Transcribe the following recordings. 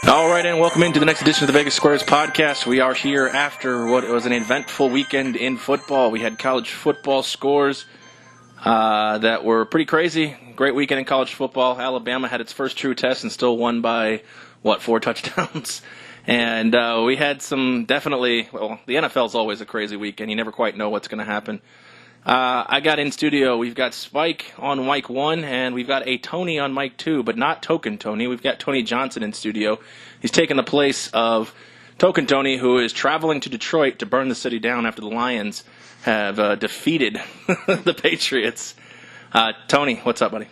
All right, and welcome into the next edition of the Vegas Squares podcast. We are here after what was an eventful weekend in football. We had college football scores that were pretty crazy. Great weekend in college football. Alabama had its first true test and still won by, 4 touchdowns? And we had some the NFL's always a crazy weekend. You never quite know what's going to happen. I got in studio. We've got Spike on mic 1, and we've got a Tony on mic 2, but not Token Tony. We've got Tony Johnson in studio. He's taking the place of Token Tony, who is traveling to Detroit to burn the city down after the Lions have defeated the Patriots. Tony, what's up, buddy?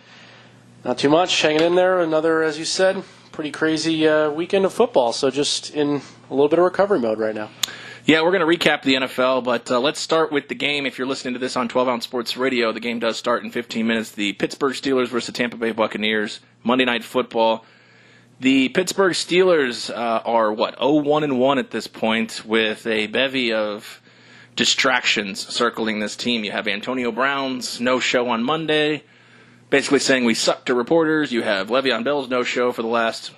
Not too much. Hanging in there. Another, as you said, pretty crazy weekend of football. So just in a little bit of recovery mode right now. Yeah, we're going to recap the NFL, but let's start with the game. If you're listening to this on 12-Ounce Sports Radio, the game does start in 15 minutes. The Pittsburgh Steelers versus the Tampa Bay Buccaneers, Monday Night Football. The Pittsburgh Steelers are, 0-1-1 at this point, with a bevy of distractions circling this team. You have Antonio Brown's no-show on Monday, basically saying we suck to reporters. You have Le'Veon Bell's no-show for the last,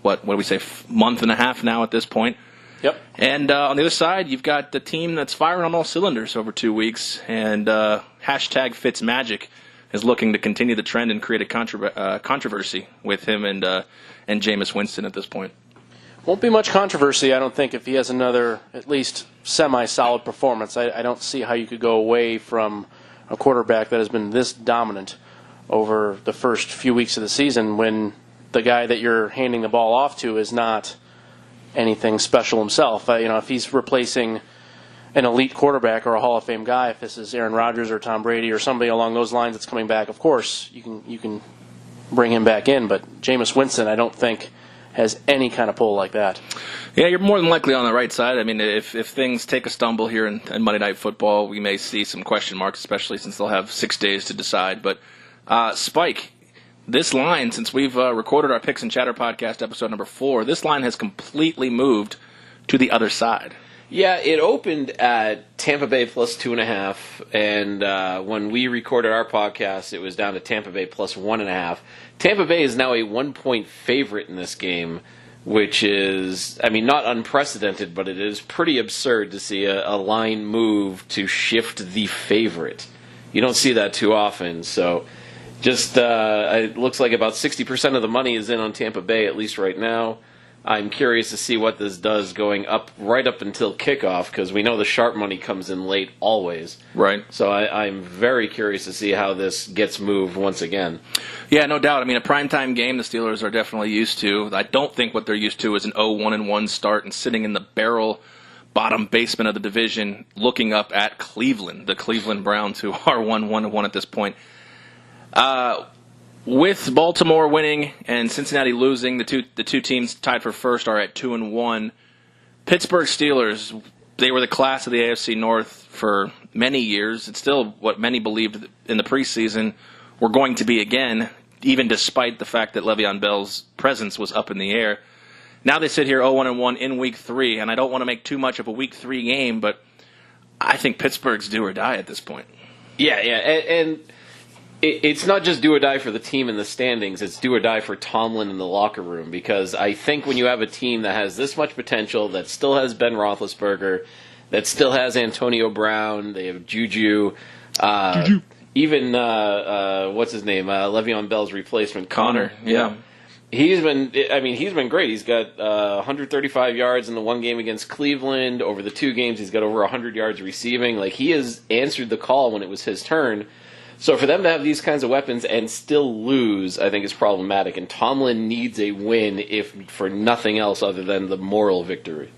what do we say, month and a half now at this point. Yep. And on the other side, you've got the team that's firing on all cylinders over 2 weeks, and hashtag Fitzmagic is looking to continue the trend and create a controversy with him and Jameis Winston at this point. Won't be much controversy, I don't think, if he has another at least semi-solid performance. I don't see how you could go away from a quarterback that has been this dominant over the first few weeks of the season when the guy that you're handing the ball off to is not anything special himself. If he's replacing an elite quarterback or a Hall of Fame guy, if this is Aaron Rodgers or Tom Brady or somebody along those lines that's coming back, of course you can bring him back in. But Jameis Winston, I don't think, has any kind of pull like that. Yeah, you're more than likely on the right side. I mean, if things take a stumble here in Monday Night Football, we may see some question marks, especially since they'll have 6 days to decide. But Spike, this line, since we've recorded our Picks and Chatter podcast episode number 4, this line has completely moved to the other side. Yeah, it opened at Tampa Bay plus 2.5, and when we recorded our podcast, it was down to Tampa Bay plus 1.5. Tampa Bay is now a 1-point favorite in this game, which is, not unprecedented, but it is pretty absurd to see a line move to shift the favorite. You don't see that too often, so just it looks like about 60% of the money is in on Tampa Bay, at least right now. I'm curious to see what this does going up right up until kickoff, because we know the sharp money comes in late always. Right. So I'm very curious to see how this gets moved once again. Yeah, no doubt. A primetime game the Steelers are definitely used to. I don't think what they're used to is an 0-1-1 start and sitting in the bottom basement of the division looking up at Cleveland, the Cleveland Browns, who are 1-1-1 at this point. With Baltimore winning and Cincinnati losing, the two teams tied for first are at 2-1. Pittsburgh Steelers, they were the class of the AFC North for many years. It's still what many believed in the preseason were going to be again, even despite the fact that Le'Veon Bell's presence was up in the air. Now they sit here 0-1 in Week 3, and I don't want to make too much of a Week 3 game, but I think Pittsburgh's do or die at this point. Yeah, and it's not just do or die for the team in the standings, it's do or die for Tomlin in the locker room, because I think when you have a team that has this much potential, that still has Ben Roethlisberger, that still has Antonio Brown, they have Juju, even, what's his name, Le'Veon Bell's replacement, Connor. Yeah. He's been great. He's got 135 yards in the one game against Cleveland. Over the 2 games, he's got over 100 yards receiving. He has answered the call when it was his turn. So for them to have these kinds of weapons and still lose, I think is problematic. And Tomlin needs a win, if for nothing else other than the moral victory.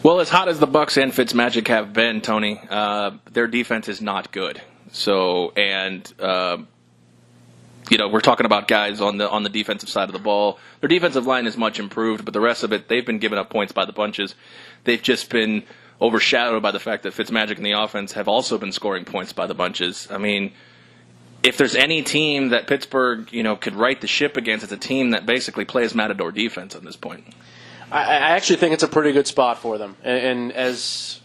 Well, as hot as the Bucs and Fitzmagic have been, Tony, their defense is not good. So, we're talking about guys on the defensive side of the ball. Their defensive line is much improved, but the rest of it, they've been giving up points by the bunches. They've just been overshadowed by the fact that Fitzmagic and the offense have also been scoring points by the bunches. if there's any team that Pittsburgh, could right the ship against, it's a team that basically plays Matador defense at this point. I actually think it's a pretty good spot for them. And as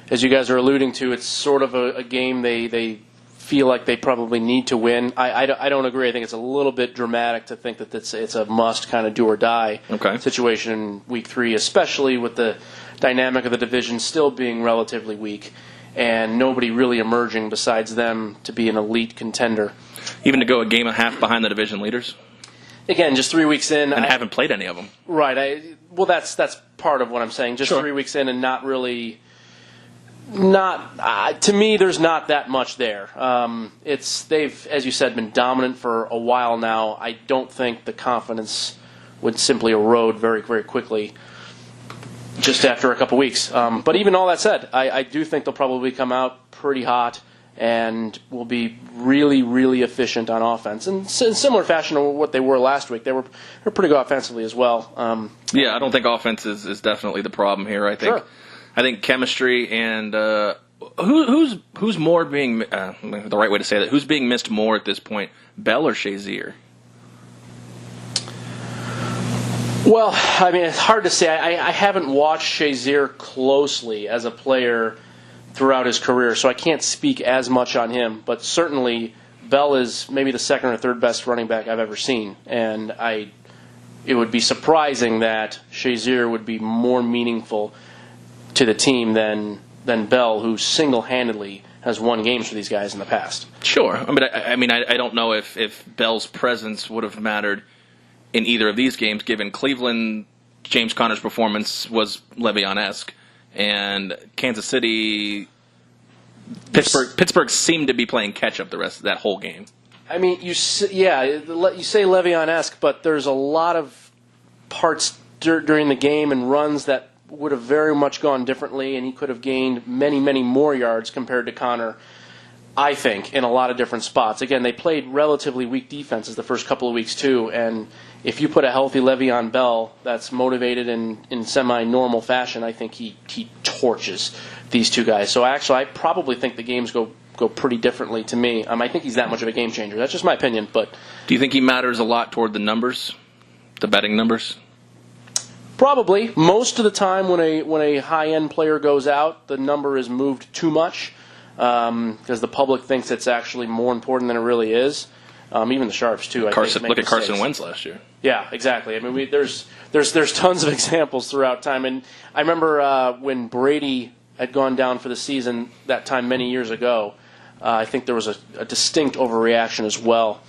you guys are alluding to, it's sort of a game they feel like they probably need to win. I don't agree. I think it's a little bit dramatic to think that it's a must kind of do or die situation in Week 3, especially with the dynamic of the division still being relatively weak and nobody really emerging besides them to be an elite contender. Even to go a game and a half behind the division leaders? Again, just 3 weeks in. And haven't played any of them. Right. That's part of what I'm saying. Just 3 weeks in and not really... to me, there's not that much there. They've, as you said, been dominant for a while now. I don't think the confidence would simply erode very, very quickly just after a couple weeks. But even all that said, I do think they'll probably come out pretty hot and will be really, really efficient on offense. And in similar fashion to what they were last week, they're pretty good offensively as well. I don't think offense is definitely the problem here. I think chemistry and who's more being the right way to say that, who's being missed more at this point, Bell or Shazier? Well, I mean, it's hard to say. I haven't watched Shazier closely as a player throughout his career, so I can't speak as much on him. But certainly, Bell is maybe the second or third best running back I've ever seen, and it would be surprising that Shazier would be more meaningful to the team than Bell, who single-handedly has won games for these guys in the past. Sure. I don't know if Bell's presence would have mattered in either of these games, given Cleveland, James Conner's performance was Le'Veon-esque, and Kansas City, Pittsburgh seemed to be playing catch-up the rest of that whole game. I mean, you say Le'Veon-esque, but there's a lot of parts during the game and runs that would have very much gone differently, and he could have gained many, many more yards compared to Conner, I think, in a lot of different spots. Again, they played relatively weak defenses the first couple of weeks, too, and if you put a healthy Le'Veon Bell that's motivated in semi-normal fashion, I think he torches these two guys. So actually, I probably think the games go pretty differently to me. I think he's that much of a game changer. That's just my opinion. But do you think he matters a lot toward the numbers, the betting numbers? Probably. Most of the time when a high-end player goes out, the number is moved too much because the public thinks it's actually more important than it really is. Even the sharps, too. Look at Carson Wentz last year. Yeah, exactly. I mean, there's tons of examples throughout time. And I remember when Brady had gone down for the season that time many years ago, I think there was a distinct overreaction as well.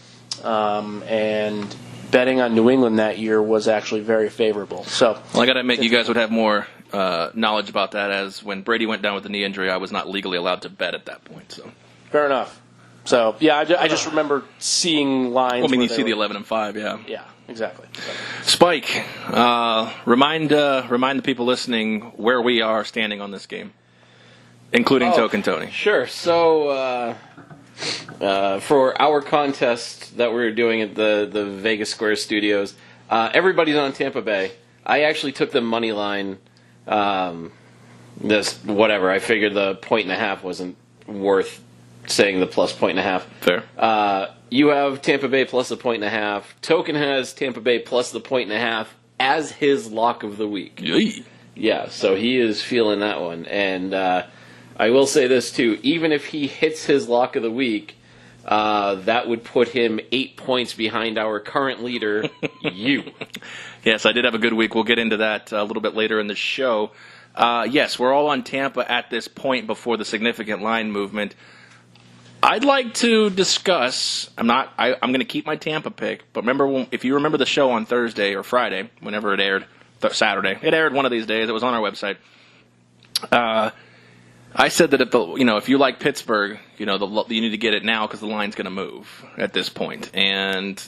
And betting on New England that year was actually very favorable. So, I got to admit, you guys would have more knowledge about that, as when Brady went down with the knee injury, I was not legally allowed to bet at that point. So, fair enough. So, yeah, I just remember seeing lines. Well, I mean, you see the 11-5, yeah. Yeah, exactly. Spike, remind the people listening where we are standing on this game, including Token Tony. Sure. So, for our contest that we're doing at the Vegas Square Studios, everybody's on Tampa Bay. I actually took the money line. I figured the 1.5 wasn't worth saying the plus 1.5. Fair. You have Tampa Bay plus the 1.5. Token has Tampa Bay plus the 1.5 as his lock of the week. Yee. Yeah, so he is feeling that one. And I will say this, too. Even if he hits his lock of the week, that would put him 8 points behind our current leader, you. Yes, I did have a good week. We'll get into that a little bit later in the show. Yes, we're all on Tampa at this point before the significant line movement. I'd like to discuss. I'm going to keep my Tampa pick, but if you remember the show on Thursday or Friday, whenever it aired, Saturday, it aired one of these days. It was on our website. I said that if you like Pittsburgh, you need to get it now because the line's going to move at this point, and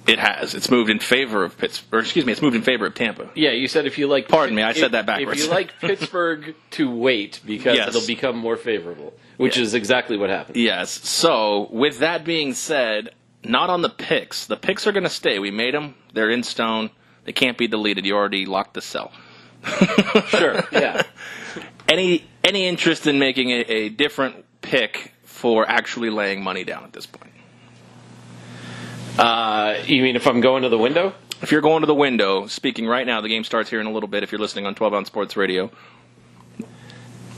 it has. It's moved in favor of Pittsburgh. It's moved in favor of Tampa. Yeah, you said if you like. Pardon me, I said that backwards. If you like Pittsburgh, to wait because it'll become more favorable, which is exactly what happened. Yes. So with that being said, not on the picks. The picks are going to stay. We made them. They're in stone. They can't be deleted. You already locked the cell. Sure. Yeah. Any interest in making a different pick for actually laying money down at this point? You mean if I'm going to the window? If you're going to the window, speaking right now, the game starts here in a little bit if you're listening on 12 Ounce Sports Radio.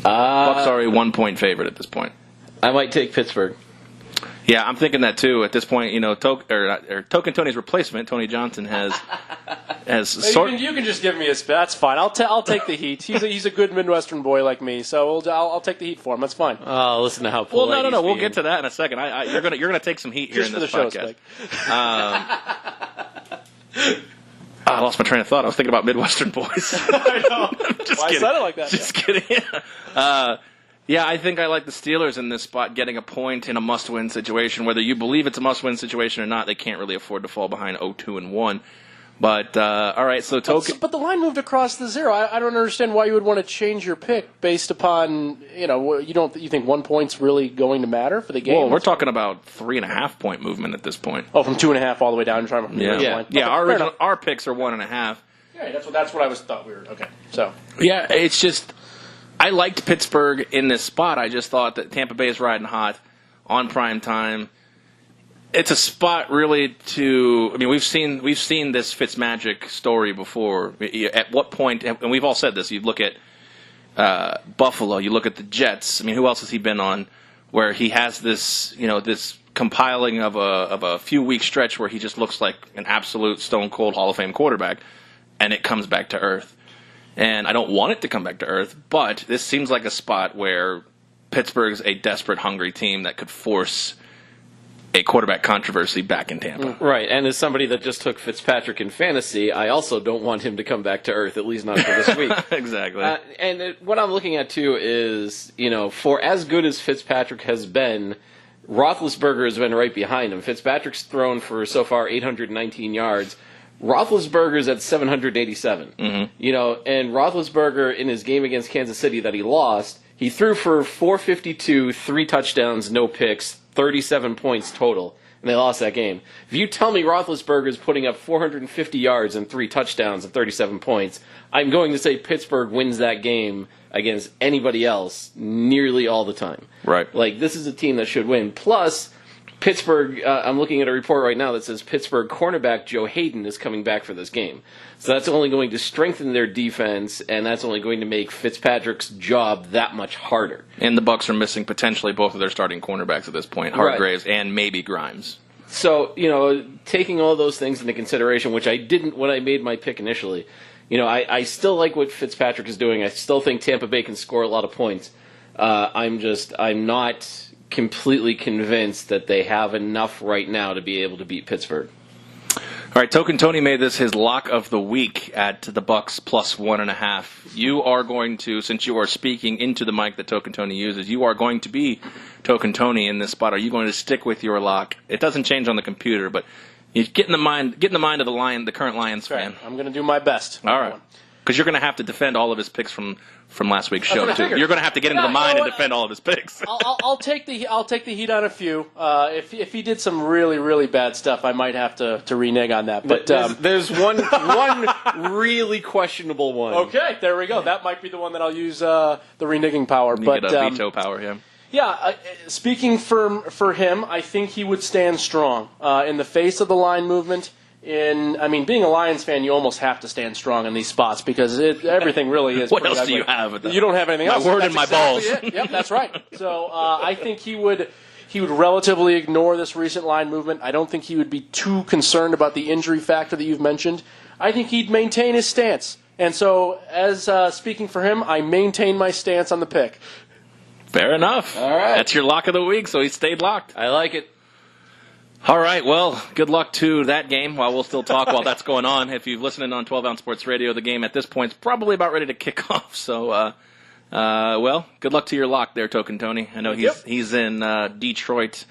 Bucks are a 1-point favorite at this point. I might take Pittsburgh. Yeah, I'm thinking that too. At this point, Token Tony's replacement, Tony Johnson, has You can just give me a spit. That's fine. I'll take the heat. He's a good Midwestern boy like me, so I'll take the heat for him. That's fine. Oh, listen to how polite Well, no. he's We'll being. get to that in a second. You're gonna take some heat here Just in for this the show's podcast. sake. I lost my train of thought. I was thinking about Midwestern boys. I know. Just Why kidding. said it like that? Just kidding. Yeah, I think I like the Steelers in this spot, getting a point in a must-win situation. Whether you believe it's a must-win situation or not, they can't really afford to fall behind 0-2-1. But all right, so Token. But the line moved across the zero. I don't understand why you would want to change your pick based upon you think 1 point's really going to matter for the game. Well, we're talking about 3.5 point movement at this point. from 2.5 all the way down. Trying to Yeah. Okay, Our picks are 1.5. Yeah, that's what I thought we were. Okay, so Yeah, it's just I liked Pittsburgh in this spot. I just thought that Tampa Bay is riding hot on prime time. It's a spot really to. I mean, we've seen this Fitzmagic story before. At what point? And we've all said this. You look at Buffalo. You look at the Jets. I mean, who else has he been on? Where he has this, this compiling of a few week stretch where he just looks like an absolute stone cold Hall of Fame quarterback, and it comes back to earth. And I don't want it to come back to earth, but this seems like a spot where Pittsburgh's a desperate, hungry team that could force a quarterback controversy back in Tampa. Right, and as somebody that just took Fitzpatrick in fantasy, I also don't want him to come back to earth, at least not for this week. Exactly. What I'm looking at, too, is, for as good as Fitzpatrick has been, Roethlisberger has been right behind him. Fitzpatrick's thrown for, so far, 819 yards. Roethlisberger's at 787. Mm-hmm. And Roethlisberger, in his game against Kansas City that he lost, he threw for 452, 3 touchdowns, no picks, 37 points total, and they lost that game. If you tell me Roethlisberger's putting up 450 yards and 3 touchdowns and 37 points, I'm going to say Pittsburgh wins that game against anybody else nearly all the time. Right. Like, this is a team that should win. Plus, Pittsburgh, I'm looking at a report right now that says Pittsburgh cornerback Joe Hayden is coming back for this game. So that's only going to strengthen their defense, and that's only going to make Fitzpatrick's job that much harder. And the Bucs are missing potentially both of their starting cornerbacks at this point, Hargraves and maybe Grimes. So, taking all those things into consideration, which I didn't when I made my pick initially, I still like what Fitzpatrick is doing. I still think Tampa Bay can score a lot of points. I'm not completely convinced that they have enough right now to be able to beat Pittsburgh. All right, Token Tony made this his lock of the week at the Bucs plus 1.5. You are going to, since you are speaking into the mic that Token Tony uses, you are going to be Token Tony in this spot. Are you going to stick with your lock? It doesn't change on the computer, but you get in the mind of the current Lions fan. I'm going to do my best. All right. Because you're going to have to defend all of his picks from last week's show, too. You're going to have to get into the mind and defend all of his picks. I'll take the heat on a few. If he did some really, really bad stuff, I might have to renege on that. But there's one really questionable one. Okay, there we go. That might be the one that I'll use the reneging power. You get a veto power, yeah. Yeah, speaking for him, I think he would stand strong in the face of the line movement. Being a Lions fan, you almost have to stand strong in these spots because everything really is. What pretty else ugly. do you have? You don't have anything else. My word and my balls. Yep, that's right. So I think he would relatively ignore this recent line movement. I don't think he would be too concerned about the injury factor that you've mentioned. I think he'd maintain his stance. And so, as speaking for him, I maintain my stance on the pick. Fair enough. All right. That's your lock of the week, so he stayed locked. I like it. All right, well, good luck to that game while we'll still talk while that's going on. If you've listened on 12 Ounce Sports Radio, the game at this point is probably about ready to kick off. So, good luck to your lock there, Token Tony. I know he's in Detroit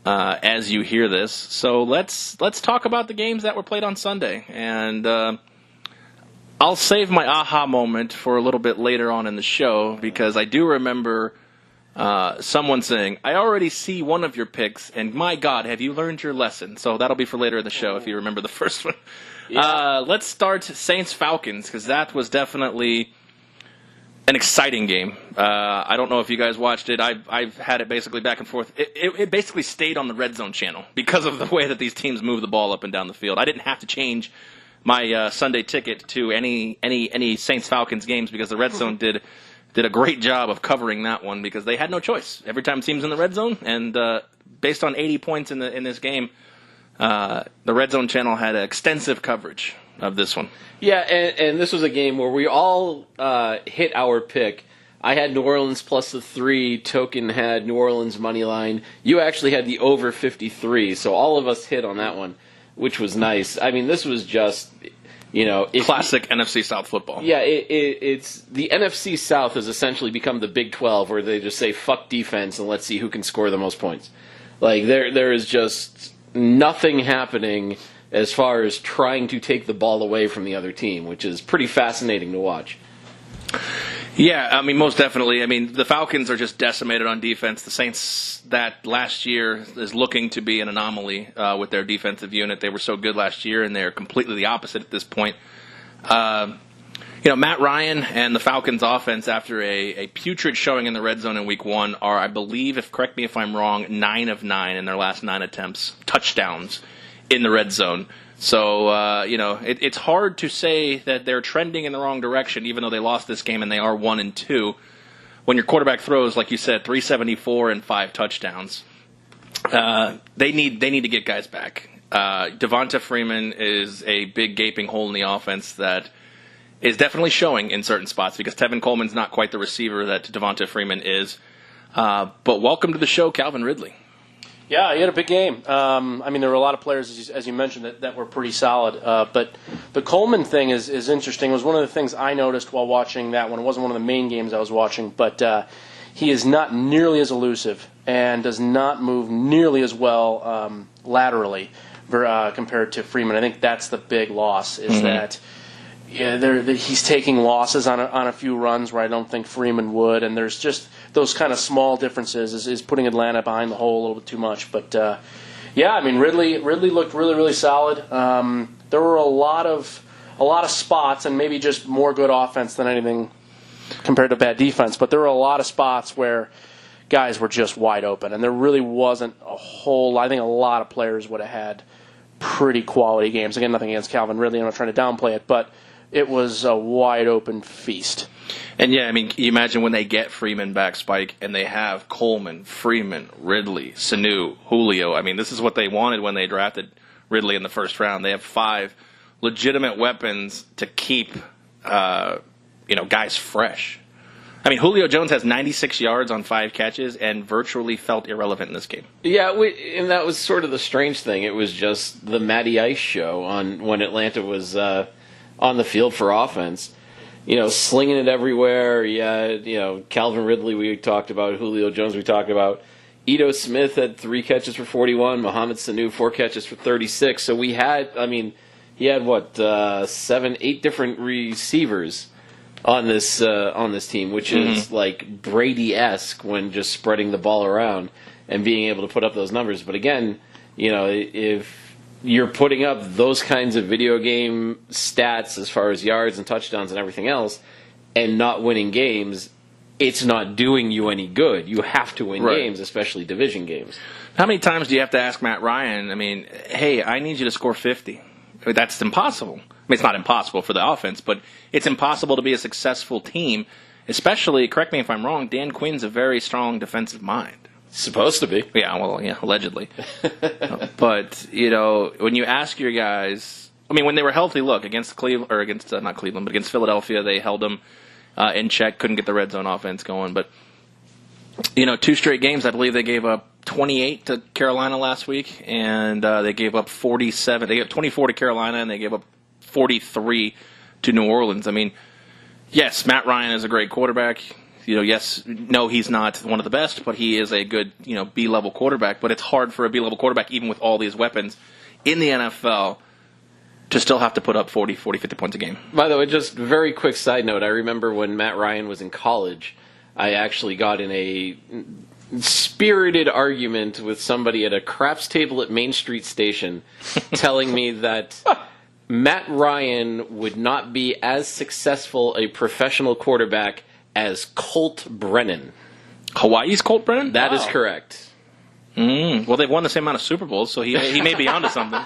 as you hear this. So let's talk about the games that were played on Sunday. And I'll save my aha moment for a little bit later on in the show because I do remember someone saying, I already see one of your picks, and my God, have you learned your lesson? So that'll be for later in the show if you remember the first one. Yeah. Let's start Saints-Falcons, because that was definitely an exciting game. I don't know if you guys watched it. I've had it basically back and forth. It basically stayed on the Red Zone channel because of the way that these teams move the ball up and down the field. I didn't have to change my Sunday ticket to any Saints Falcons games because the Red Zone did a great job of covering that one because they had no choice. Every time teams in the Red Zone, and based on 80 points in this game, the Red Zone channel had extensive coverage of this one. Yeah, and this was a game where we all hit our pick. I had New Orleans plus the 3. Token had New Orleans money line. You actually had the over 53, so all of us hit on that one, which was nice. I mean, this was just, classic NFC South football. Yeah, it's the NFC South has essentially become the Big 12, where they just say fuck defense and let's see who can score the most points. Like there is just nothing happening as far as trying to take the ball away from the other team, which is pretty fascinating to watch. Yeah, I mean, most definitely. I mean, the Falcons are just decimated on defense. The Saints, that last year, is looking to be an anomaly with their defensive unit. They were so good last year, and they're completely the opposite at this point. Matt Ryan and the Falcons' offense, after a putrid showing in the red zone in Week 1, are, I believe, correct me if I'm wrong, 9 of 9 in their last 9 attempts, touchdowns in the red zone. So, it's hard to say that they're trending in the wrong direction, even though they lost this game and they are 1-2. When your quarterback throws, like you said, 374 and 5 touchdowns, they need to get guys back. Devonta Freeman is a big gaping hole in the offense that is definitely showing in certain spots because Tevin Coleman's not quite the receiver that Devonta Freeman is. But welcome to the show, Calvin Ridley. Yeah, he had a big game. There were a lot of players, as you mentioned, that were pretty solid. But the Coleman thing is interesting. It was one of the things I noticed while watching that one. It wasn't one of the main games I was watching, but he is not nearly as elusive and does not move nearly as well laterally compared to Freeman. I think that's the big loss is that he's taking losses on a few runs where I don't think Freeman would, and there's just those kind of small differences is putting Atlanta behind the hole a little bit too much. But Ridley looked really, really solid. There were a lot of spots, and maybe just more good offense than anything compared to bad defense. But there were a lot of spots where guys were just wide open, and there really wasn't a whole. I think a lot of players would have had pretty quality games. Again, nothing against Calvin Ridley. I'm not trying to downplay it, but it was a wide open feast. And yeah, I mean, you imagine when they get Freeman back, Spike, and they have Coleman, Freeman, Ridley, Sanu, Julio. I mean, this is what they wanted when they drafted Ridley in the first round. They have 5 legitimate weapons to keep, guys fresh. I mean, Julio Jones has 96 yards on 5 catches and virtually felt irrelevant in this game. Yeah, and that was sort of the strange thing. It was just the Matty Ice show when Atlanta was on the field for offense. Slinging it everywhere. Yeah, Calvin Ridley we talked about, Julio Jones we talked about. Ito Smith had 3 catches for 41, Mohamed Sanu 4 catches for 36. So he had 7, 8 different receivers on this team, which is like Brady-esque when just spreading the ball around and being able to put up those numbers. But again, if you're putting up those kinds of video game stats as far as yards and touchdowns and everything else and not winning games, it's not doing you any good. You have to win games, especially division games. How many times do you have to ask Matt Ryan, hey, I need you to score 50? That's impossible. It's not impossible for the offense, but it's impossible to be a successful team, especially, correct me if I'm wrong, Dan Quinn's a very strong defensive mind. Supposed to be. Yeah, allegedly. But, when you ask your guys, when they were healthy, look, against Philadelphia, they held them in check, couldn't get the red zone offense going. But, 2 straight games, I believe they gave up 28 to Carolina last week, and they gave up 47. They gave 24 to Carolina, and they gave up 43 to New Orleans. Yes, Matt Ryan is a great quarterback. He's not one of the best, but he is a good, B-level quarterback. But it's hard for a B-level quarterback, even with all these weapons in the NFL, to still have to put up 40, 50 points a game. By the way, just a very quick side note, I remember when Matt Ryan was in college, I actually got in a spirited argument with somebody at a craps table at Main Street Station telling me that Matt Ryan would not be as successful a professional quarterback as Colt Brennan. Hawaii's Colt Brennan? That is correct. Well, they've won the same amount of Super Bowls, so he may be onto something.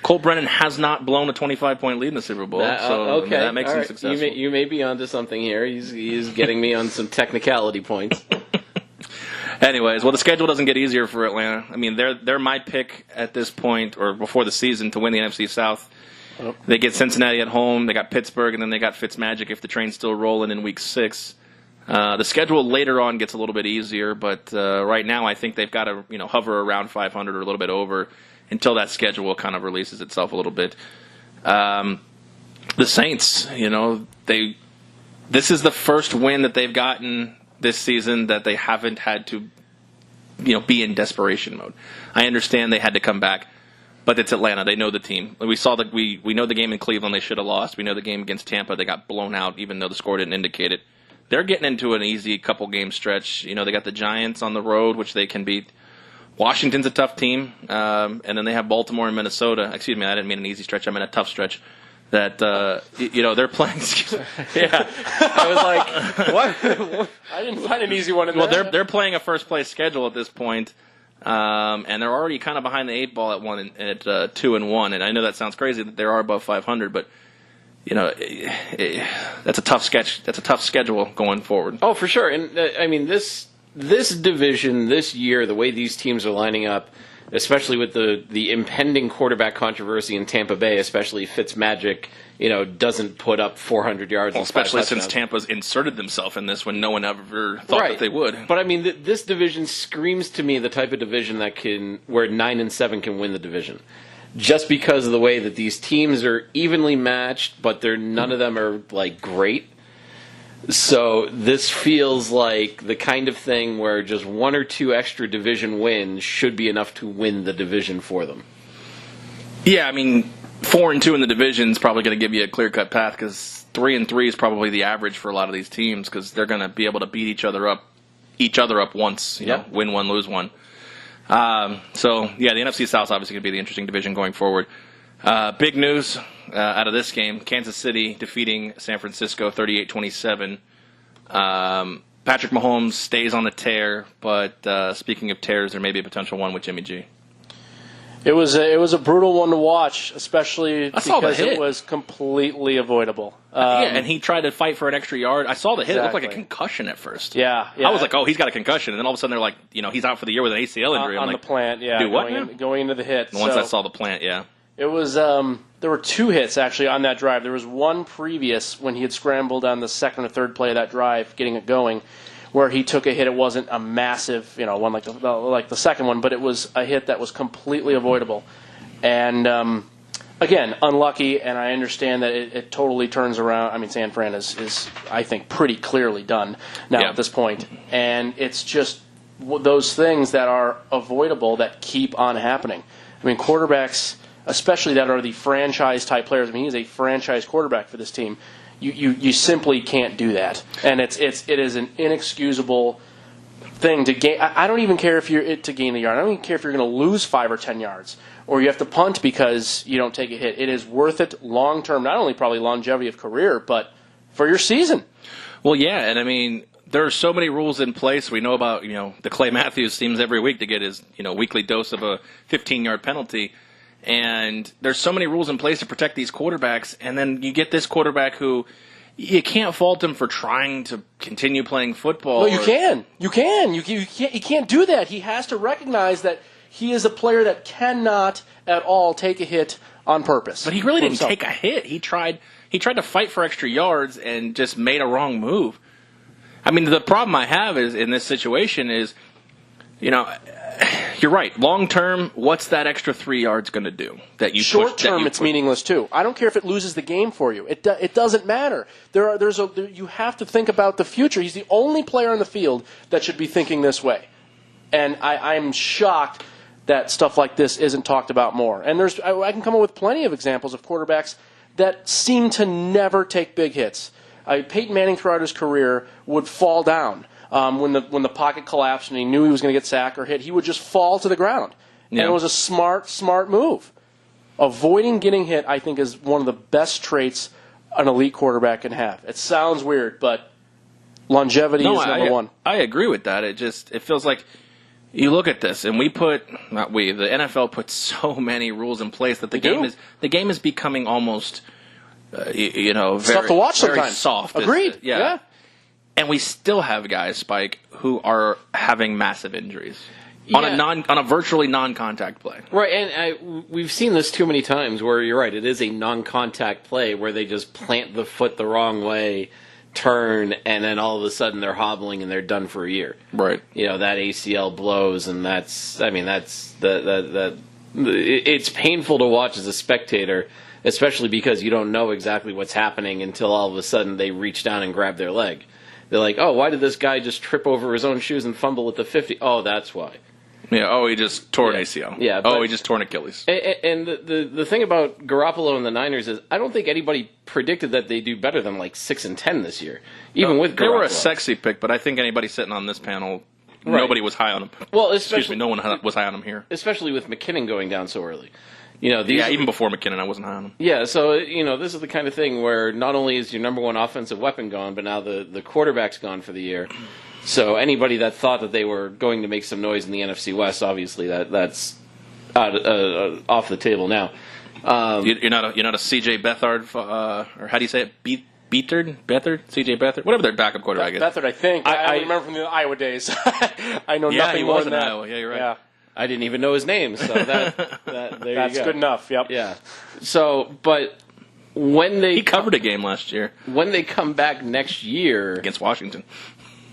Colt Brennan has not blown a 25-point lead in the Super Bowl, so that makes him successful. You may be onto something here. He's getting me on some technicality points. Anyways, well, the schedule doesn't get easier for Atlanta. I mean, they're my pick at this point, or before the season, to win the NFC South. Oh. They get Cincinnati at home, they got Pittsburgh, and then they got Fitzmagic if the train's still rolling in Week 6. The schedule later on gets a little bit easier, but right now I think they've got to hover around 500 or a little bit over until that schedule kind of releases itself a little bit. The Saints, this is the first win that they've gotten this season that they haven't had to, be in desperation mode. I understand they had to come back, but it's Atlanta. They know the team. We saw that we know the game in Cleveland they should have lost. We know the game against Tampa they got blown out, even though the score didn't indicate it. They're getting into an easy couple game stretch. They got the Giants on the road, which they can beat. Washington's a tough team, and then they have Baltimore and Minnesota. Excuse me, I didn't mean an easy stretch. I meant a tough stretch. That they're playing. Yeah, I was like, what? I didn't find an easy one in there. Well, they're playing a first place schedule at this point, and they're already kind of behind the 8 ball at 2-1. And I know that sounds crazy that they are above 500, but that's a tough sketch. That's a tough schedule going forward. Oh, for sure. And I mean this division this year, the way these teams are lining up, especially with the impending quarterback controversy in Tampa Bay, especially Fitzmagic, doesn't put up 400 yards. Well, especially since Tampa's inserted themselves in this when no one ever thought that they would. But I mean, this division screams to me the type of division where 9-7 can win the division. Just because of the way that these teams are evenly matched, but none of them are like great. So this feels like the kind of thing where just 1 or 2 extra division wins should be enough to win the division for them. Yeah, I mean, 4-2 in the division is probably going to give you a clear-cut path because 3-3 is probably the average for a lot of these teams because they're going to be able to beat each other up once, win one, lose one. So, yeah, the NFC South is obviously going to be the interesting division going forward. Big news out of this game, Kansas City defeating San Francisco 38-27. Patrick Mahomes stays on the tear, but speaking of tears, there may be a potential one with Jimmy G. It was a brutal one to watch, especially because it was completely avoidable. And he tried to fight for an extra yard. I saw the hit. Exactly. It looked like a concussion at first. Yeah. I was like, oh, he's got a concussion. And then all of a sudden they're like, he's out for the year with an ACL injury. On the plant, yeah. Dude, what? Going into the hit. Once I saw the plant, yeah. It was there were 2 hits actually on that drive. There was one previous when he had scrambled on the second or third play of that drive, getting it going, where he took a hit. It wasn't a massive, one like the second one, but it was a hit that was completely avoidable. And again, unlucky. And I understand that it totally turns around. I mean, San Fran is I think pretty clearly done now at this point. And it's just those things that are avoidable that keep on happening. I mean, quarterbacks, especially that are the franchise-type players. I mean, he's a franchise quarterback for this team. You simply can't do that, and it is an inexcusable thing to gain. I don't even care if you're to gain the yard. I don't even care if you're going to lose 5 or 10 yards, or you have to punt because you don't take a hit. It is worth it long term, not only probably longevity of career, but for your season. Well, yeah, and I mean, there are so many rules in place. We know about the Clay Matthews seems every week to get his weekly dose of a 15-yard penalty. And there's so many rules in place to protect these quarterbacks, and then you get this quarterback who you can't fault him for trying to continue playing football. No, you can. You can't do that. He has to recognize that he is a player that cannot at all take a hit on purpose. But he really didn't take a hit. He tried to fight for extra yards and just made a wrong move. I mean, the problem I have is in this situation is, you're right. Long term, what's that extra 3 yards going to do? Short term, it's meaningless too. I don't care if it loses the game for you. It doesn't matter. You have to think about the future. He's the only player on the field that should be thinking this way, and I'm shocked that stuff like this isn't talked about more. And I can come up with plenty of examples of quarterbacks that seem to never take big hits. Peyton Manning throughout his career would fall down. When the pocket collapsed and he knew he was going to get sacked or hit, he would just fall to the ground. Yeah. And it was a smart move. Avoiding getting hit, I think, is one of the best traits an elite quarterback can have. It sounds weird, but longevity is number one. I agree with that. It feels like you look at this, and the NFL puts so many rules in place that the game is becoming almost, very, tough to watch very sometimes. soft. Agreed. Yeah. And we still have guys, Spike, who are having massive injuries on a virtually non-contact play. Right, and we've seen this too many times where you're right. It is a non-contact play where they just plant the foot the wrong way, turn, and then all of a sudden they're hobbling and they're done for a year. Right. That ACL blows, and it's painful to watch as a spectator, especially because you don't know exactly what's happening until all of a sudden they reach down and grab their leg. They're like, oh, why did this guy just trip over his own shoes and fumble at the 50? Oh, that's why. Yeah. Oh, he just tore an ACL. Yeah. He just tore an Achilles. And the thing about Garoppolo and the Niners is, I don't think anybody predicted that they do better than 6-10 this year, even with Garoppolo. They were a sexy pick, but I think anybody sitting on this panel, nobody was high on him. Well, no one was high on him here. Especially with McKinnon going down so early. Even before McKinnon, I wasn't high on him. Yeah, so, this is the kind of thing where not only is your number one offensive weapon gone, but now the quarterback's gone for the year. So anybody that thought that they were going to make some noise in the NFC West, obviously that's off the table now. You're not a CJ Beathard, or how do you say it? Beathard? CJ Beathard? Whatever their backup quarterback is. Beathard, I think. I remember from the Iowa days. I know nothing more than that. Iowa. Yeah, you're right. Yeah. I didn't even know his name, so there that's you go. Good enough. Yep. Yeah. So, but when he covered a game last year, when they come back next year against Washington,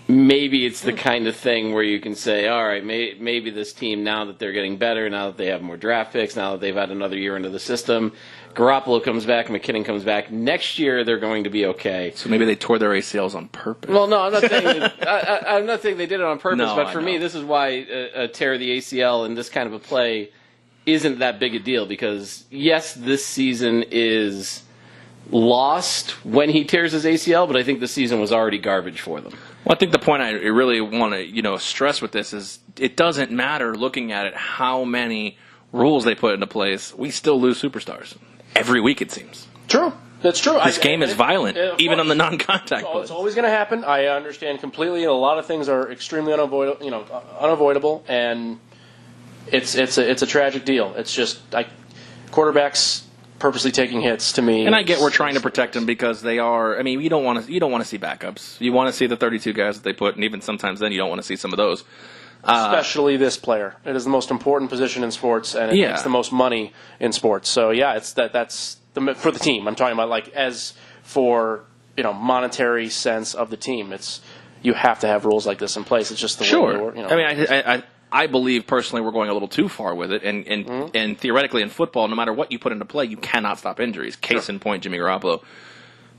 maybe it's the kind of thing where you can say, all right, maybe this team, now that they're getting better, now that they have more draft picks, now that they've had another year into the system, Garoppolo comes back, McKinnon comes back. Next year, they're going to be okay. So maybe they tore their ACLs on purpose. Well, no, I'm not saying I'm not saying they did it on purpose. No, but for me, this is why a tear of the ACL in this kind of a play isn't that big a deal. Because yes, this season is lost when he tears his ACL, but I think the season was already garbage for them. Well, I think the point I really want to stress with this is it doesn't matter looking at it how many rules they put into place. We still lose superstars. Every week, it seems. True. That's true. This game is violent, even on the non-contact plays. It's always going to happen. I understand completely. A lot of things are extremely unavoidable, and it's a tragic deal. It's just quarterbacks purposely taking hits to me. And I get we're trying to protect them because they are. I mean, you don't want to see backups. You want to see the 32 guys that they put, and even sometimes then you don't want to see some of those. Especially this player. It is the most important position in sports, and it makes the most money in sports. So yeah, that's for the team. I'm talking about as for monetary sense of the team. You have to have rules like this in place. It's just the way they work. I mean, I believe personally we're going a little too far with it, and theoretically in football, no matter what you put into play, you cannot stop injuries. Case in point, Jimmy Garoppolo.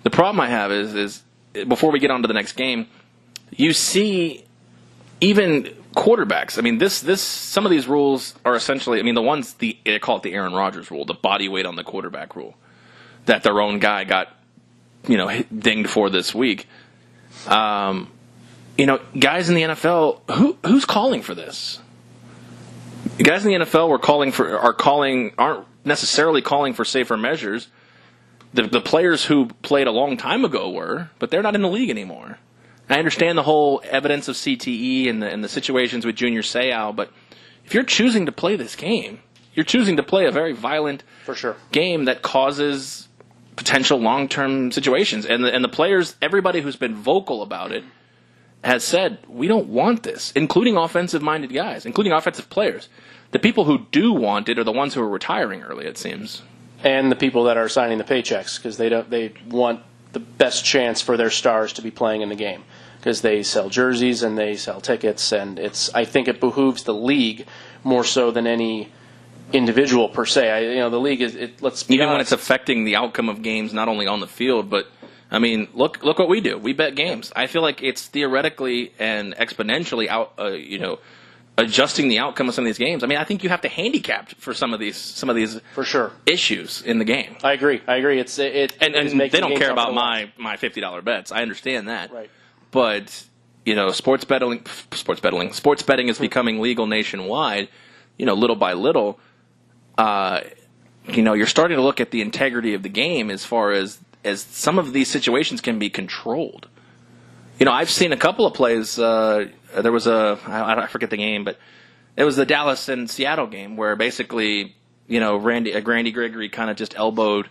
The problem I have is before we get on to the next game, you see even quarterbacks. I mean, some of these rules are essentially. I mean, the ones they call it the Aaron Rodgers rule, the body weight on the quarterback rule, that their own guy got dinged for this week. Guys in the NFL, who's calling for this? Guys in the NFL aren't necessarily calling for safer measures. The players who played a long time ago were, but they're not in the league anymore. I understand the whole evidence of CTE and the situations with Junior Seau, but if you're choosing to play this game, you're choosing to play a very violent game that causes potential long-term situations. And the players, everybody who's been vocal about it, has said, we don't want this, including offensive-minded guys, including offensive players. The people who do want it are the ones who are retiring early, it seems. And the people that are signing the paychecks, because they want the best chance for their stars to be playing in the game, because they sell jerseys and they sell tickets, and I think it behooves the league more so than any individual per se. The league is let's be even honest. When it's affecting the outcome of games, not only on the field, but I mean, look what we do. We bet games. I feel like it's theoretically and exponentially adjusting the outcome of some of these games. I mean, I think you have to handicap for some of these for sure issues in the game. I agree. And they don't care about my $50 bets. I understand that. Right. But sports betting is becoming legal nationwide. Little by little, you're starting to look at the integrity of the game as far as is some of these situations can be controlled. You know, I've seen a couple of plays. There was I forget the game, but it was the Dallas and Seattle game where basically, you know, Randy Gregory kind of just elbowed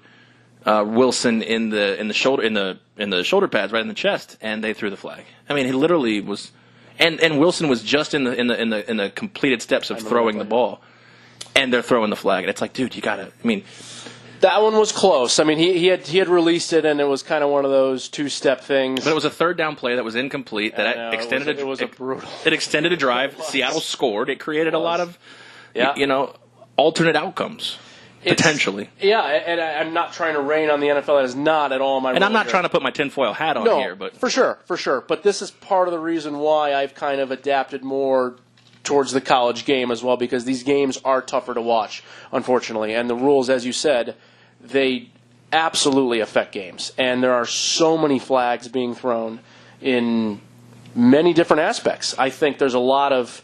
Wilson in the shoulder pads, right in the chest, and they threw the flag. I mean, he literally was, and Wilson was just in the completed steps of throwing the ball, and they're throwing the flag, and it's like, dude, you gotta. I mean, that one was close. I mean, he had released it, and it was kind of one of those two-step things. But it was a third down play that was incomplete. That extended. It was a brutal. It extended a drive. Seattle scored. It created a lot of, you know, alternate outcomes. Potentially. Yeah, and I'm not trying to rain on the NFL. That is not at all my. And I'm not trying to put my tinfoil hat on here, but for sure. But this is part of the reason why I've kind of adapted more towards the college game as well, because these games are tougher to watch, unfortunately. And the rules, as you said, they absolutely affect games. And there are so many flags being thrown in many different aspects. I think there's a lot of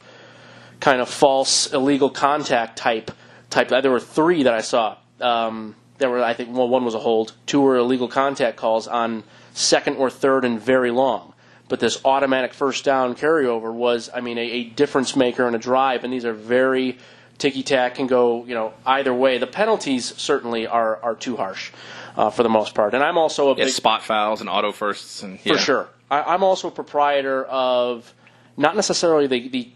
kind of false illegal contact type. There were 3 that I saw. There were, I think, one was a hold. 2 were illegal contact calls on second or third and very long. But this automatic first down carryover was, I mean, a difference maker in a drive, and these are very ticky-tack, can go, you know, either way. The penalties certainly are too harsh for the most part. And I'm also a big spot fouls and auto firsts. And, for sure. I'm also a proprietor of not necessarily the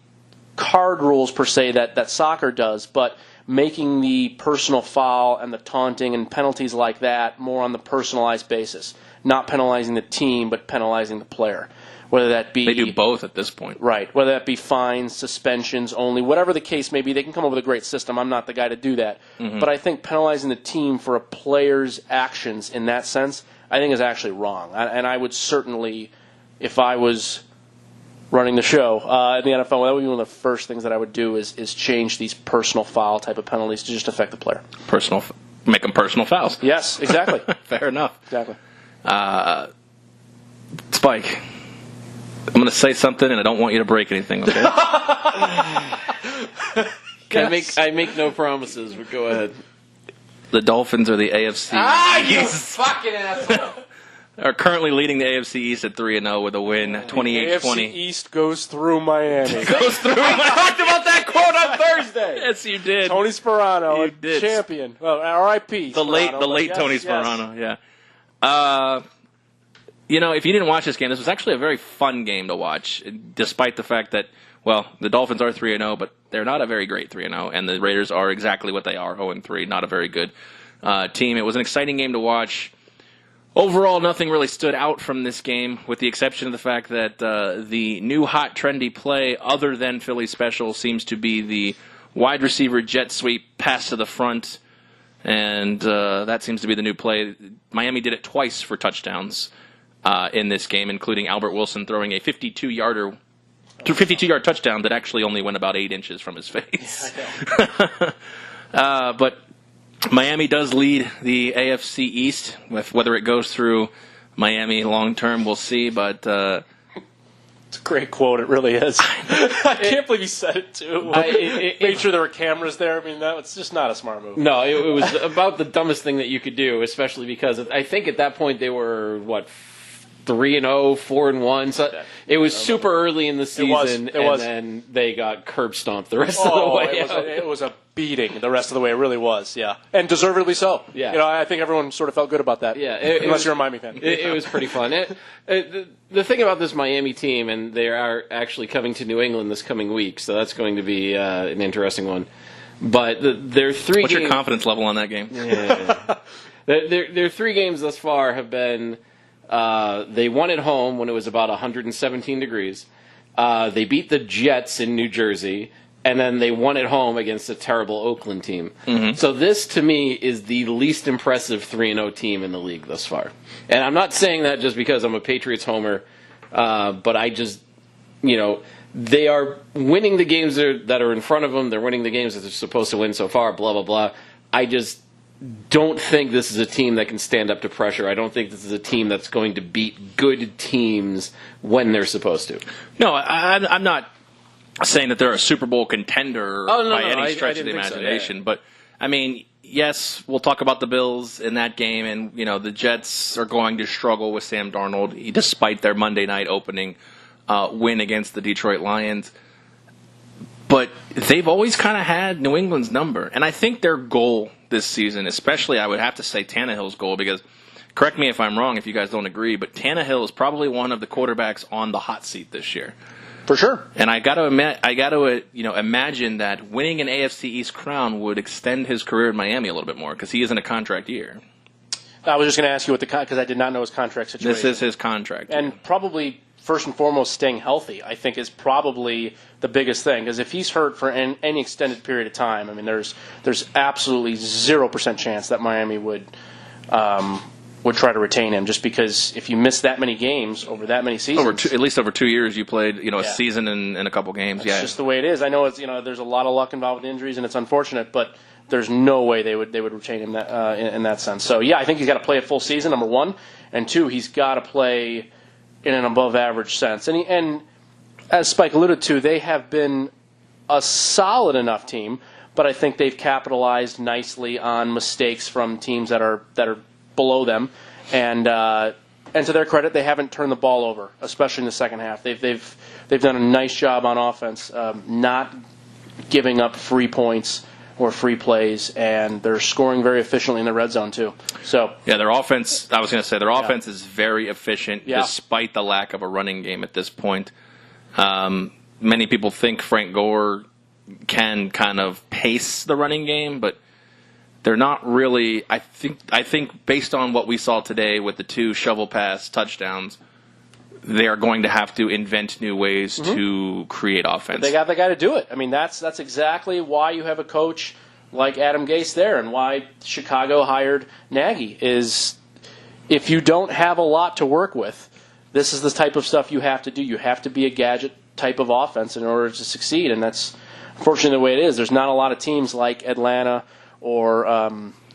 card rules per se that soccer does, but making the personal foul and the taunting and penalties like that more on the personalized basis. Not penalizing the team, but penalizing the player. Whether that be... They do both at this point. Right. Whether that be fines, suspensions only, whatever the case may be, they can come up with a great system. I'm not the guy to do that. Mm-hmm. But I think penalizing the team for a player's actions in that sense, I think is actually wrong. And I would certainly, if I was running the show in the NFL, that would be one of the first things that I would do is change these personal foul type of penalties to just affect the player. Make them personal fouls. Yes, exactly. Fair enough. Exactly. Spike, I'm going to say something, and I don't want you to break anything, okay? I make no promises, but go ahead. The Dolphins are the AFC. You fucking asshole. Are currently leading the AFC East at 3-0 with a win, 28-20. AFC East goes through Miami. Goes through. I talked about that quote on Thursday. Yes, you did. Tony Sperano, You did. champion. Well, R.I.P. The late Tony Sperano. Yeah. You know, if you didn't watch this game, this was actually a very fun game to watch, despite the fact that, well, the Dolphins are 3-0, but they're not a very great 3-0, and the Raiders are exactly what they are, 0-3, not a very good team. It was an exciting game to watch. Overall, nothing really stood out from this game, with the exception of the fact that the new hot, trendy play, other than Philly special, seems to be the wide receiver jet sweep pass to the front, and that seems to be the new play. Miami did it twice for touchdowns in this game, including Albert Wilson throwing a 52-yard touchdown that actually only went about 8 inches from his face. But Miami does lead the AFC East. With whether it goes through Miami long term, we'll see. But it's a great quote. It really is. I can't believe he said it too. Made sure there were cameras there. I mean, it's just not a smart move. No, it was about the dumbest thing that you could do, especially because I think at that point they were 3-0, 4-1. So it was super early in the season, and then they got curb stomped the rest of the way. It was a beating the rest of the way. It really was, yeah, and deservedly so. Yeah, you know, I think everyone sort of felt good about that. Yeah, unless you're a Miami fan. It was pretty fun. The thing about this Miami team, and they are actually coming to New England this coming week, so that's going to be an interesting one. But their 3 What's games, your confidence level on that game? Yeah. Their 3 games thus far have been. They won at home when it was about 117 degrees. They beat the Jets in New Jersey, and then they won at home against a terrible Oakland team. Mm-hmm. So this, to me, is the least impressive 3-0 team in the league thus far. And I'm not saying that just because I'm a Patriots homer, but I just, they are winning the games that are in front of them. They're winning the games that they're supposed to win so far, blah, blah, blah. I just don't think this is a team that can stand up to pressure. I don't think this is a team that's going to beat good teams when they're supposed to. No, I'm not saying that they're a Super Bowl contender by any stretch of the imagination. So, yeah. But, I mean, yes, we'll talk about the Bills in that game, and the Jets are going to struggle with Sam Darnold, despite their Monday night opening win against the Detroit Lions. But they've always kind of had New England's number. And I think their goal this season, especially I would have to say Tannehill's goal, because correct me if I'm wrong if you guys don't agree, but Tannehill is probably one of the quarterbacks on the hot seat this year. For sure. And I got to imagine that winning an AFC East crown would extend his career in Miami a little bit more, because he is in a contract year. I was just going to ask you because I did not know his contract situation. This is his contract. And probably first and foremost, staying healthy, I think, is probably the biggest thing. Because if he's hurt for any extended period of time, I mean, there's absolutely 0% chance that Miami would try to retain him. Just because if you miss that many games over that many seasons, at least over 2 years, you played a season and a couple games. That's just the way it is. I know it's there's a lot of luck involved with injuries, and it's unfortunate, but there's no way they would retain him in that sense. So yeah, I think he's got to play a full season. Number one, and two, he's got to play in an above-average sense. And as Spike alluded to, they have been a solid enough team, but I think they've capitalized nicely on mistakes from teams that are below them. And to their credit, they haven't turned the ball over, especially in the second half. They've done a nice job on offense, not giving up free points or free plays, and they're scoring very efficiently in the red zone too. So yeah, their offense. I was going to say their offense is very efficient, despite the lack of a running game at this point. Many people think Frank Gore can kind of pace the running game, but they're not really. I think based on what we saw today with the 2 shovel pass touchdowns, they are going to have to invent new ways to create offense. But they got the guy to do it. I mean, that's exactly why you have a coach like Adam Gase there, and why Chicago hired Nagy. Is if you don't have a lot to work with, this is the type of stuff you have to do. You have to be a gadget type of offense in order to succeed, and that's unfortunately the way it is. There's not a lot of teams like Atlanta or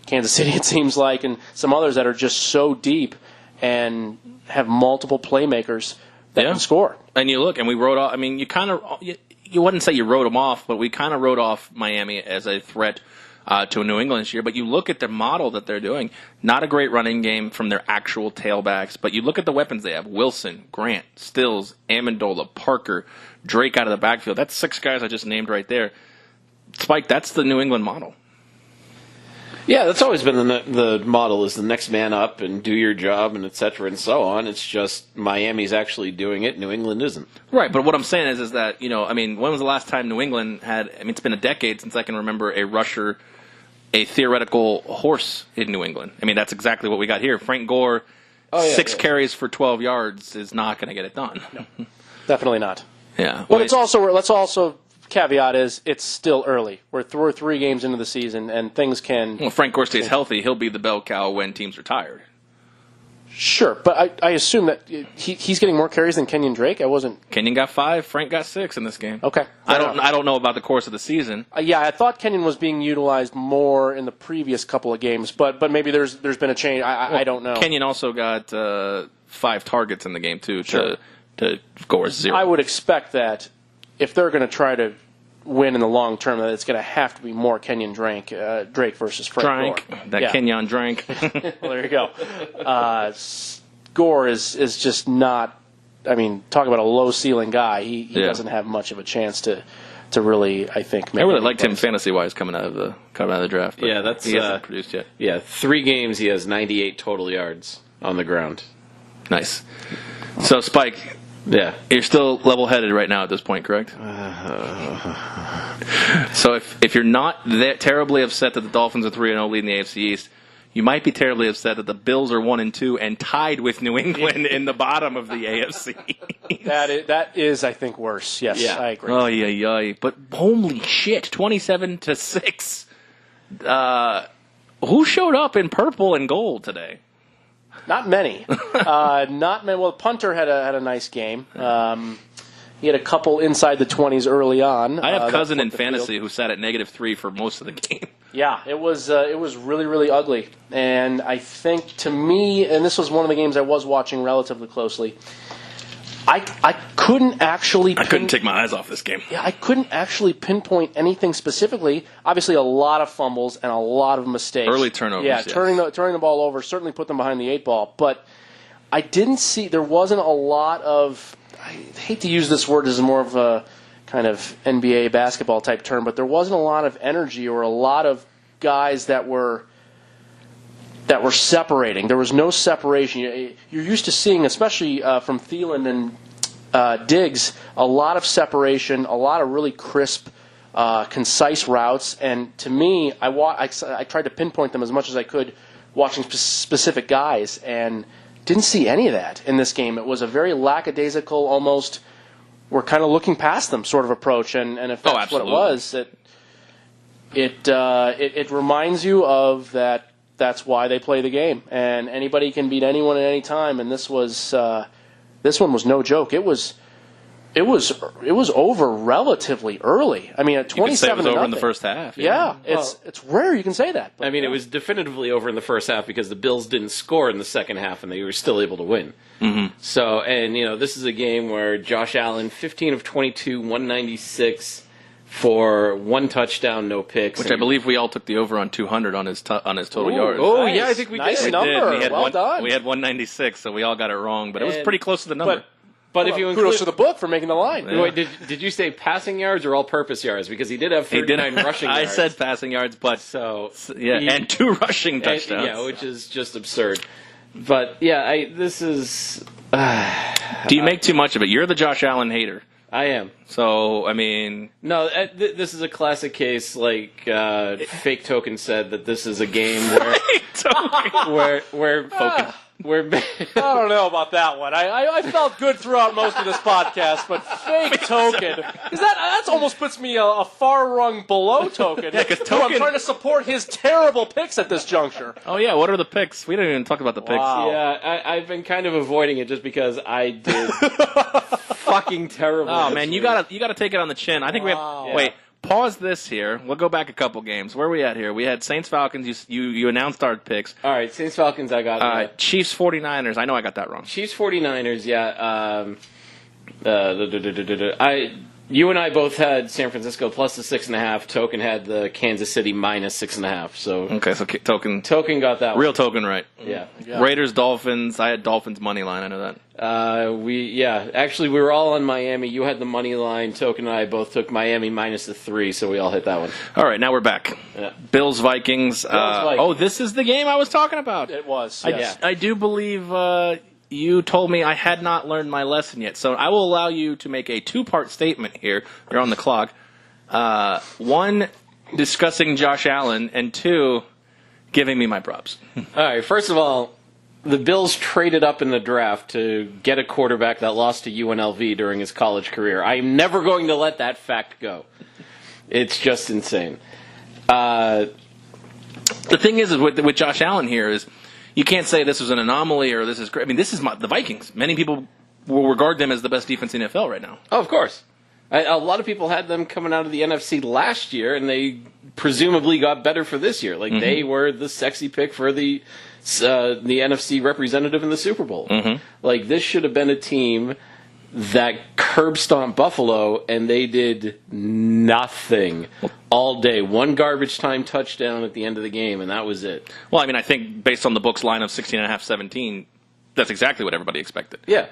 Kansas City, it seems like, and some others that are just so deep and have multiple playmakers that can score. And you look, and we wrote off. I mean, you wouldn't say you wrote them off, but we kind of wrote off Miami as a threat to New England this year. But you look at the model that they're doing. Not a great running game from their actual tailbacks, but you look at the weapons they have: Wilson, Grant, Stills, Amendola, Parker, Drake out of the backfield. That's 6 guys I just named right there. Spike, that's the New England model. Yeah, that's always been the model, is the next man up and do your job and et cetera and so on. It's just Miami's actually doing it, New England isn't. Right, but what I'm saying is that, when was the last time New England had, it's been a decade since I can remember a rusher, a theoretical horse in New England. I mean, that's exactly what we got here. Frank Gore, 6 carries for 12 yards is not going to get it done. No, definitely not. Yeah. But let's also caveat is it's still early. We're 3 games into the season, and things can... Well, Frank Gore stays healthy. He'll be the bell cow when teams are tired. Sure, but I assume that he's getting more carries than Kenyon Drake. Kenyon got 5. Frank got 6 in this game. Okay. I don't know about the course of the season. I thought Kenyon was being utilized more in the previous couple of games, but maybe there's been a change. I don't know. Kenyon also got 5 targets in the game, too, to Gore's 0. I would expect that if they're going to try to win in the long term, that it's going to have to be more Kenyon Drake versus Frank Gore. Kenyon Drake. Well, there you go. Gore is just not. I mean, talk about a low ceiling guy. He doesn't have much of a chance to really. I think. I really liked him fantasy wise coming out of the draft. Yeah, that's he hasn't produced yet. Yeah, 3 games he has 98 total yards on the ground. Nice. So Spike. Yeah. You're still level-headed right now at this point, correct? So if you're not terribly upset that the Dolphins are 3-0 leading the AFC East, you might be terribly upset that the Bills are 1-2 and tied with New England in the bottom of the AFC. That is, I think, worse. Yes, yeah. I agree. Oh, yeah. But holy shit, 27-6. Who showed up in purple and gold today? Not many. Not many. Well, Punter had a nice game. He had a couple inside the 20s early on. I have a cousin in fantasy who sat at -3 for most of the game. Yeah, it was really, really ugly. And I think, to me, and this was one of the games I was watching relatively closely, I couldn't actually. I couldn't take my eyes off this game. Yeah, I couldn't actually pinpoint anything specifically. Obviously, a lot of fumbles and a lot of mistakes. Early turnovers. Yeah, yes. turning the ball over certainly put them behind the 8 ball. But I didn't see. There wasn't a lot of. I hate to use this word as more of a kind of NBA basketball type term, but there wasn't a lot of energy or a lot of guys that were separating. There was no separation. You're used to seeing, especially from Thielen and Diggs, a lot of separation, a lot of really crisp, concise routes. And to me, I tried to pinpoint them as much as I could watching specific guys, and didn't see any of that in this game. It was a very lackadaisical, almost, we're kind of looking past them sort of approach. And if that's what it was, it reminds you of that. That's why they play the game, and anybody can beat anyone at any time. And this one was no joke. It was over relatively early. I mean, at 27 You could say it was over to in the first half. Yeah, it's rare you can say that. I mean, it was definitively over in the first half because the Bills didn't score in the second half, and they were still able to win. Mm-hmm. So, and this is a game where Josh Allen, 15 of 22, 196 for 1 touchdown, no picks. Which I believe we all took the over on 200 on his total yards. Oh, Nice. yeah, I think we Nice did. number. We had Well done. We had 196, so we all got it wrong, but it was And- pretty close to the number. But if you Kudos include, to the book for making the line. Yeah. wait, did you say passing yards or all-purpose yards? Because he did have 39 rushing I yards. said passing yards, but So yeah, he- and 2 rushing touchdowns. yeah, which is just absurd. But yeah, this is. Do you make too much of it? You're the Josh Allen hater. I am. So, I mean... No, this is a classic case, like Fake Token said, that this is a game where I don't know about that one. I felt good throughout most of this podcast, but fake Token, because that almost puts me a far rung below Token. Yeah, 'cause I'm Token- trying to support his terrible picks at this juncture. Oh, yeah, what are the picks? We didn't even talk about the picks. Wow. Yeah, I've been kind of avoiding it just because I did fucking terrible. Oh, this man, you week. gotta take it on the chin. I think we Wow. have... Wait, pause this here. We'll go back a couple games. Where are we at here? We had Saints-Falcons. You announced our picks. All right, Saints Falcons. I got Chiefs-49ers. I know I got that wrong. Chiefs 49ers. Yeah. You and I both had San Francisco plus the 6.5. Token had the Kansas City minus 6.5. So Okay, so Token got that. Real Token right. Yeah. Raiders, Dolphins. I had Dolphins money line. I know that. Actually, we were all on Miami. You had the money line. Token and I both took Miami minus the 3, so we all hit that one. All right, now we're back. Yeah. Bills, Vikings. Vikings. This is the game I was talking about. It was. yes. I do believe you told me I had not learned my lesson yet, so I will allow you to make a 2-part statement here. You're on the clock. 1, discussing Josh Allen, and 2, giving me my props. All right, first of all, the Bills traded up in the draft to get a quarterback that lost to UNLV during his college career. I'm never going to let that fact go. It's just insane. The thing is with Josh Allen here is you can't say this was an anomaly or this is great. I mean, this is the Vikings. Many people will regard them as the best defense in the NFL right now. Oh, of course. A lot of people had them coming out of the NFC last year, and they presumably got better for this year. Like, they were the sexy pick for the NFC representative in the Super Bowl. Like, this should have been a team that curb stomped Buffalo, and they did nothing all day. 1 garbage time touchdown at the end of the game, and that was it. Well, I mean, I think based on the book's line of 16.5, 17, that's exactly what everybody expected. Yeah.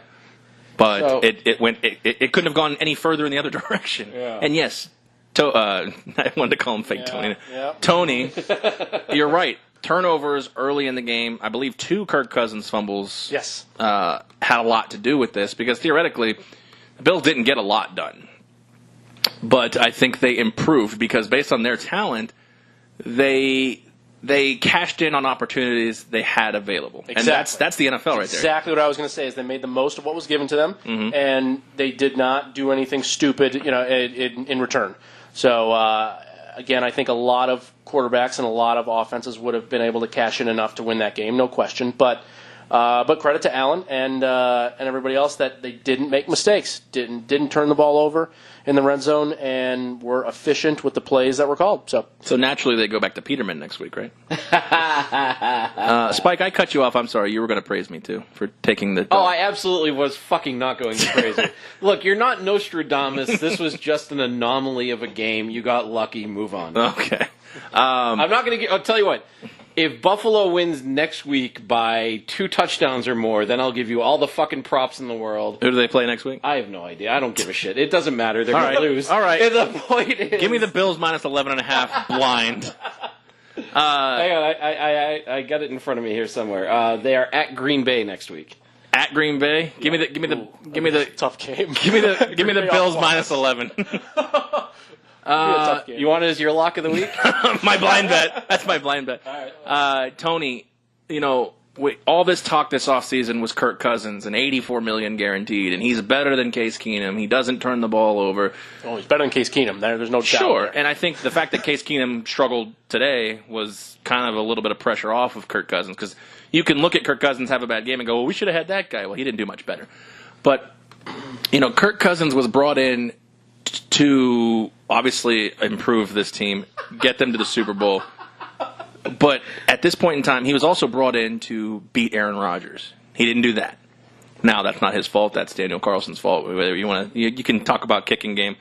But So- it couldn't have gone any further in the other direction. Yeah. And yes, I wanted to call him fake Tony. yeah. Tony, you're right. Turnovers early in the game. I believe 2 Kirk Cousins fumbles Yes. had a lot to do with this because theoretically, the Bills didn't get a lot done. But I think they improved because based on their talent, they cashed in on opportunities they had available. Exactly. And that's the NFL right there. Exactly what I was going to say is they made the most of what was given to them, and they did not do anything stupid, in return. So again, I think a lot of quarterbacks and a lot of offenses would have been able to cash in enough to win that game, no question. But But credit to Allen and everybody else that they didn't make mistakes, didn't turn the ball over in the red zone, and were efficient with the plays that were called. So naturally they go back to Peterman next week, right? Spike, I cut you off. I'm sorry. You were going to praise me, too, for taking the... Oh, I absolutely was fucking not going to praise you. Look, you're not Nostradamus. This was just an anomaly of a game. You got lucky. Move on. Okay. I'm not going to get... I'll tell you what. If Buffalo wins next week by 2 touchdowns or more, then I'll give you all the fucking props in the world. Who do they play next week? I have no idea. I don't give a shit. It doesn't matter. They're going to lose. All right. And the point is... Give me the Bills minus 11.5 blind. Hang on. I got it in front of me here somewhere. They are at Green Bay next week. At Green Bay? Give me the tough game. Give me the Bills minus 11. You want it as your lock of the week? My blind bet. That's my blind bet. All right. Tony, all this talk this offseason was Kirk Cousins and $84 million guaranteed, and he's better than Case Keenum. He doesn't turn the ball over. Oh, he's better than Case Keenum. There's no doubt. Sure, and I think the fact that Case Keenum struggled today was kind of a little bit of pressure off of Kirk Cousins, because you can look at Kirk Cousins have a bad game and go, well, we should have had that guy. Well, he didn't do much better. But, Kirk Cousins was brought in to obviously improve this team, get them to the Super Bowl. But at this point in time, he was also brought in to beat Aaron Rodgers. He didn't do that. Now, that's not his fault. That's Daniel Carlson's fault. Whether you want to, you can talk about kicking game.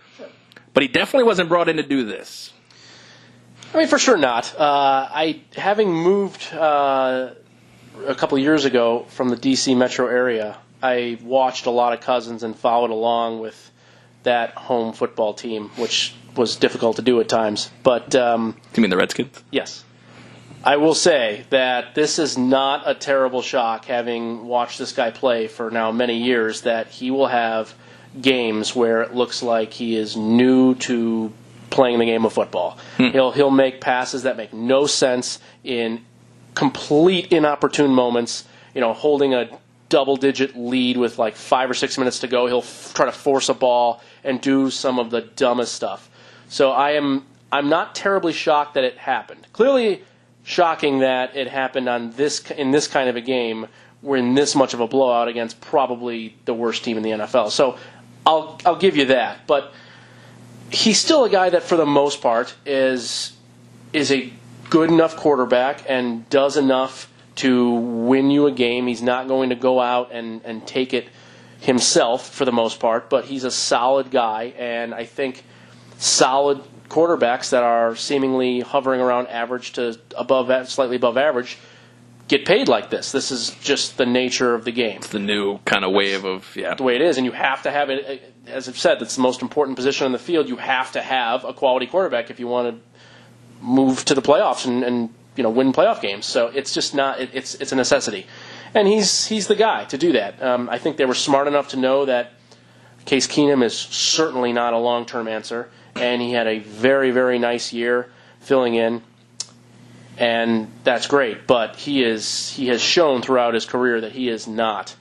But he definitely wasn't brought in to do this. I mean, for sure not. Having moved a couple of years ago from the D.C. metro area, I watched a lot of Cousins and followed along with that home football team, which was difficult to do at times. But you mean the Redskins? Yes. I will say that this is not a terrible shock, having watched this guy play for now many years, that he will have games where it looks like he is new to playing the game of football. He'll make passes that make no sense in complete inopportune moments, holding a double-digit lead with like 5 or 6 minutes to go. He'll try to force a ball and do some of the dumbest stuff. So I'm not terribly shocked that it happened. Clearly shocking that it happened in this kind of a game. We're in this much of a blowout against probably the worst team in the NFL. So I'll give you that. But he's still a guy that, for the most part, is a good enough quarterback and does enough to win you a game. He's not going to go out and take it himself for the most part, but he's a solid guy, and I think solid quarterbacks that are seemingly hovering around average to slightly above average get paid like this. This is just the nature of the game. It's the new kind of wave of, the way it is, and you have to have it. As I've said, that's the most important position on the field. You have to have a quality quarterback if you want to move to the playoffs and win playoff games. So it's just not. It's a necessity, and he's the guy to do that. I think they were smart enough to know that Case Keenum is certainly not a long-term answer, and he had a very, very nice year filling in, and that's great. But he has shown throughout his career that he is not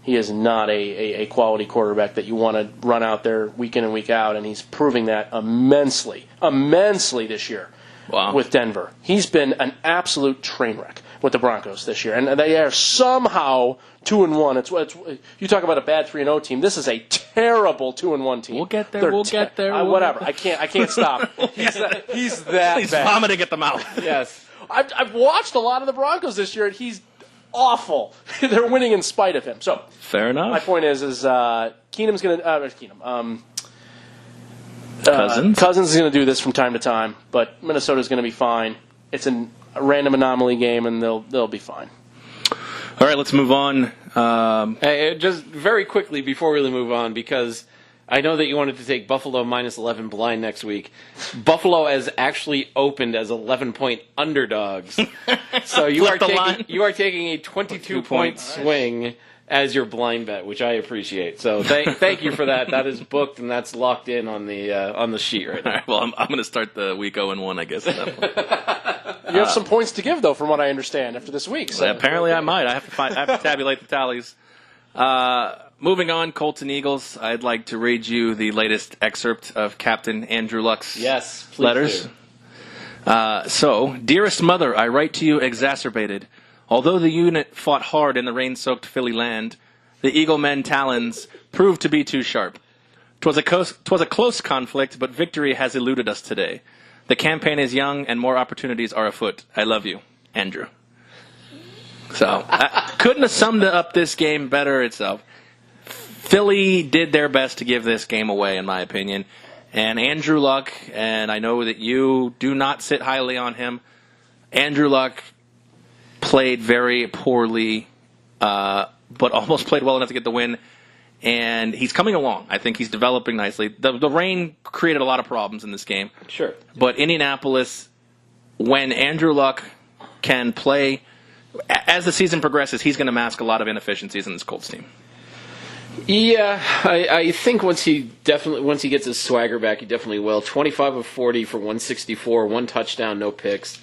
a quality quarterback that you want to run out there week in and week out, and he's proving that immensely this year. Wow. With Denver. He's been an absolute train wreck with the Broncos this year, and they are somehow 2-1. It's you talk about a bad 3-0 team. This is a terrible 2-1 team. We'll get there. We'll get there. Whatever. I can't stop. He's that He's bad. vomiting at the mouth. Yes. I've watched a lot of the Broncos this year, and he's awful. They're winning in spite of him. So fair enough. my point is Keenum's going to Cousins is going to do this from time to time, but Minnesota's going to be fine. It's a random anomaly game, and they'll be fine. All right, let's move on. Hey, just very quickly before we really move on, because I know that you wanted to take Buffalo minus 11 blind next week. Buffalo has actually opened as 11-point underdogs, so you are taking a 22-point swing as your blind bet, which I appreciate. So thank you for that. That is booked and that's locked in on the sheet right now. All right, well, I'm going to start the week 0-1, I guess. At that point. You have some points to give, though, from what I understand, after this week. So. Apparently, I might. I have to tabulate the tallies. Moving on, Colts and Eagles. I'd like to read you the latest excerpt of Captain Andrew Luck's letters. Do. So, dearest mother, I write to you exacerbated. Although the unit fought hard in the rain-soaked Philly land, the Eagle men talons proved to be too sharp. 'Twas a close conflict, but victory has eluded us today. The campaign is young, and more opportunities are afoot. I love you, Andrew. So, I couldn't have summed up this game better itself. Philly did their best to give this game away, in my opinion. And Andrew Luck, and I know that you do not sit highly on him, Andrew Luck played very poorly, but almost played well enough to get the win. And he's coming along. I think he's developing nicely. The rain created a lot of problems in this game. Sure. But Indianapolis, when Andrew Luck can play, as the season progresses, he's going to mask a lot of inefficiencies in this Colts team. Yeah, I think once he gets his swagger back, he definitely will. 25 of 40 for 164, 1 touchdown, no picks.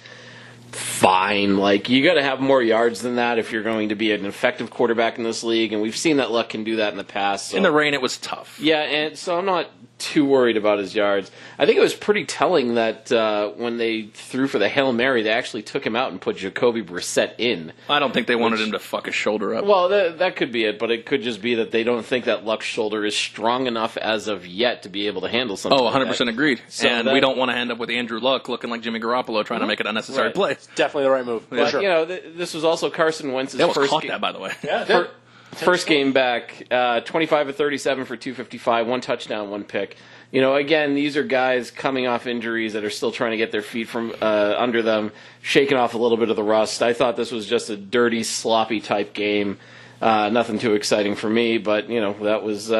Fine. Like, you got to have more yards than that if you're going to be an effective quarterback in this league, and we've seen that Luck can do that in the past. So. In the rain, it was tough. Yeah, and so I'm not too worried about his yards. I think it was pretty telling that when they threw for the Hail Mary, they actually took him out and put Jacoby Brissett in. I don't think they wanted him to fuck his shoulder up. Well, that could be it, but it could just be that they don't think that Luck's shoulder is strong enough as of yet to be able to handle something. Oh, 100% like agreed. So and we don't want to end up with Andrew Luck looking like Jimmy Garoppolo trying to make an unnecessary Right. play. Definitely the right move. But, Sure. you know, this was also Carson Wentz's They almost first caught that, by the way. Yeah, First game back, 25 of 37 for 255, 1 touchdown, 1 pick. You know, again, these are guys coming off injuries that are still trying to get their feet from under them, shaking off a little bit of the rust. I thought this was just a dirty, sloppy type game. Nothing too exciting for me, but, you know, that was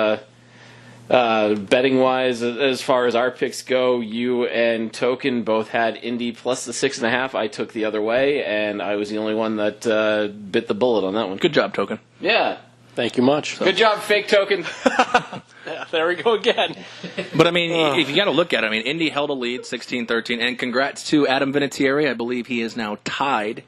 betting-wise. As far as our picks go, you and Token both had Indy plus the 6.5. I took the other way, and I was the only one that bit the bullet on that one. Good job, Token. Yeah. Thank you much. Good job, fake Token. Yeah, there we go again. But, I mean, if you got to look at it, I mean, Indy held a lead, 16-13, and congrats to Adam Vinatieri. I believe he is now tied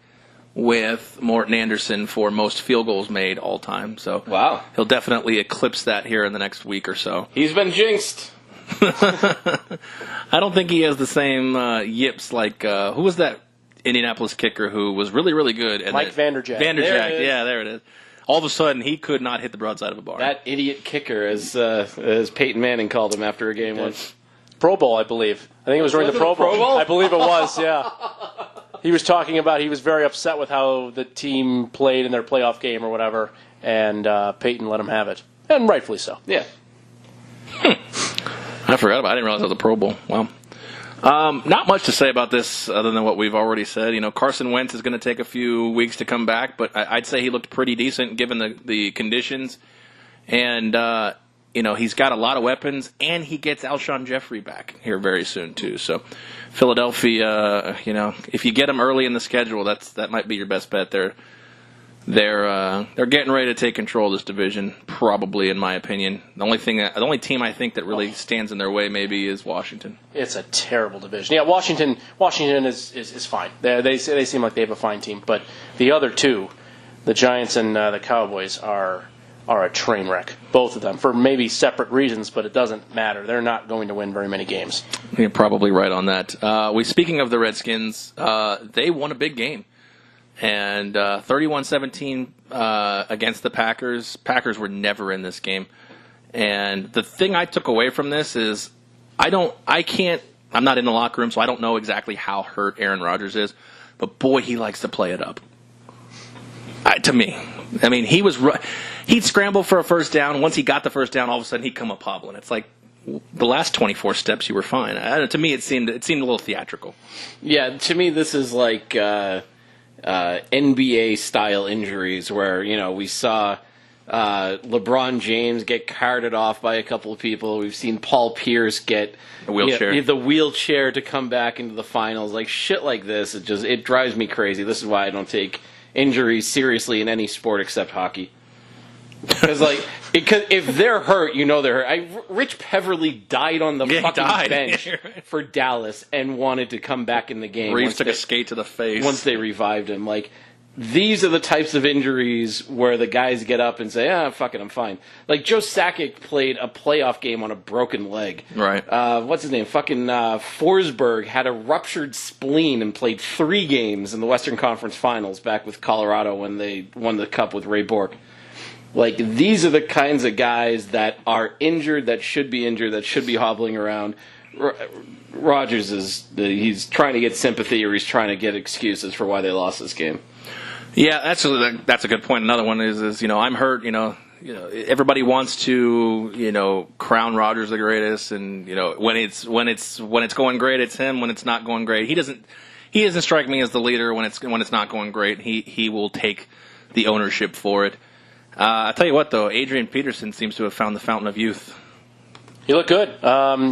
with Morton Anderson for most field goals made all time. So Wow. he'll definitely eclipse that here in the next week or so. He's been jinxed. I don't think he has the same yips like, who was that Indianapolis kicker who was really, really good? And Mike Vanderjagt. There it Vanderjagt, is. yeah, there it is. All of a sudden, he could not hit the broadside of a bar. That idiot kicker, as Peyton Manning called him after a game once. Pro Bowl, I believe. I think it was during the Was it Pro the Pro Bowl. Bowl? I believe it was, yeah. He was talking about he was very upset with how the team played in their playoff game or whatever, and Peyton let him have it. And rightfully so. Yeah. I forgot about it. I didn't realize it was a Pro Bowl. Wow. Not much to say about this other than what we've already said. You know, Carson Wentz is going to take a few weeks to come back, but I'd say he looked pretty decent given the conditions. And, you know, he's got a lot of weapons, and he gets Alshon Jeffrey back here very soon, too. So, Philadelphia, you know, if you get them early in the schedule, that might be your best bet. They're getting ready to take control of this division, probably, in my opinion. The only team I think that really stands in their way maybe is Washington. It's a terrible division. Yeah, Washington is fine. They seem like they have a fine team, but the other two, the Giants and the Cowboys, are a train wreck. Both of them, for maybe separate reasons, but it doesn't matter. They're not going to win very many games. You're probably right on that. Speaking of the Redskins, they won a big game. And 31-17 against the Packers. Packers were never in this game. And the thing I took away from this is I'm not in the locker room, so I don't know exactly how hurt Aaron Rodgers is. But, boy, he likes to play it up. To me. I mean, he'd scramble for a first down. Once he got the first down, all of a sudden he'd come up hobbling. It's like the last 24 steps you were fine. To me, it seemed a little theatrical. Yeah, to me, this is like NBA-style injuries where, you know, we saw LeBron James get carted off by a couple of people. We've seen Paul Pierce get a wheelchair. The wheelchair to come back into the finals. Like, shit like this, it drives me crazy. This is why I don't take injuries seriously in any sport except hockey. Because, like, if they're hurt, you know they're hurt. Rich Peverly died on the fucking bench for Dallas and wanted to come back in the game. Reeves took a skate to the face. Once they revived him. Like, these are the types of injuries where the guys get up and say, fuck it, I'm fine. Like Joe Sakic played a playoff game on a broken leg. Right. What's his name? Fucking Forsberg had a ruptured spleen and played 3 games in the Western Conference Finals back with Colorado when they won the Cup with Ray Bourque. Like, these are the kinds of guys that are injured, that should be hobbling around. Rogers he's trying to get sympathy, or he's trying to get excuses for why they lost this game. Yeah, that's a good point. Another one is I'm hurt. Everybody wants to crown Rodgers the greatest, and when it's going great, it's him. When it's not going great, he doesn't strike me as the leader. When it's not going great, he will take the ownership for it. I'll tell you what, though, Adrian Peterson seems to have found the fountain of youth. He looked good.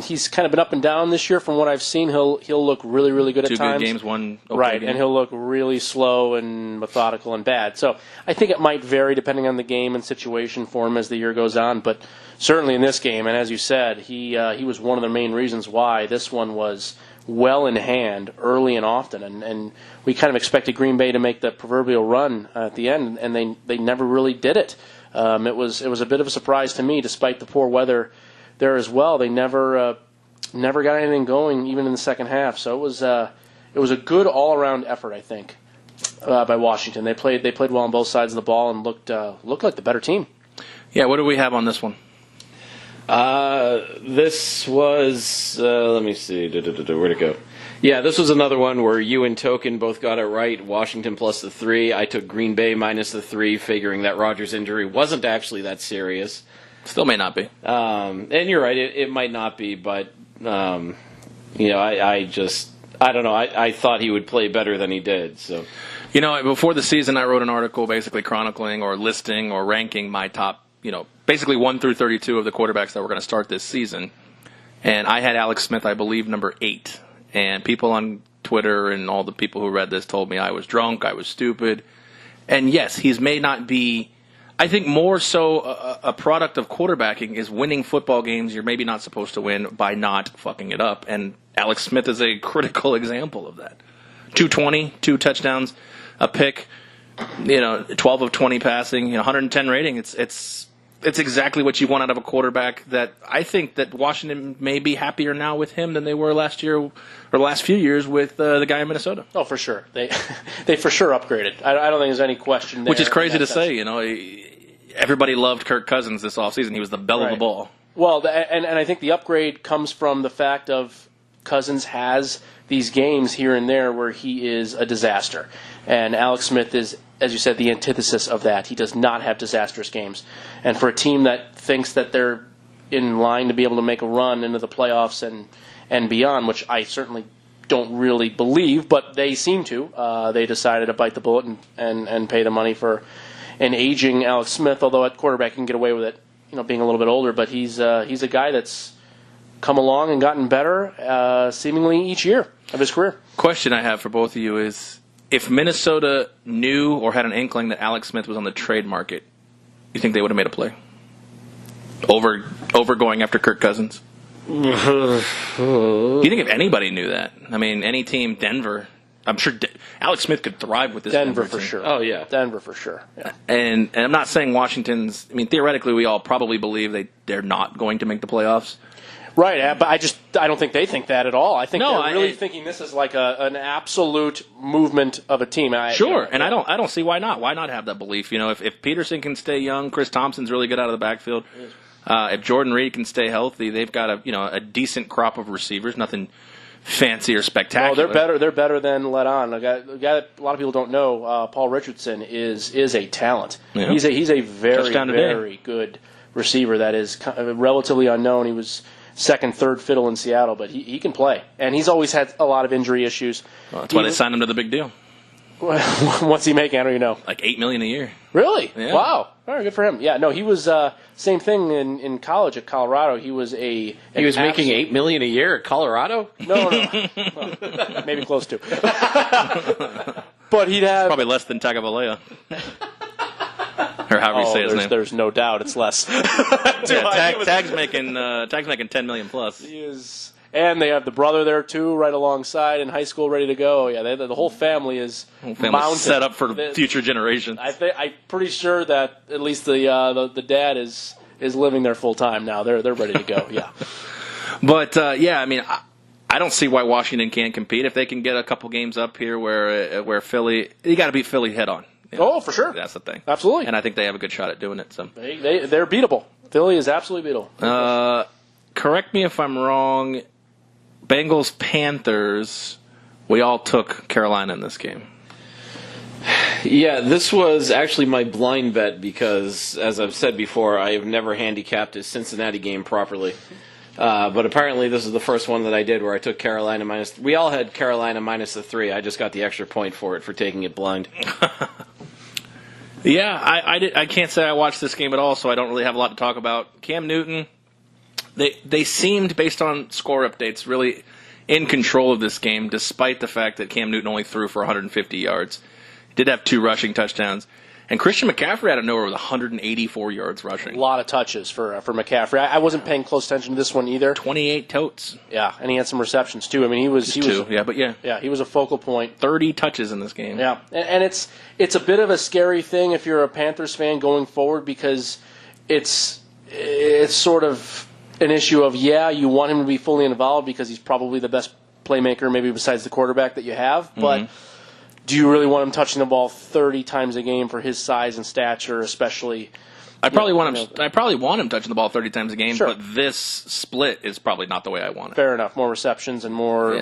He's kind of been up and down this year. From what I've seen, he'll look really, really good at times. 2 good games, 1 okay right, game. And he'll look really slow and methodical and bad. So I think it might vary depending on the game and situation for him as the year goes on. But certainly in this game, and as you said, he was one of the main reasons why this one was well in hand early and often. And we kind of expected Green Bay to make the proverbial run at the end, and they never really did it. It was a bit of a surprise to me, despite the poor weather there as well. They never got anything going, even in the second half. So it was a good all-around effort, I think, by Washington. They played well on both sides of the ball and looked like the better team. Yeah, what do we have on this one? This was let me see, where'd it go? Yeah, this was another one where you and Token both got it right. Washington plus the 3. I took Green Bay minus the 3, figuring that Rodgers' injury wasn't actually that serious. Still may not be. And you're right, it might not be, but I don't know. I thought he would play better than he did. So, before the season, I wrote an article basically chronicling or listing or ranking my top, basically 1 through 32 of the quarterbacks that were going to start this season. And I had Alex Smith, I believe, number 8. And people on Twitter and all the people who read this told me I was drunk, I was stupid. And yes, he may not be. I think more so a product of quarterbacking is winning football games you're maybe not supposed to win by not fucking it up. And Alex Smith is a critical example of that. 220, 2 touchdowns, a pick, 12 of 20 passing, 110 rating. It's exactly what you want out of a quarterback. That I think that Washington may be happier now with him than they were last year or the last few years with the guy in Minnesota. Oh, for sure. They for sure upgraded. I don't think there's any question there. Which is crazy to say, Everybody loved Kirk Cousins this offseason. He was the belle of the ball. Well, and I think the upgrade comes from the fact of Cousins has these games here and there where he is a disaster. And Alex Smith is, as you said, the antithesis of that. He does not have disastrous games. And for a team that thinks that they're in line to be able to make a run into the playoffs and beyond, which I certainly don't really believe, but they seem to, they decided to bite the bullet and pay the money for an aging Alex Smith, although at quarterback you can get away with it, being a little bit older. But he's a guy that's come along and gotten better seemingly each year of his career. Question I have for both of you is, if Minnesota knew or had an inkling that Alex Smith was on the trade market, you think they would have made a play? Over going after Kirk Cousins? Do you think if anybody knew that? I mean, any team, Denver, I'm sure Alex Smith could thrive with this Denver for sure. Oh, yeah. Denver for sure. Yeah. And I'm not saying Washington's. I mean, theoretically, we all probably believe they're not going to make the playoffs. Right, but I don't think they think that at all. I think they're really I thinking this is like an absolute movement of a team. Sure, and I don't see why not. Why not have that belief? If Peterson can stay young, Chris Thompson's really good out of the backfield. If Jordan Reed can stay healthy, they've got a decent crop of receivers. Nothing fancy or spectacular. Well, they're better than let on. A guy that a lot of people don't know, Paul Richardson is a talent. Yeah. He's a very good receiver that is relatively unknown. He was second, third fiddle in Seattle, but he can play, and he's always had a lot of injury issues. Well, that's why they signed him to the big deal. What's he making? I don't even know. Like $8 million a year. Really? Yeah. Wow. All right, good for him. Yeah, no, he was same thing in college at Colorado. He was making $8 million a year at Colorado. No. Well, maybe close to. But he'd have probably less than Tagovailoa. Or however you say his name. There's no doubt it's less. Tag's making $10 million plus. He is And they have the brother there, too, right alongside in high school, ready to go. Yeah, the whole family is mounted. Set up for future generations. I'm pretty sure that at least the dad is living there full time now. They're ready to go, yeah. But, I mean, I don't see why Washington can't compete. If they can get a couple games up here where Philly, you got to beat Philly head on. You know, oh, for sure. That's the thing. Absolutely. And I think they have a good shot at doing it. So they're beatable. Philly is absolutely beatable. Correct me if I'm wrong. Bengals, Panthers, we all took Carolina in this game. Yeah, this was actually my blind bet because, as I've said before, I have never handicapped a Cincinnati game properly. But apparently this is the first one that I did where I took Carolina minus. We all had Carolina minus the 3. I just got the extra point for taking it blind. Yeah, I can't say I watched this game at all, so I don't really have a lot to talk about. Cam Newton, they seemed, based on score updates, really in control of this game, despite the fact that Cam Newton only threw for 150 yards. He did have 2 rushing touchdowns. And Christian McCaffrey out of nowhere with 184 yards rushing. A lot of touches for McCaffrey. I wasn't paying close attention to this one either. 28 totes. Yeah, and he had some receptions too. I mean, he was he was a focal point. 30 touches in this game. Yeah, and it's a bit of a scary thing if you're a Panthers fan going forward because it's sort of an issue of you want him to be fully involved because he's probably the best playmaker maybe besides the quarterback that you have, but. Do you really want him touching the ball 30 times a game for his size and stature, especially? I probably want him touching the ball 30 times a game, sure. But this split is probably not the way I want it. Fair enough. More receptions and more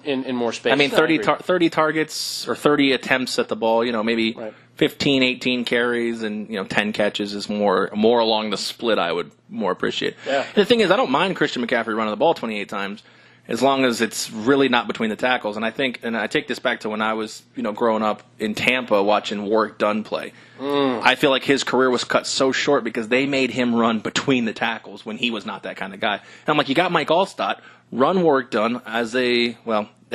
in more space. I mean, 30 targets or 30 attempts at the ball, maybe 15, 18 carries and 10 catches is more along the split I would more appreciate. Yeah. And the thing is, I don't mind Christian McCaffrey running the ball 28 times. As long as it's really not between the tackles. And I take this back to when I was, growing up in Tampa watching Warrick Dunn play. I feel like his career was cut so short because they made him run between the tackles when he was not that kind of guy. And I'm like, you got Mike Allstott, run Warrick Dunn as at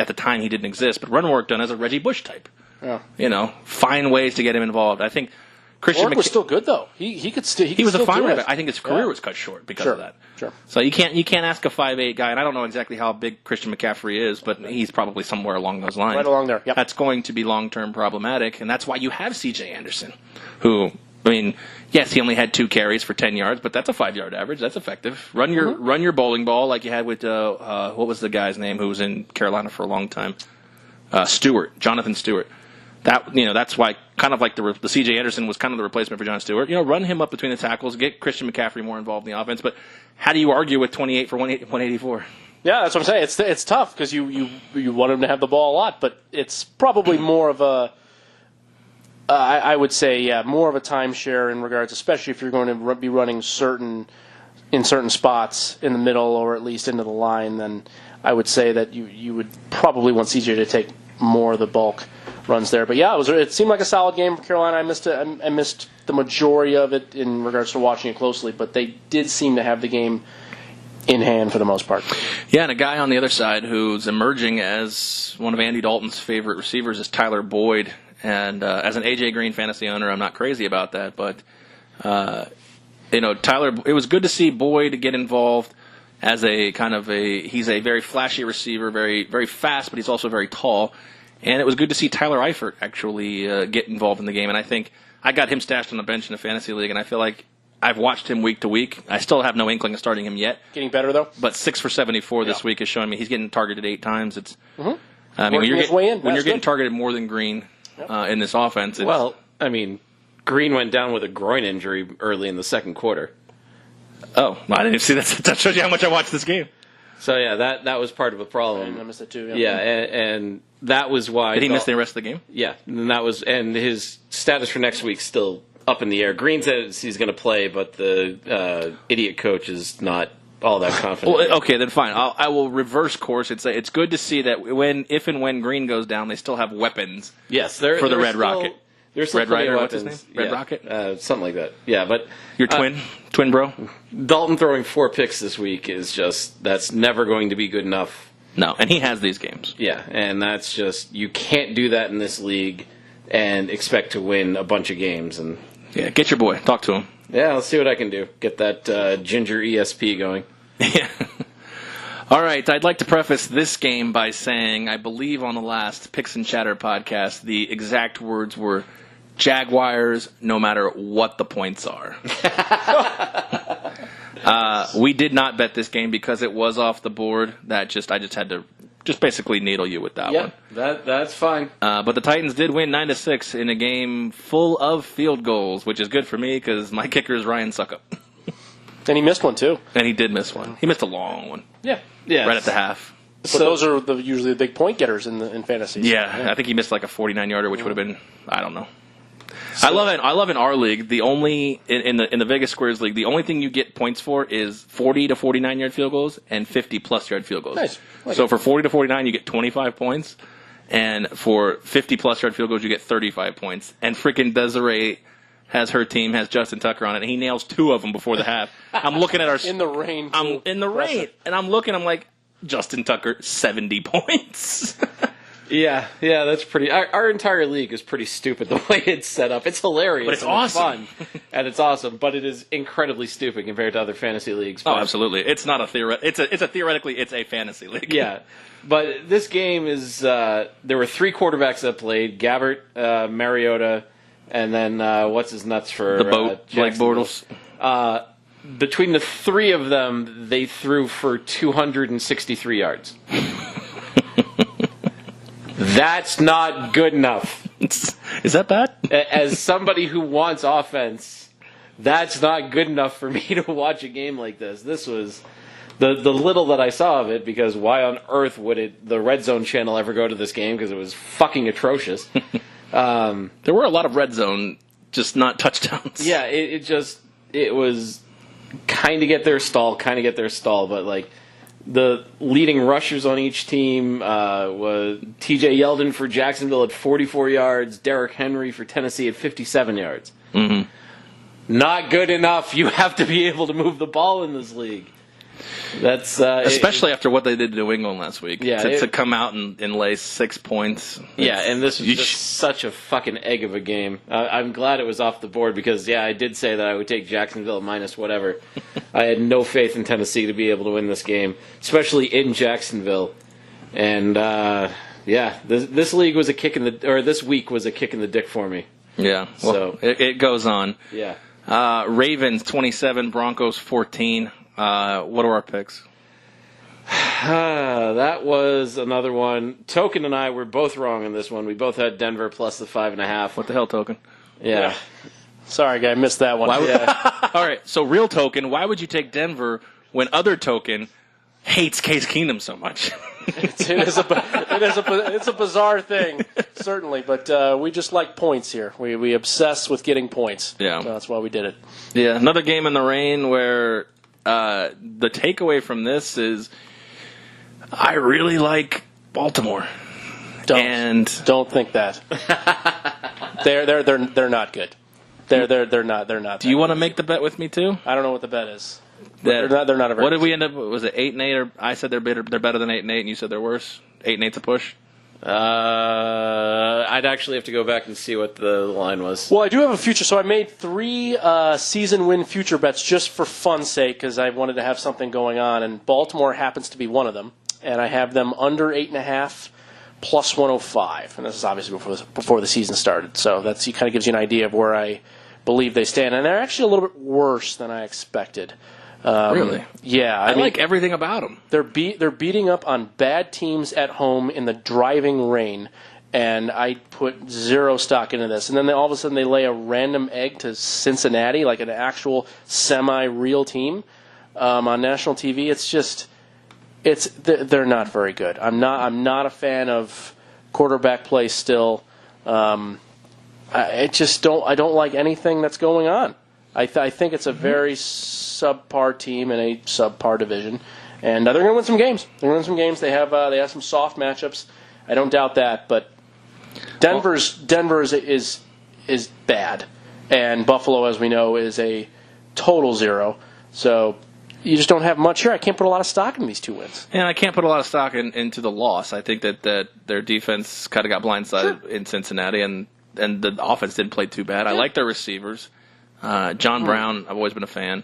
the time he didn't exist, but run Warrick Dunn as a Reggie Bush type. Yeah. Find ways to get him involved. I think Christian was still good though. He was a fine running back. I think his career was cut short because of that. Sure. So you can't ask a 5'8" guy, and I don't know exactly how big Christian McCaffrey is, but he's probably somewhere along those lines. Right along there. Yep. That's going to be long-term problematic, and that's why you have C.J. Anderson, who, I mean, yes, he only had 2 carries for 10 yards, but that's a 5-yard average. That's effective. Run your bowling ball like you had with what was the guy's name who was in Carolina for a long time? Jonathan Stewart. That's why kind of like the C.J. Anderson was kind of the replacement for Jon Stewart. Run him up between the tackles, get Christian McCaffrey more involved in the offense. But how do you argue with 28 for 184? Yeah, that's what I'm saying. It's tough because you want him to have the ball a lot, but it's probably more of a I would say more of a timeshare in regards, especially if you're going to be running certain spots in the middle or at least into the line. Then I would say that you would probably want CJ to take more of the bulk runs there. But yeah, it seemed like a solid game for Carolina. I missed the majority of it in regards to watching it closely, but they did seem to have the game in hand for the most part. Yeah, and a guy on the other side who's emerging as one of Andy Dalton's favorite receivers is Tyler Boyd. And as an A.J. Green fantasy owner, I'm not crazy about that. But, Tyler, it was good to see Boyd get involved as he's a very flashy receiver, very, very fast, but he's also very tall. And it was good to see Tyler Eifert actually get involved in the game. And I think I got him stashed on the bench in a fantasy league, and I feel like I've watched him week to week. I still have no inkling of starting him yet. Getting better, though? But 6 for 74 this week is showing me he's getting targeted 8 times. It's I mean, when you're getting targeted more than Green in this offense. Green went down with a groin injury early in the second quarter. Oh, I didn't even see that. That shows you how much I watched this game. So, yeah, that was part of the problem. I missed it, too. Yeah, and that was why... Did he miss the rest of the game? Yeah, and his status for next week's still up in the air. Green says he's going to play, but the idiot coach is not all that confident. Well, okay, then fine. I will reverse course and say it's good to see that if and when Green goes down, they still have weapons. Yes, for the Red Rocket. There's Red Rider, what's his name? Red Rocket? Something like that. Yeah, but... Your twin bro? Dalton throwing 4 picks this week is that's never going to be good enough. No, and he has these games. Yeah, and that's just... You can't do that in this league and expect to win a bunch of games. And yeah, get your boy. Talk to him. Yeah, let's see what I can do. Get that Ginger ESP going. Yeah. All right, I'd like to preface this game by saying I believe on the last Picks and Chatter podcast, the exact words were Jaguars no matter what the points are. We did not bet this game because it was off the board. I just had to basically needle you with that one. That's fine. But the Titans did win 9-6 in a game full of field goals, which is good for me because my kicker is Ryan Suckup. And he missed one, too. And he did miss one. He missed a long one. Yeah. Right at the half. But those are usually the big point getters in fantasy. Yeah, I think he missed like a 49-yarder, which would have been, I don't know. I love in our league, the only in the Vegas Squares league, the only thing you get points for is 40 to 49-yard field goals and 50+ yard field goals. Nice. So for 40 to 49, you get 25 points, and for 50+ yard field goals, you get 35 points. And freaking Desiree has Justin Tucker on it, and he nails 2 of them before the half. I'm looking at our in the rain. I'm in the rain, and I'm like, Justin Tucker, 70 points. Yeah, that's pretty. Our entire league is pretty stupid the way it's set up. It's hilarious, but it's and awesome, it's fun, and it's awesome. But it is incredibly stupid compared to other fantasy leagues. Oh, absolutely! It's not a theoretically it's a fantasy league. Yeah, but this game is. There were 3 quarterbacks that played: Gabbert, Mariota, and then what's his nuts for the boat, Blake Bortles. Between the 3 of them, they threw for 263 yards. That's not good enough. Is that bad? As somebody who wants offense, that's not good enough for me to watch a game like this. This was the little that I saw of it, because why on earth would the Red Zone channel ever go to this game? Because it was fucking atrocious. There were a lot of red zone, just not touchdowns. Yeah, it was kind of get their stall, but like. The leading rushers on each team was T.J. Yeldon for Jacksonville at 44 yards, Derrick Henry for Tennessee at 57 yards. Mm-hmm. Not good enough. You have to be able to move the ball in this league. That's especially after what they did to New England last week. Yeah, to come out and lay 6 points. Yeah, and this was just such a fucking egg of a game. I'm glad it was off the board because, I did say that I would take Jacksonville minus whatever. I had no faith in Tennessee to be able to win this game, especially in Jacksonville. And this league was this week was a kick in the dick for me. Yeah, well, so it goes on. Yeah. Ravens 27, Broncos 14. What are our picks? That was another one. Token and I were both wrong on this one. We both had Denver plus the 5.5. What the hell, Token? Yeah. Sorry, guy, I missed that one. All right, so real Token, why would you take Denver when other Token hates Case Keenum so much? It's a bizarre thing, certainly, but we just like points here. We obsess with getting points. Yeah. So that's why we did it. Yeah, another game in the rain where the takeaway from this is I really like Baltimore. Don't think that. They're not good. They're not. Do you want to make the bet with me too? I don't know what the bet is. They're not a very. What did we end up? Was it 8-8? Or I said they're better than 8-8, and you said they're worse. 8-8's a push. I'd actually have to go back and see what the line was. Well, I do have a future. So I made 3 season win future bets just for fun's sake because I wanted to have something going on, and Baltimore happens to be one of them. And I have them under 8.5 plus 105, and this is obviously before the season started. So that kind of gives you an idea of where I believe they stand, and they're actually a little bit worse than I expected. Really? Yeah, I like everything about them. They're beating up on bad teams at home in the driving rain, and I put 0 stock into this. And then all of a sudden they lay a random egg to Cincinnati, like an actual semi-real team on national TV. It's just they're not very good. I'm not a fan of quarterback play still. I don't like anything that's going on. I think it's a very subpar team in a subpar division, and they're going to win some games. They have some soft matchups. I don't doubt that, but Denver is bad, and Buffalo, as we know, is a total 0. So you just don't have much here. I can't put a lot of stock in these 2 wins. And I can't put a lot of stock into the loss. I think that their defense kind of got blindsided in Cincinnati, and the offense didn't play too bad. I like their receivers. John Brown, I've always been a fan.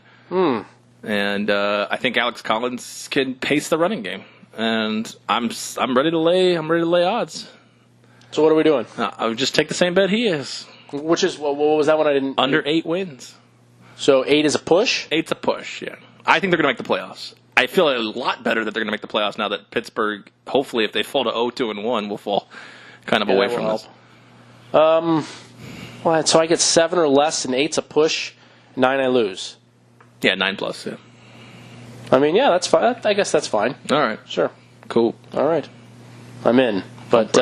And I think Alex Collins can pace the running game. And I'm ready to lay odds. So what are we doing? I would just take the same bet he is. Which is, what was that one I didn't... Under 8 wins. So 8 is a push? 8's a push, yeah. I think they're going to make the playoffs. I feel a lot better that they're going to make the playoffs now that Pittsburgh, hopefully, if they fall to 0-2-1, will fall kind of away from this. Well, so I get 7 or less, and 8's a push, 9 I lose. Yeah, 9+, yeah. I mean, yeah, that's fine. I guess that's fine. All right. Sure. Cool. All right. I'm in. But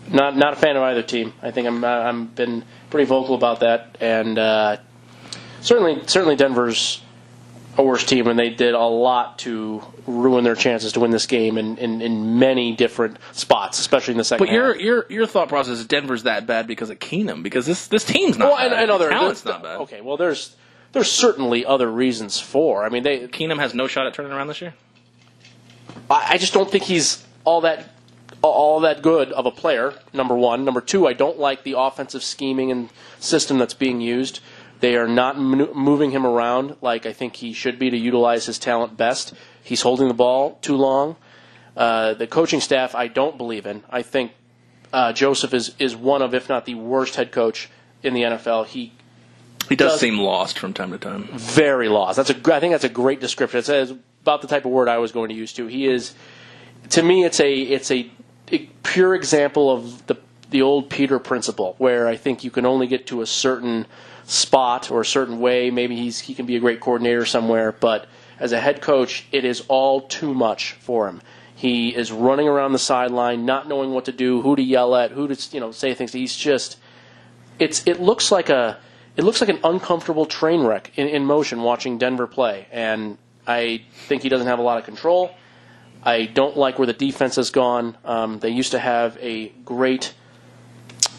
not a fan of either team. I think I'm been pretty vocal about that, and certainly Denver's a worse team, and they did a lot to ruin their chances to win this game in many different spots, especially in the second half. But your thought process is Denver's that bad because of Keenum, because this team's not bad. I know the talent's not bad. Okay, well, there's certainly other reasons for. I mean, Keenum has no shot at turning around this year? I just don't think he's all that good of a player, number one. Number two, I don't like the offensive scheming and system that's being used. They are not moving him around like I think he should be to utilize his talent best. He's holding the ball too long. The coaching staff I don't believe in. I think Joseph is one of, if not the worst head coach in the NFL. He does seem lost from time to time. Very lost. I think that's a great description. It's about the type of word I was going to use too. He is, to me, it's a pure example of the old Peter principle, where I think you can only get to a certain spot or a certain way. Maybe he can be a great coordinator somewhere, but as a head coach, it is all too much for him. He is running around the sideline, not knowing what to do, who to yell at, who to say things. He's just it looks like an uncomfortable train wreck in motion watching Denver play, and I think he doesn't have a lot of control. I don't like where the defense has gone. They used to have a great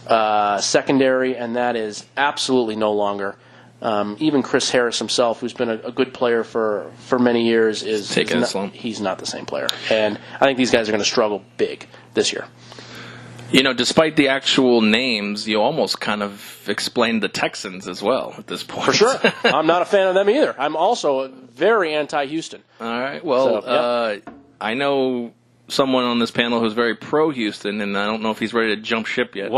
secondary, and that is absolutely no longer. Even Chris Harris himself, who's been a good player for many years, he's not the same player. And I think these guys are going to struggle big this year. Despite the actual names, you almost kind of explained the Texans as well at this point. For sure. I'm not a fan of them either. I'm also very anti-Houston. All right. Well, I know someone on this panel who's very pro-Houston, and I don't know if he's ready to jump ship yet.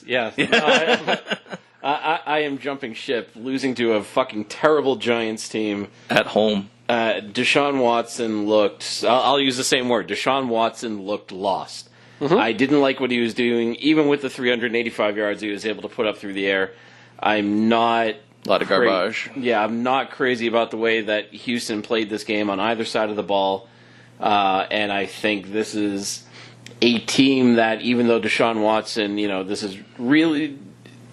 Yeah. I am jumping ship, losing to a fucking terrible Giants team. At home. Deshaun Watson looked, I'll use the same word, Deshaun Watson looked lost. Mm-hmm. I didn't like what he was doing, even with the 385 yards he was able to put up through the air. I'm not... A lot of garbage. Yeah, I'm not crazy about the way that Houston played this game on either side of the ball. And I think this is a team that, even though Deshaun Watson, this is really,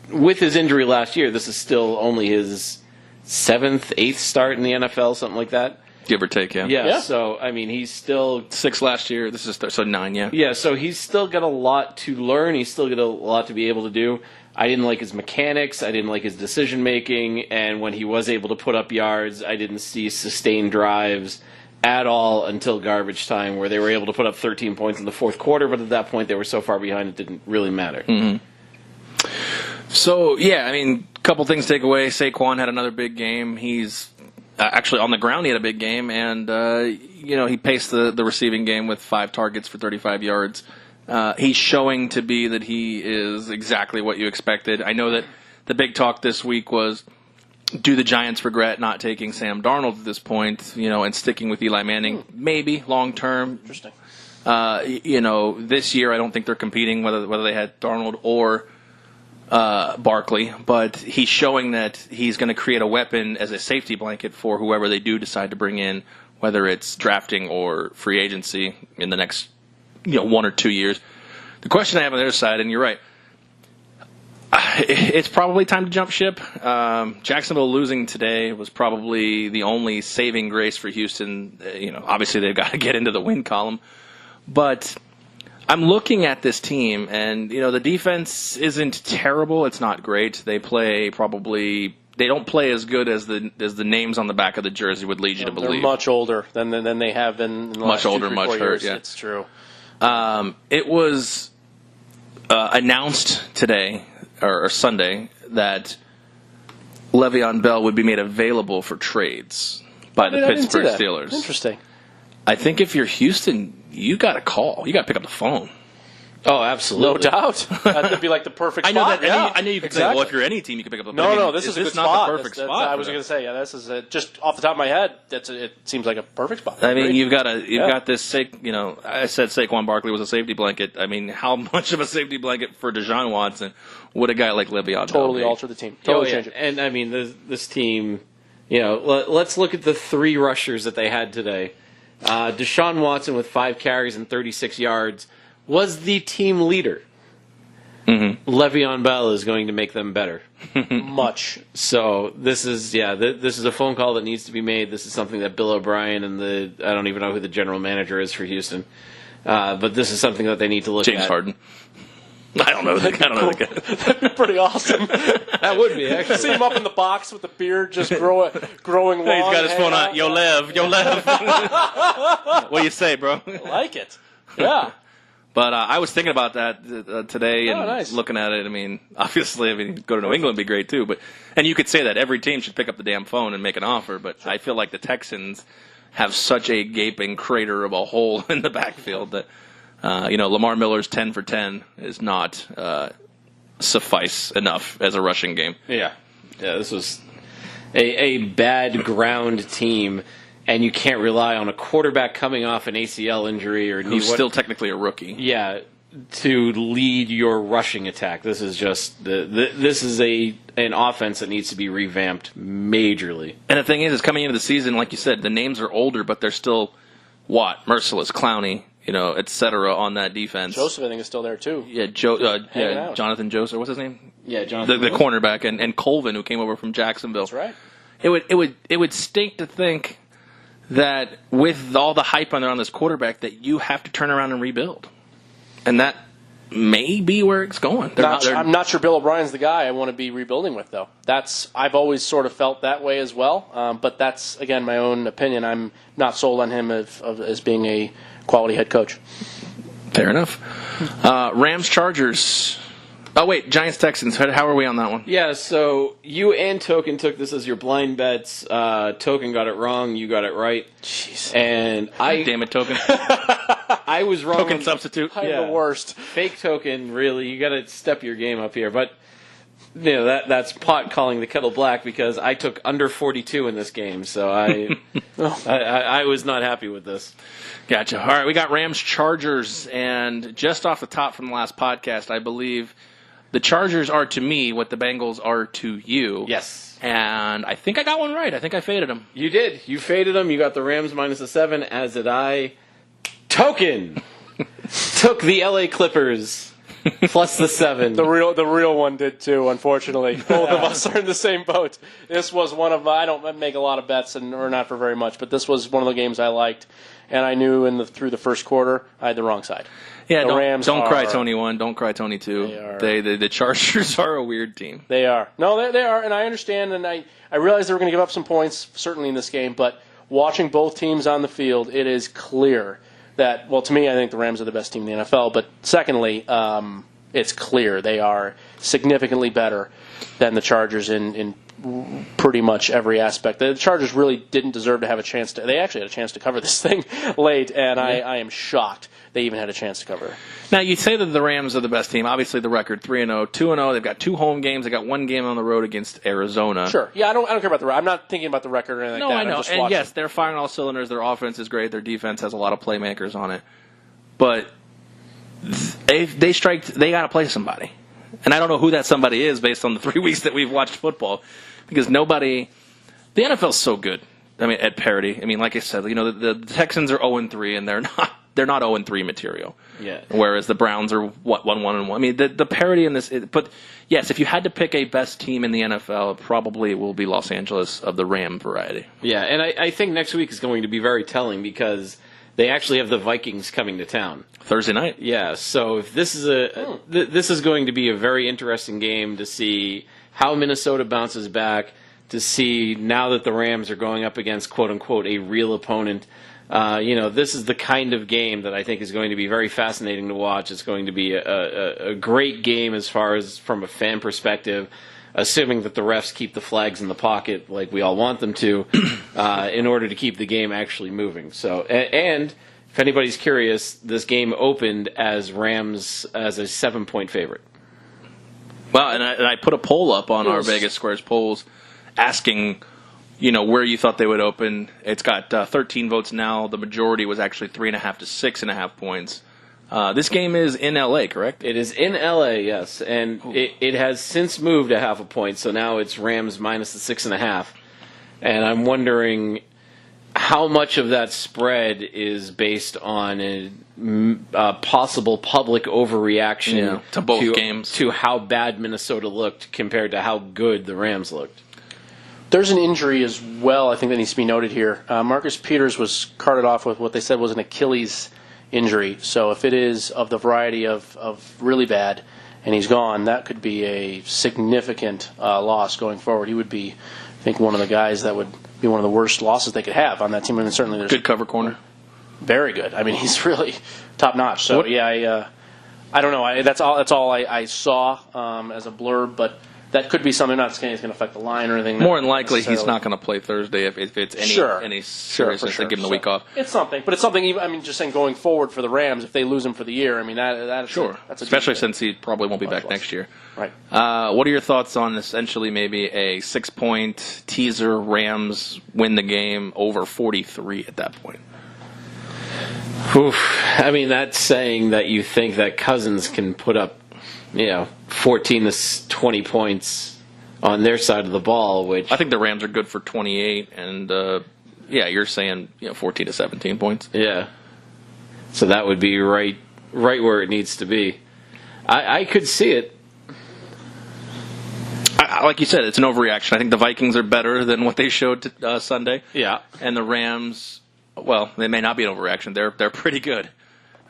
with his injury last year, this is still only his 7th, 8th start in the NFL, something like that. Give or take, yeah. Yeah, so, I mean, he's still... 6 last year, this is so 9, yeah. Yeah, so he's still got a lot to learn. He's still got a lot to be able to do. I didn't like his mechanics. I didn't like his decision-making. And when he was able to put up yards, I didn't see sustained drives at all until garbage time, where they were able to put up 13 points in the fourth quarter, but at that point they were so far behind it didn't really matter. Mm-hmm. So, yeah, I mean, a couple things to take away. Saquon had another big game. He's actually on the ground, he had a big game, and, he paced the receiving game with 5 targets for 35 yards. He's showing to be that he is exactly what you expected. I know that the big talk this week was, do the Giants regret not taking Sam Darnold at this point, and sticking with Eli Manning? Maybe, long term. Interesting. This year I don't think they're competing, whether they had Darnold or Barkley, but he's showing that he's going to create a weapon as a safety blanket for whoever they do decide to bring in, whether it's drafting or free agency in the next 1 or 2 years. The question I have on the other side, and you're right, it's probably time to jump ship. Jacksonville losing today was probably the only saving grace for Houston. Obviously they've got to get into the win column. But I'm looking at this team, and the defense isn't terrible. It's not great. They don't play as good as the names on the back of the jersey would lead you to believe. They're much older than they have been in the last 2, 3, 4 much years. Hurt. Yeah, it's true. It was announced today or Sunday that Le'Veon Bell would be made available for trades by the I didn't see Pittsburgh that. Steelers. Interesting. I think if you're Houston, you got to call. You got to pick up the phone. Oh, No absolutely. doubt. That'd be like the perfect I know spot. that. Yeah, I know you could exactly. say, well, if you're any team, you can pick up the phone. No, this is a good not spot. the perfect That's- spot. I was going to say, yeah, this is just off the top of my head. It seems like a perfect spot. I mean, Agree. you've got this. I said Saquon Barkley was a safety blanket. I mean, how much of a safety blanket for Deshaun Watson would a guy like Le'Veon totally be? alter the team. Totally change it. And I mean, this team, let's look at the 3 rushers that they had today. Deshaun Watson with 5 carries and 36 yards was the team leader. Mm-hmm. Le'Veon Bell is going to make them better. Much. So this is this is a phone call that needs to be made. This is something that Bill O'Brien and I don't even know who the general manager is for Houston, but this is something that they need to look James at. Harden. I don't know. The guy. That'd be pretty awesld That would be actually. See him up in the box with the beard just growing long. He's got his phone hanging on. Yo, Lev. What do you say, bro? I like it. Yeah. But I was thinking about that today and nice. looking at it. I mean, obviously, go to New England would be great too. And you could say that every team should pick up the damn phone and make an offer. But I feel like the Texans have such a gaping crater of a hole in the backfield that Lamar Miller's 10 for 10 is not suffice enough as a rushing game. Yeah, this was a bad ground team, and you can't rely on a quarterback coming off an ACL injury or Who's still technically a rookie. Yeah, to lead your rushing attack. This is just this is an offense that needs to be revamped majorly. And the thing is coming into the season, like you said, the names are older, but they're still Watt, Merciless, Clowney, et cetera, on that defense. Joseph, I think, is still there, too. Yeah, out. Jonathan Joseph. What's his name? Yeah, Jonathan. The cornerback, and Colvin, who came over from Jacksonville. That's right. It would stink to think that with all the hype on this quarterback that you have to turn around and rebuild, and that may be where it's going. I'm not sure Bill O'Brien's the guy I want to be rebuilding with, though. I've always sort of felt that way as well. But that's, again, my own opinion. I'm not sold on him as being a quality head coach. Fair enough. Rams, Chargers. Oh, wait, Giants, Texans. How are we on that one? Yeah, so you and Token took this as your blind bets. Token got it wrong. You got it right. Jeez. And Damn it, Token. I was wrong. Token substitute. I'm Yeah. the worst. Fake Token, really. You got to step your game up here. But that's pot calling the kettle black because I took under 42 in this game. So I was not happy with this. Gotcha. All right, we got Rams, Chargers, and just off the top from the last podcast, I believe the Chargers are to me what the Bengals are to you. Yes. And I think I got one right. I think I faded them. You did. You faded them. You got the Rams minus a 7, as did I. Token took the LA Clippers plus the 7. The real one did too. Unfortunately, both of us are in the same boat. This was one of I don't make a lot of bets or not for very much, but this was one of the games I liked, and I knew through the first quarter I had the wrong side. Yeah, The Rams don't cry are- Tony 1, don't cry Tony 2. The Chargers are a weird team. They are. No, they are, and I understand, and I realized they were going to give up some points, certainly in this game, but watching both teams on the field, it is clear that, well, to me, I think the Rams are the best team in the NFL, but secondly, it's clear they are significantly better than the Chargers in pretty much every aspect. The Chargers really didn't deserve to have a chance they actually had a chance to cover this thing late, and I am shocked they even had a chance to cover it. Now, you say that the Rams are the best team. Obviously, the record 3-0, 2-0. They've got 2 home games. They got 1 game on the road against Arizona. Sure. Yeah, I don't care about the record. I'm not thinking about the record or anything No, like that. I know. I'm just And watching. yes, they're firing all cylinders. Their offense is great. Their defense has a lot of playmakers on it. But they got to play somebody. And I don't know who that somebody is based on the 3 weeks that we've watched football. Because the NFL's so good. I mean, at parity. I mean, like I said, the Texans are 0-3, and they're not 0-3 material. Yeah. Whereas the Browns are 1-1. I mean, the parity in this. But yes, if you had to pick a best team in the NFL, it probably will be Los Angeles of the Ram variety. Yeah, and I think next week is going to be very telling because they actually have the Vikings coming to town Thursday night. Yeah, so if this is this is going to be a very interesting game to see how Minnesota bounces back, to see now that the Rams are going up against quote unquote a real opponent. This is the kind of game that I think is going to be very fascinating to watch. It's going to be a great game as far as from a fan perspective. assuming that the refs keep the flags in the pocket like we all want them to, in order to keep the game actually moving. So, and if anybody's curious, this game opened as Rams as a 7-point favorite. Well, and I put a poll up on our Vegas Squares polls asking, where you thought they would open. It's got 13 votes now. The majority was actually 3.5 to 6.5 points. This game is in L.A., correct? It is in L.A., yes, and it has since moved a 0.5 point, so now it's Rams minus the 6.5. And I'm wondering how much of that spread is based on a possible public overreaction to both games, to how bad Minnesota looked compared to how good the Rams looked. There's an injury as well, I think, that needs to be noted here. Marcus Peters was carted off with what they said was an Achilles injury. So if it is of the variety of really bad and he's gone, that could be a significant loss going forward. He would be, I think, one of the guys that would be one of the worst losses they could have on that team. And certainly there's good cover corner. Very good. I mean, he's really top notch. So I don't know. That's all I saw as a blurb, but that could be something. I'm not saying it's going to affect the line or anything. More than likely, he's not going to play Thursday if it's any seriousness. They give him the week off. It's something, but it's something. I mean, just saying going forward for the Rams, if they lose him for the year, I mean that's especially since he probably won't be back next year. Right. What are your thoughts on essentially maybe a 6-point teaser? Rams win the game over 43 at that point. Oof. I mean, that's saying that you think that Cousins can put up 14 to 20 points on their side of the ball, which I think the Rams are good for 28, and you're saying 14 to 17 points. Yeah, so that would be right where it needs to be. I could see it. Like you said, it's an overreaction. I think the Vikings are better than what they showed Sunday. Yeah, and the Rams, well, they may not be an overreaction. They're pretty good.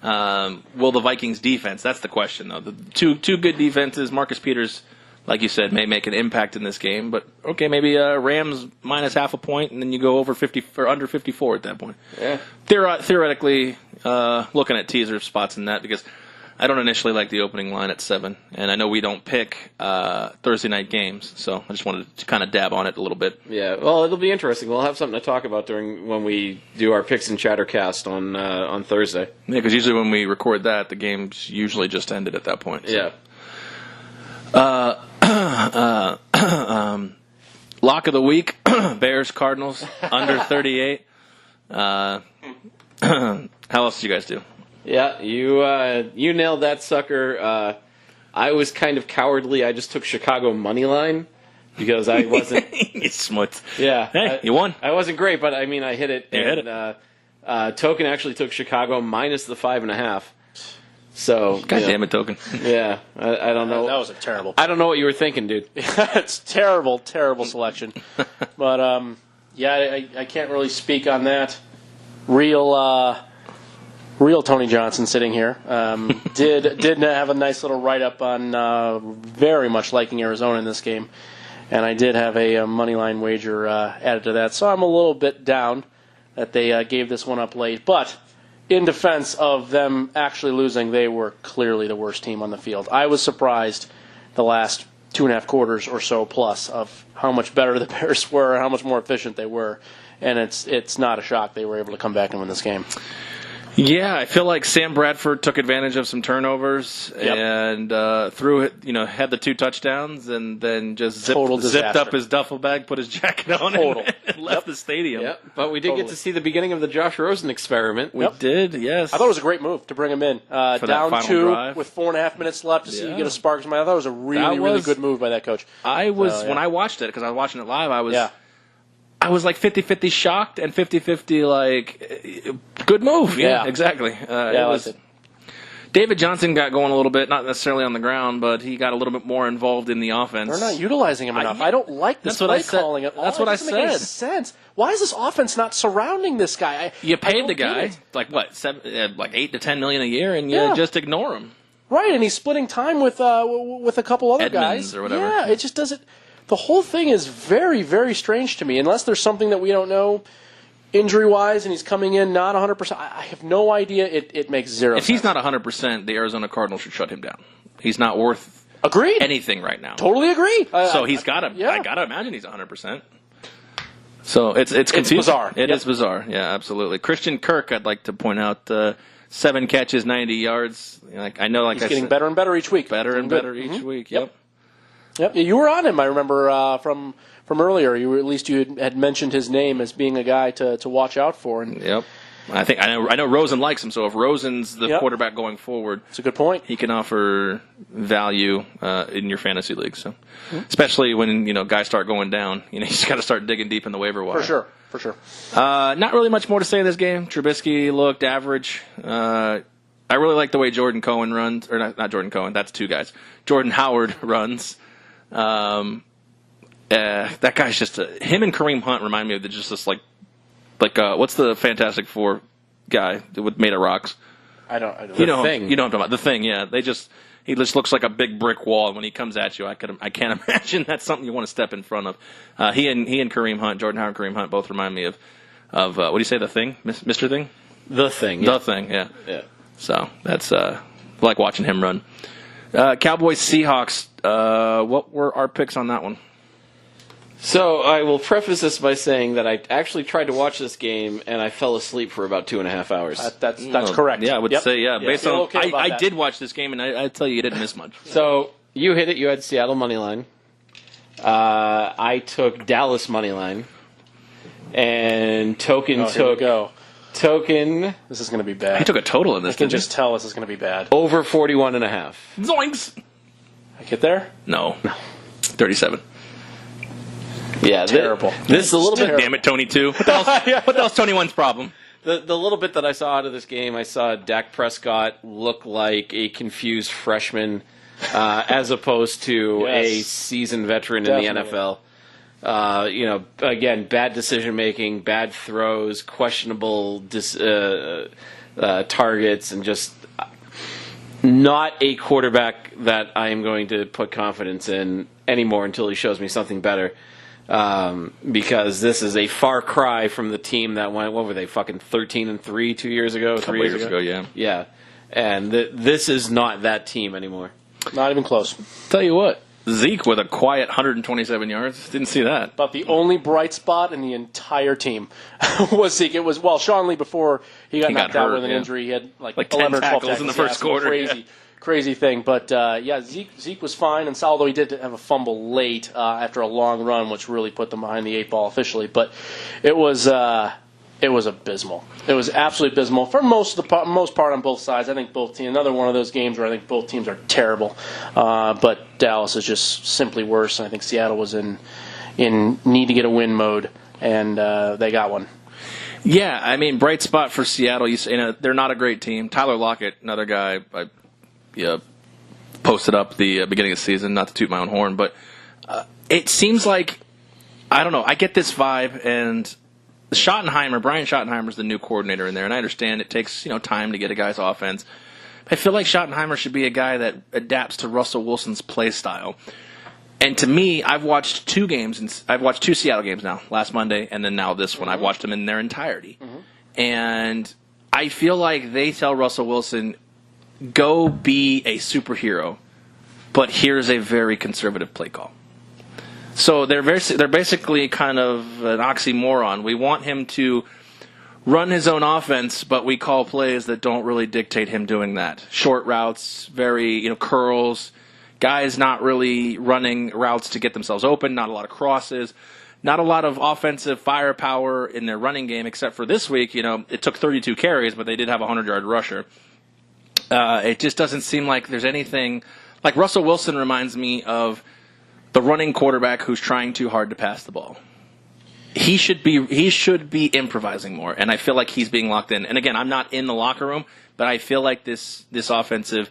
Will the Vikings defense? That's the question, though. The two good defenses. Marcus Peters, like you said, may make an impact in this game. But okay, maybe Rams minus 0.5 point, and then you go over 50 or under 54 at that point. Yeah. Theoretically, looking at teaser spots in that because I don't initially like the opening line at 7, and I know we don't pick Thursday night games, so I just wanted to kind of dab on it a little bit. Yeah, well, it'll be interesting. We'll have something to talk about when we do our picks and chattercast on Thursday. Yeah, because usually when we record that, the game's usually just ended at that point. So. Yeah. Lock of the week: Bears Cardinals under 38. How else did you guys do? Yeah, you nailed that sucker. I was kind of cowardly. I just took Chicago money line because I wasn't. You smuts. Yeah, hey, you won. I wasn't great, but I mean, I hit it. You hit it. Token actually took Chicago minus the 5.5. So God damn it, Token. Yeah, I don't know. That was a terrible. I don't know what you were thinking, dude. It's terrible selection. But I can't really speak on that. Real Tony Johnson sitting here did have a nice little write-up on very much liking Arizona in this game, and I did have a money line wager added to that. So I'm a little bit down that they gave this one up late. But in defense of them actually losing, they were clearly the worst team on the field. I was surprised the last 2.5 quarters or so plus of how much better the Bears were, how much more efficient they were, and it's not a shock they were able to come back and win this game. Yeah, I feel like Sam Bradford took advantage of some turnovers and threw it. Had the 2 touchdowns and then just zipped up his duffel bag, put his jacket on, and left the stadium. Yep. But we did get to see the beginning of the Josh Rosen experiment. We did, yes. I thought it was a great move to bring him in down 2 drive. with 4.5 minutes left to see you get a spark. I thought it was a really good move by that coach. When I watched it because I was watching it live. I was like 50-50 shocked and 50-50 like good move. Yeah. Exactly. I liked it. David Johnson got going a little bit, not necessarily on the ground, but he got a little bit more involved in the offense. They're not utilizing him enough. I don't like this play calling at all. That's what I said. It doesn't make any sense. Why is this offense not surrounding this guy? You paid the guy like what, $8 to $10 million a year, and you just ignore him. Right, and he's splitting time with a couple other guys or whatever. Yeah, it just doesn't. The whole thing is very, very strange to me. Unless there's something that we don't know injury-wise and he's coming in not 100%, I have no idea. It makes zero sense. If he's not 100%, the Arizona Cardinals should shut him down. He's not worth Agreed. anything right now. Totally agree. So he's got to. yeah. I got to imagine he's 100%. So it's confusing. bizarre. It is bizarre. Yeah, absolutely. Christian Kirk, I'd like to point out, 7 catches, 90 yards. I know, he's getting better and better each week. better and better each week. Yep. Yep. You were on him. I remember from earlier. You had mentioned his name as being a guy to watch out for. And Yep. I know Rosen likes him. So if Rosen's the quarterback going forward, it's a good point. he can offer value in your fantasy league. So, especially when guys start going down, you just got to start digging deep in the waiver wire. For sure. Not really much more to say in this game. Trubisky looked average. I really like the way Jordan Cohen runs, or not Jordan Cohen. That's 2 guys. Jordan Howard runs. That guy's just him and Kareem Hunt remind me of just this like what's the Fantastic Four guy with made of rocks? I don't. You know what I'm talking about. The Thing, yeah. He just looks like a big brick wall, and when he comes at you, I can't imagine that's something you want to step in front of. He and Kareem Hunt, Jordan Howard and Kareem Hunt, both remind me of what do you say, The Thing, Mr. Thing? The Thing. Yeah. The Thing, yeah. Yeah. So that's I like watching him run. Cowboys Seahawks. What were our picks on that one? So I will preface this by saying that I actually tried to watch this game and I fell asleep for about 2.5 hours. That's correct. Yeah, I would say Based on I that. did watch this game, and I tell you didn't miss much. So you hit it. You had Seattle money line. I took Dallas money line, and Token Here we took go. Token This is going to be bad. I took a total in this. I can didn't just tell this is going to be bad. over 41.5. you? Zoinks! I get there? No. 37. Yeah, Terrible. This is a little bit. Damn it, Tony 2. What the hell's Tony 1's problem? The little bit that I saw out of this game, I saw Dak Prescott look like a confused freshman, as opposed to a seasoned veteran in the NFL. Again, bad decision making, bad throws, questionable targets, and just not a quarterback that I am going to put confidence in anymore until he shows me something better. Because this is a far cry from the team that went, what were they, fucking 13-3 2 years ago? 3 years ago, yeah. Yeah. And this is not that team anymore. Not even close. Tell you what, Zeke with a quiet 127 yards. Didn't see that. About the only bright spot in the entire team was Zeke. It was, Sean Lee, before he got knocked out with an injury, he had like 10 11 or 12 tackles in the first quarter. Crazy thing. But, Zeke was fine, and although he did have a fumble late after a long run, which really put them behind the 8 ball officially. But it was abysmal. It was absolutely abysmal for most part on both sides. I think both teams. Another one of those games where I think both teams are terrible. But Dallas is just simply worse. And I think Seattle was in need to get a win mode, and they got one. Yeah, I mean, bright spot for Seattle. They're not a great team. Tyler Lockett, another guy. Posted up the beginning of the season, not to toot my own horn, but it seems like, I don't know, I get this vibe, and Brian Schottenheimer's the new coordinator in there, and I understand it takes time to get a guy's offense. But I feel like Schottenheimer should be a guy that adapts to Russell Wilson's play style. And to me, I've watched 2 games, and I've watched 2 Seattle games now, last Monday, and then now this one. I've watched them in their entirety. And I feel like they tell Russell Wilson, go be a superhero, but here's a very conservative play call. So they're basically kind of an oxymoron. We want him to run his own offense, but we call plays that don't really dictate him doing that. Short routes, very curls, guys not really running routes to get themselves open, not a lot of crosses, not a lot of offensive firepower in their running game, except for this week. It took 32 carries, but they did have a 100-yard rusher. It just doesn't seem like there's anything. Like Russell Wilson reminds me of the running quarterback who's trying too hard to pass the ball. He should be improvising more, and I feel like he's being locked in. And again, I'm not in the locker room, but I feel like this offensive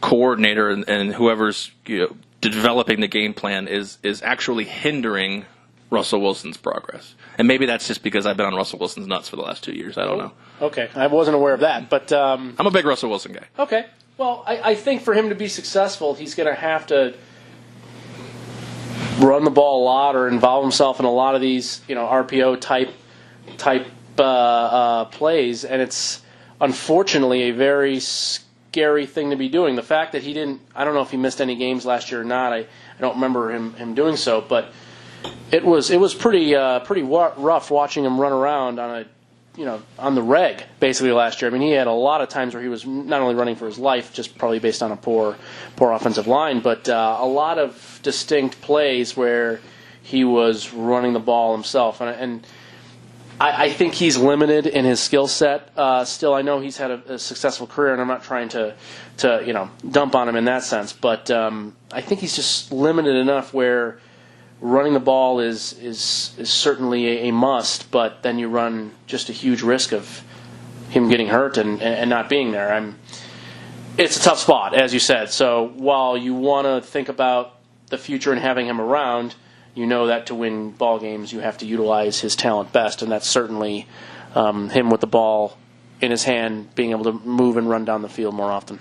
coordinator and whoever's developing the game plan is actually hindering Russell Wilson's progress. And maybe that's just because I've been on Russell Wilson's nuts for the last 2 years. I don't know. Okay, I wasn't aware of that, but I'm a big Russell Wilson guy. Okay, well, I think for him to be successful, he's going to have to run the ball a lot or involve himself in a lot of these, RPO type plays, and it's unfortunately a very scary thing to be doing. The fact that he didn't, I don't know if he missed any games last year or not. I don't remember him doing so, but it was pretty rough watching him run around on the reg basically last year. I mean, he had a lot of times where he was not only running for his life, just probably based on a poor offensive line, but a lot of distinct plays where he was running the ball himself, and I think he's limited in his skill set. Still, I know he's had a successful career, and I'm not trying to dump on him in that sense. But I think he's just limited enough where running the ball is certainly a must. But then you run just a huge risk of him getting hurt and not being there. It's a tough spot, as you said. So while you want to think about the future and having him around, you know that to win ball games, you have to utilize his talent best, and that's certainly him with the ball in his hand, being able to move and run down the field more often.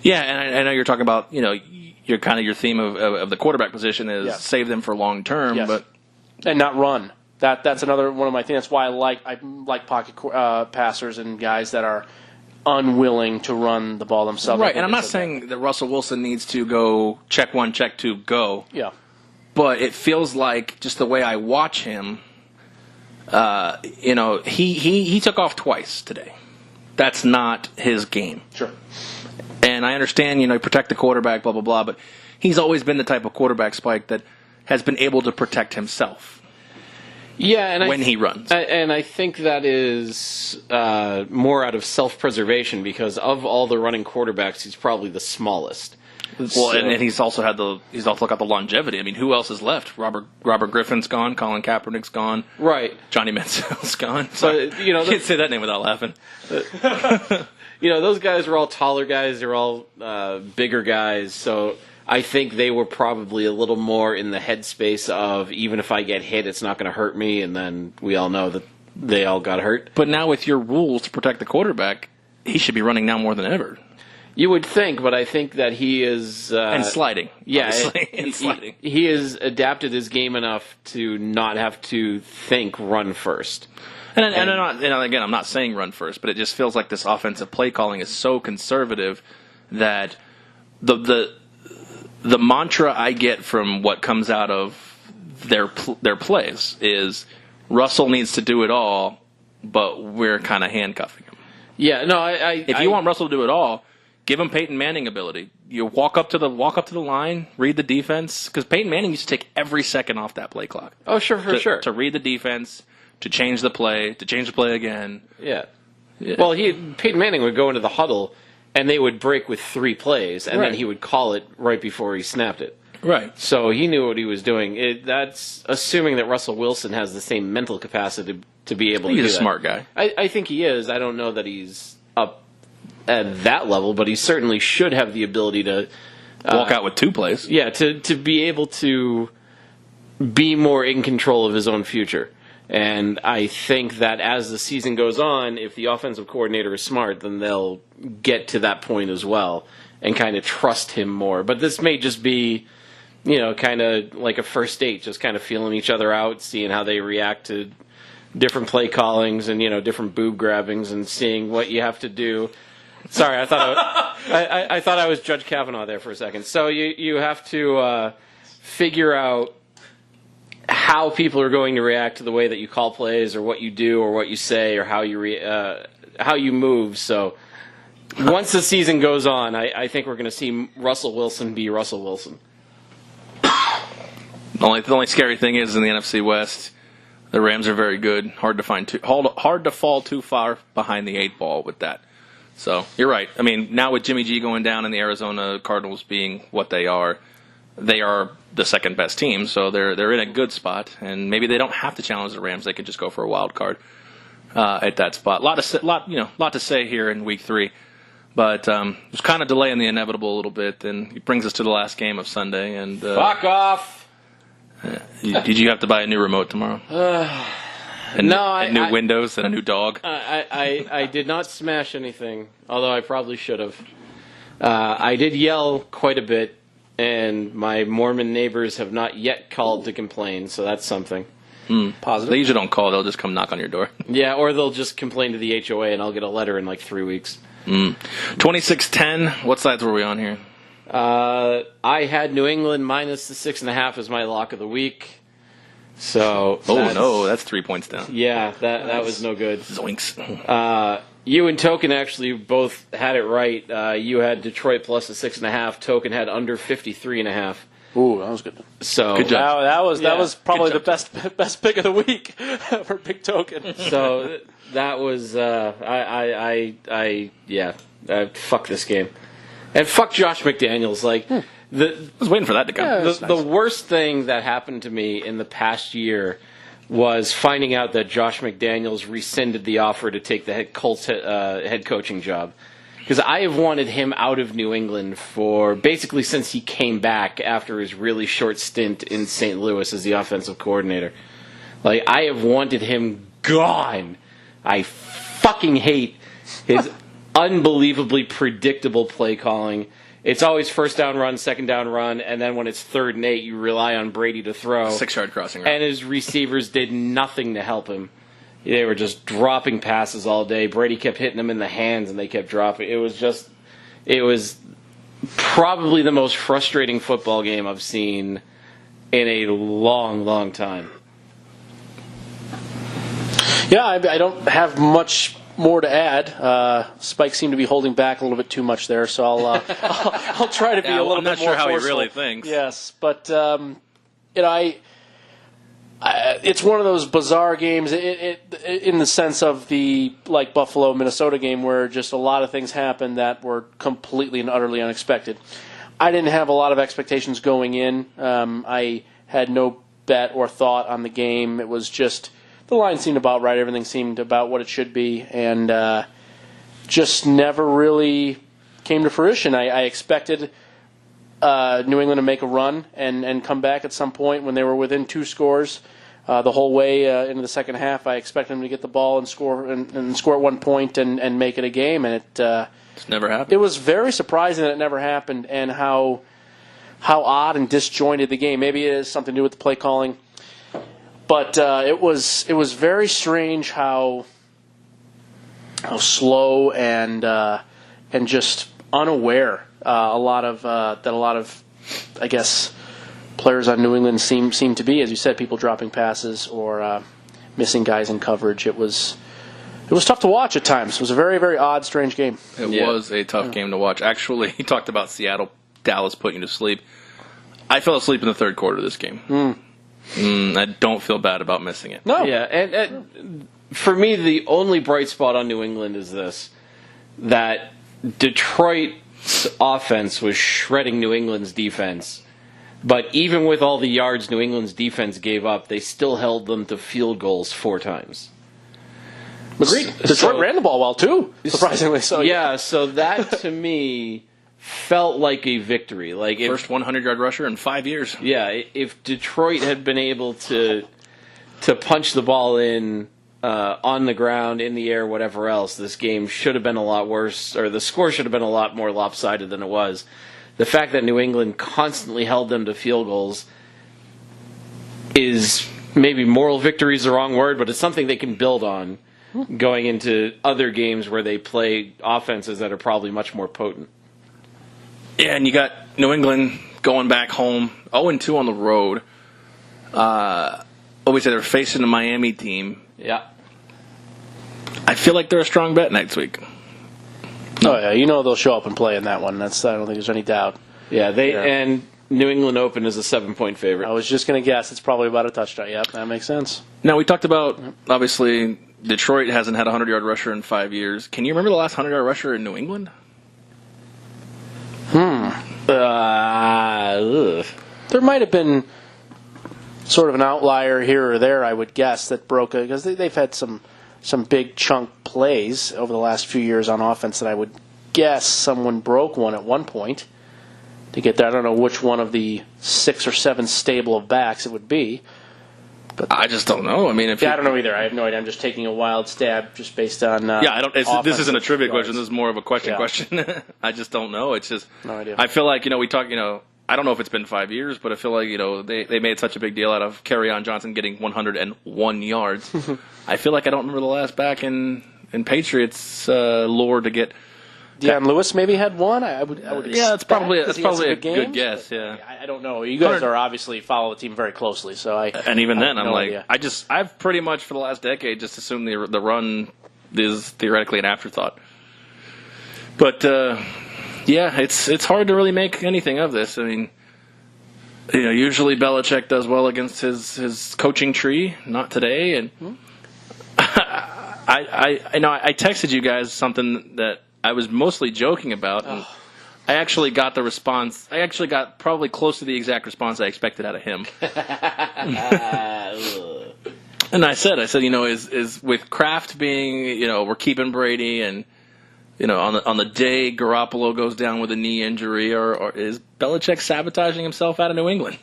Yeah, and I know you're talking about, your theme of the quarterback position is save them for long term, but and not run. That's another one of my things. That's why I like pocket passers and guys that are unwilling to run the ball themselves. Right, and I'm not saying that Russell Wilson needs to go check one, check two, go. Yeah. But it feels like, just the way I watch him, he took off twice today. That's not his game. Sure. And I understand, protect the quarterback, blah, blah, blah, but he's always been the type of quarterback, Spike, that has been able to protect himself. Yeah, and when he runs. And I think that is more out of self-preservation, because of all the running quarterbacks, he's probably the smallest. Well, and he's also got the longevity. I mean, who else is left? Robert Griffin's gone. Colin Kaepernick's gone. Right. Johnny Manziel's gone. So you can't say that name without laughing. Those guys were all taller guys. They're all bigger guys. So I think they were probably a little more in the headspace of, even if I get hit, it's not going to hurt me. And then we all know that they all got hurt. But now with your rules to protect the quarterback, he should be running now more than ever. You would think, but I think that he is... and sliding. Yeah, sliding. He has adapted his game enough to not have to think run first. And again, I'm not saying run first, but it just feels like this offensive play calling is so conservative that the mantra I get from what comes out of their plays is Russell needs to do it all, but we're kind of handcuffing him. Yeah, no, if you want Russell to do it all, give him Peyton Manning ability. You walk up to the line, read the defense, because Peyton Manning used to take every second off that play clock. Oh, sure, for sure. To read the defense, to change the play again. Yeah. Well, Peyton Manning would go into the huddle, and they would break with 3 plays, and then he would call it right before he snapped it. Right. So he knew what he was doing. That's assuming that Russell Wilson has the same mental capacity to be able to do that. He's a smart guy. I think he is. I don't know that he's up at that level, but he certainly should have the ability to walk out with 2 plays. Yeah, to be able to be more in control of his own future. And I think that as the season goes on, if the offensive coordinator is smart, then they'll get to that point as well and kind of trust him more. But this may just be, kind of like a first date, just kind of feeling each other out, seeing how they react to different play callings and, different boob grabbings, and seeing what you have to do. Sorry, I thought I was Judge Kavanaugh there for a second. So you have to figure out how people are going to react to the way that you call plays, or what you do, or what you say, or how you move. So once the season goes on, I think we're going to see Russell Wilson be Russell Wilson. The only scary thing is, in the NFC West, the Rams are very good. Hard to fall too far behind the 8 ball with that. So you're right. I mean, now with Jimmy G going down and the Arizona Cardinals being what they are the second best team. So they're in a good spot, and maybe they don't have to challenge the Rams. They could just go for a wild card at that spot. Lot to say here in week 3, but it's kind of delaying the inevitable a little bit, and it brings us to the last game of Sunday. And fuck off. Did you have to buy a new remote tomorrow? New windows and a new dog. I did not smash anything, although I probably should have. I did yell quite a bit, and my Mormon neighbors have not yet called to complain, so that's something. Positive. They usually don't call; they'll just come knock on your door. Yeah, or they'll just complain to the HOA, and I'll get a letter in like 3 weeks. 26-10. What sides were we on here? I had New England minus the 6.5 as my lock of the week. So that's 3 points down. Yeah, that was no good. Zoinks. You and Token actually both had it right. You had Detroit plus the 6.5. Token had under 53.5. Ooh, that was good. So Good job. That was probably the best pick of the week for Big Token. So that was fuck this game, and fuck Josh McDaniels. I was waiting for that to come. The worst thing that happened to me in the past year was finding out that Josh McDaniels rescinded the offer to take the Colts head coaching job. Because I have wanted him out of New England for basically since he came back after his really short stint in St. Louis as the offensive coordinator. Like, I have wanted him gone. I fucking hate his unbelievably predictable play calling. It's always first down run, second down run, and then when it's 3rd and 8, you rely on Brady to throw. 6-yard crossing route. And his receivers did nothing to help him. They were just dropping passes all day. Brady kept hitting them in the hands, and they kept dropping. It was probably the most frustrating football game I've seen in a long, long time. Yeah, I don't have much more to add. Spike seemed to be holding back a little bit too much there, so I'll try to be a little I'm bit more not sure how forceful. he really thinks. Yes, but it's one of those bizarre games in the sense of the Buffalo Minnesota game where just a lot of things happened that were completely and utterly unexpected. I didn't have a lot of expectations going in. I had no bet or thought on the game. It was just the line seemed about right. Everything seemed about what it should be, and just never really came to fruition. I expected New England to make a run and come back at some point when they were within 2 scores the whole way into the second half. I expected them to get the ball and score at 1 point and make it a game, and It's never happened. it was very surprising that it never happened and how odd and disjointed the game. Maybe it has something to do with the play calling, but it was very strange how slow and just unaware a lot of I guess players on New England seem to be, as you said, people dropping passes or missing guys in coverage. It was tough to watch at times. It was a very, very odd, strange game. It was a tough game to watch. Actually, he talked about Seattle, Dallas putting you to sleep. I fell asleep in the third quarter of this game. I don't feel bad about missing it. No. Yeah, and for me, the only bright spot on New England is this, that Detroit's offense was shredding New England's defense. But even with all the yards New England's defense gave up, they still held them to field goals 4 times. Agreed. Detroit ran the ball well, too, surprisingly so. Yeah, so that, to me, felt like a victory. Like First 100-yard rusher in 5 years. Yeah, if Detroit had been able to punch the ball in on the ground, in the air, whatever else, this game should have been a lot worse, or the score should have been a lot more lopsided than it was. The fact that New England constantly held them to field goals is maybe moral victory is the wrong word, but it's something they can build on going into other games where they play offenses that are probably much more potent. Yeah, and you got New England going back home, 0-2 on the road. We said they're facing a Miami team. Yeah. I feel like they're a strong bet next week. Oh, yeah, they'll show up and play in that one. I don't think there's any doubt. Yeah, and New England Open is a 7-point favorite. I was just going to guess it's probably about a touchdown. Yep, that makes sense. Now, we talked about, obviously, Detroit hasn't had a 100-yard rusher in 5 years. Can you remember the last 100-yard rusher in New England? There might have been sort of an outlier here or there, I would guess, that broke it, because they've had some big chunk plays over the last few years on offense that I would guess someone broke one at one point to get there. I don't know which one of the 6 or 7 stable of backs it would be. But I just don't know. I mean, I don't know either. I have no idea. I'm just taking a wild stab just based on. This isn't a trivia question. This is more of a question. I just don't know. It's just no idea. I feel like we talk. I don't know if it's been 5 years, but I feel like they made such a big deal out of Kerryon Johnson getting 101 yards. I feel like I don't remember the last back in Patriots lore to get Deion Lewis maybe had one. I would Yeah, that's probably a good good guess. Yeah, I don't know. You guys are obviously follow the team very closely, so and even then, I'm like, idea. I've pretty much for the last decade just assumed the run is theoretically an afterthought. But yeah, it's hard to really make anything of this. I mean, usually Belichick does well against his coaching tree. Not today, and I texted you guys something that I was mostly joking about. And I actually got the response. I actually got probably close to the exact response I expected out of him. And I said, is with Kraft being, we're keeping Brady, and on the day Garoppolo goes down with a knee injury, or is Belichick sabotaging himself out of New England?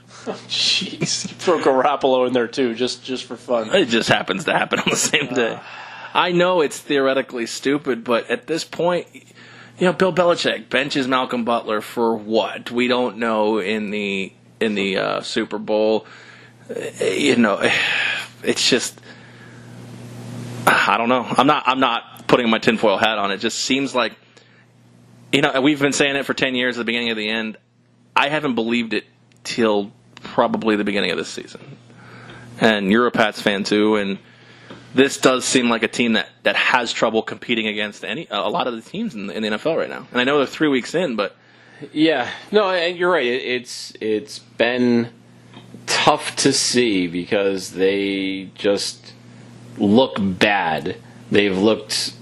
Jeez, throw Garoppolo in there too, just for fun. It just happens to happen on the same day. I know it's theoretically stupid, but at this point, Bill Belichick benches Malcolm Butler for what? We don't know in the Super Bowl. It's just, I don't know. I'm not putting my tinfoil hat on. It just seems like, we've been saying it for 10 years at the beginning of the end. I haven't believed it till probably the beginning of this season. And you're a Pats fan too, and this does seem like a team that has trouble competing against a lot of the teams in the NFL right now. And I know they're 3 weeks in, but yeah, no, and you're right. It's been tough to see because they just look bad. They've looked.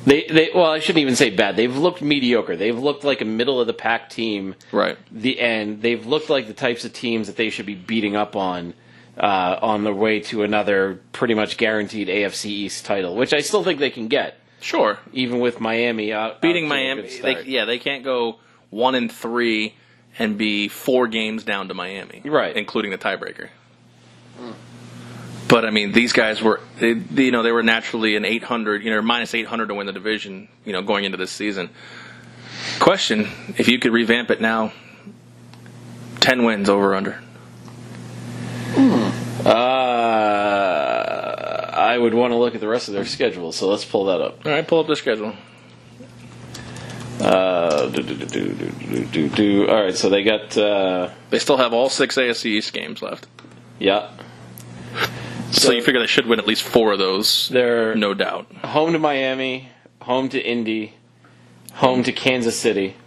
Well, I shouldn't even say bad. They've looked mediocre. They've looked like a middle of the pack team. Right. And they've looked like the types of teams that they should be beating up on their way to another pretty much guaranteed AFC East title, which I still think they can get. Sure. Even with Miami beating Miami, they can't go 1-3 and be 4 games down to Miami, right? Including the tiebreaker. But I mean, these guys were, they were naturally an 800, minus 800 to win the division, going into this season. Question: if you could revamp it now, 10 wins over or under? I would want to look at the rest of their schedule, so let's pull that up. All right, pull up the schedule. All right, so they got. They still have all 6 AFC East games left. Yeah. So you figure they should win at least 4 of those. They're no doubt. Home to Miami, home to Indy, home to Kansas City,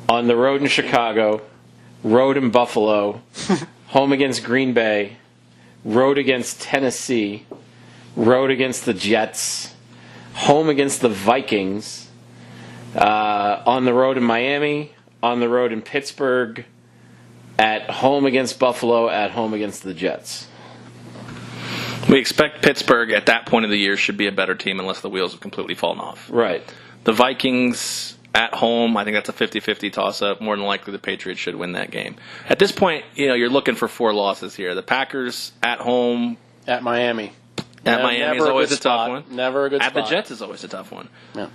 on the road in Chicago, road in Buffalo, home against Green Bay, road against Tennessee, road against the Jets, home against the Vikings, on the road in Miami, on the road in Pittsburgh, at home against Buffalo, at home against the Jets. We expect Pittsburgh at that point of the year should be a better team unless the wheels have completely fallen off. Right. The Vikings at home, I think that's a 50-50 toss-up. More than likely the Patriots should win that game. At this point, you're looking for 4 losses here. The Packers at home. At Miami. At Miami is always a tough one. Never a good spot. At the Jets is always a tough one. Yeah.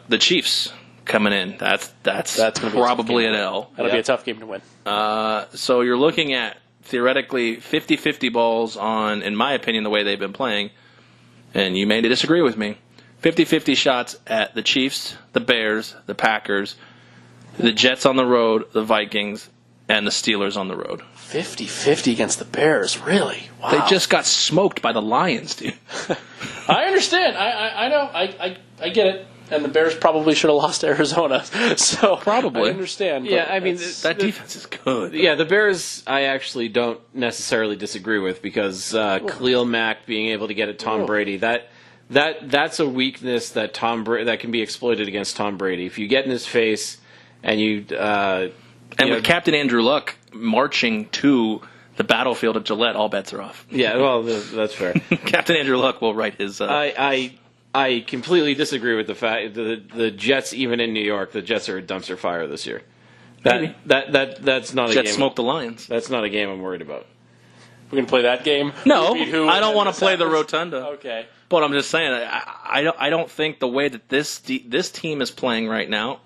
The Chiefs coming in. That's probably an L. That'll be a tough game to win. So you're looking at theoretically 50-50 balls on, in my opinion, the way they've been playing. And you may disagree with me. 50-50 shots at the Chiefs, the Bears, the Packers, the Jets on the road, the Vikings, and the Steelers on the road. 50-50 against the Bears, really? Wow. They just got smoked by the Lions, dude. I understand. I know. I get it. And the Bears probably should have lost to Arizona. So probably. I understand. Yeah, I mean, that defense is good. Yeah, the Bears I actually don't necessarily disagree with because Khalil Mack being able to get at Tom Brady, that's a weakness that that can be exploited against Tom Brady. If you get in his face and you with Captain Andrew Luck marching to the battlefield of Gillette, all bets are off. Yeah, well, that's fair. Captain Andrew Luck will write his. I completely disagree with the fact the Jets, even in New York, the Jets are a dumpster fire this year. That's not a game. Jets smoked the Lions. That's not a game I'm worried about. We're gonna play that game. No, I don't want to play the Rotunda. Okay, but I'm just saying I don't think the way that this team is playing right now,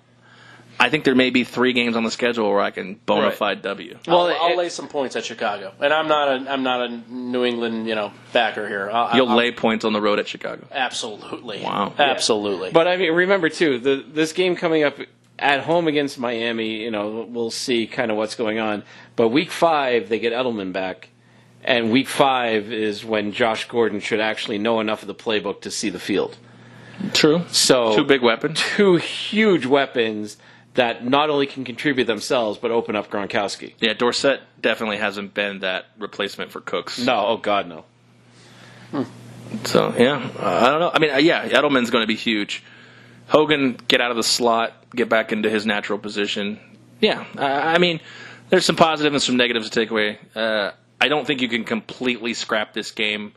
I think there may be 3 games on the schedule where I can bona fide W. Well, I'll lay some points at Chicago, and I'm not a New England backer here. You'll lay points on the road at Chicago. Absolutely. Wow. Absolutely. But I mean, remember too, this game coming up at home against Miami. We'll see kind of what's going on. But week 5, they get Edelman back, and week 5 is when Josh Gordon should actually know enough of the playbook to see the field. True. So 2 big weapons. 2 huge weapons that not only can contribute themselves, but open up Gronkowski. Yeah, Dorsett definitely hasn't been that replacement for Cooks. No, oh God, no. So, yeah, I don't know. I mean, Edelman's going to be huge. Hogan, get out of the slot, get back into his natural position. Yeah, I mean, there's some positives and some negatives to take away. I don't think you can completely scrap this game.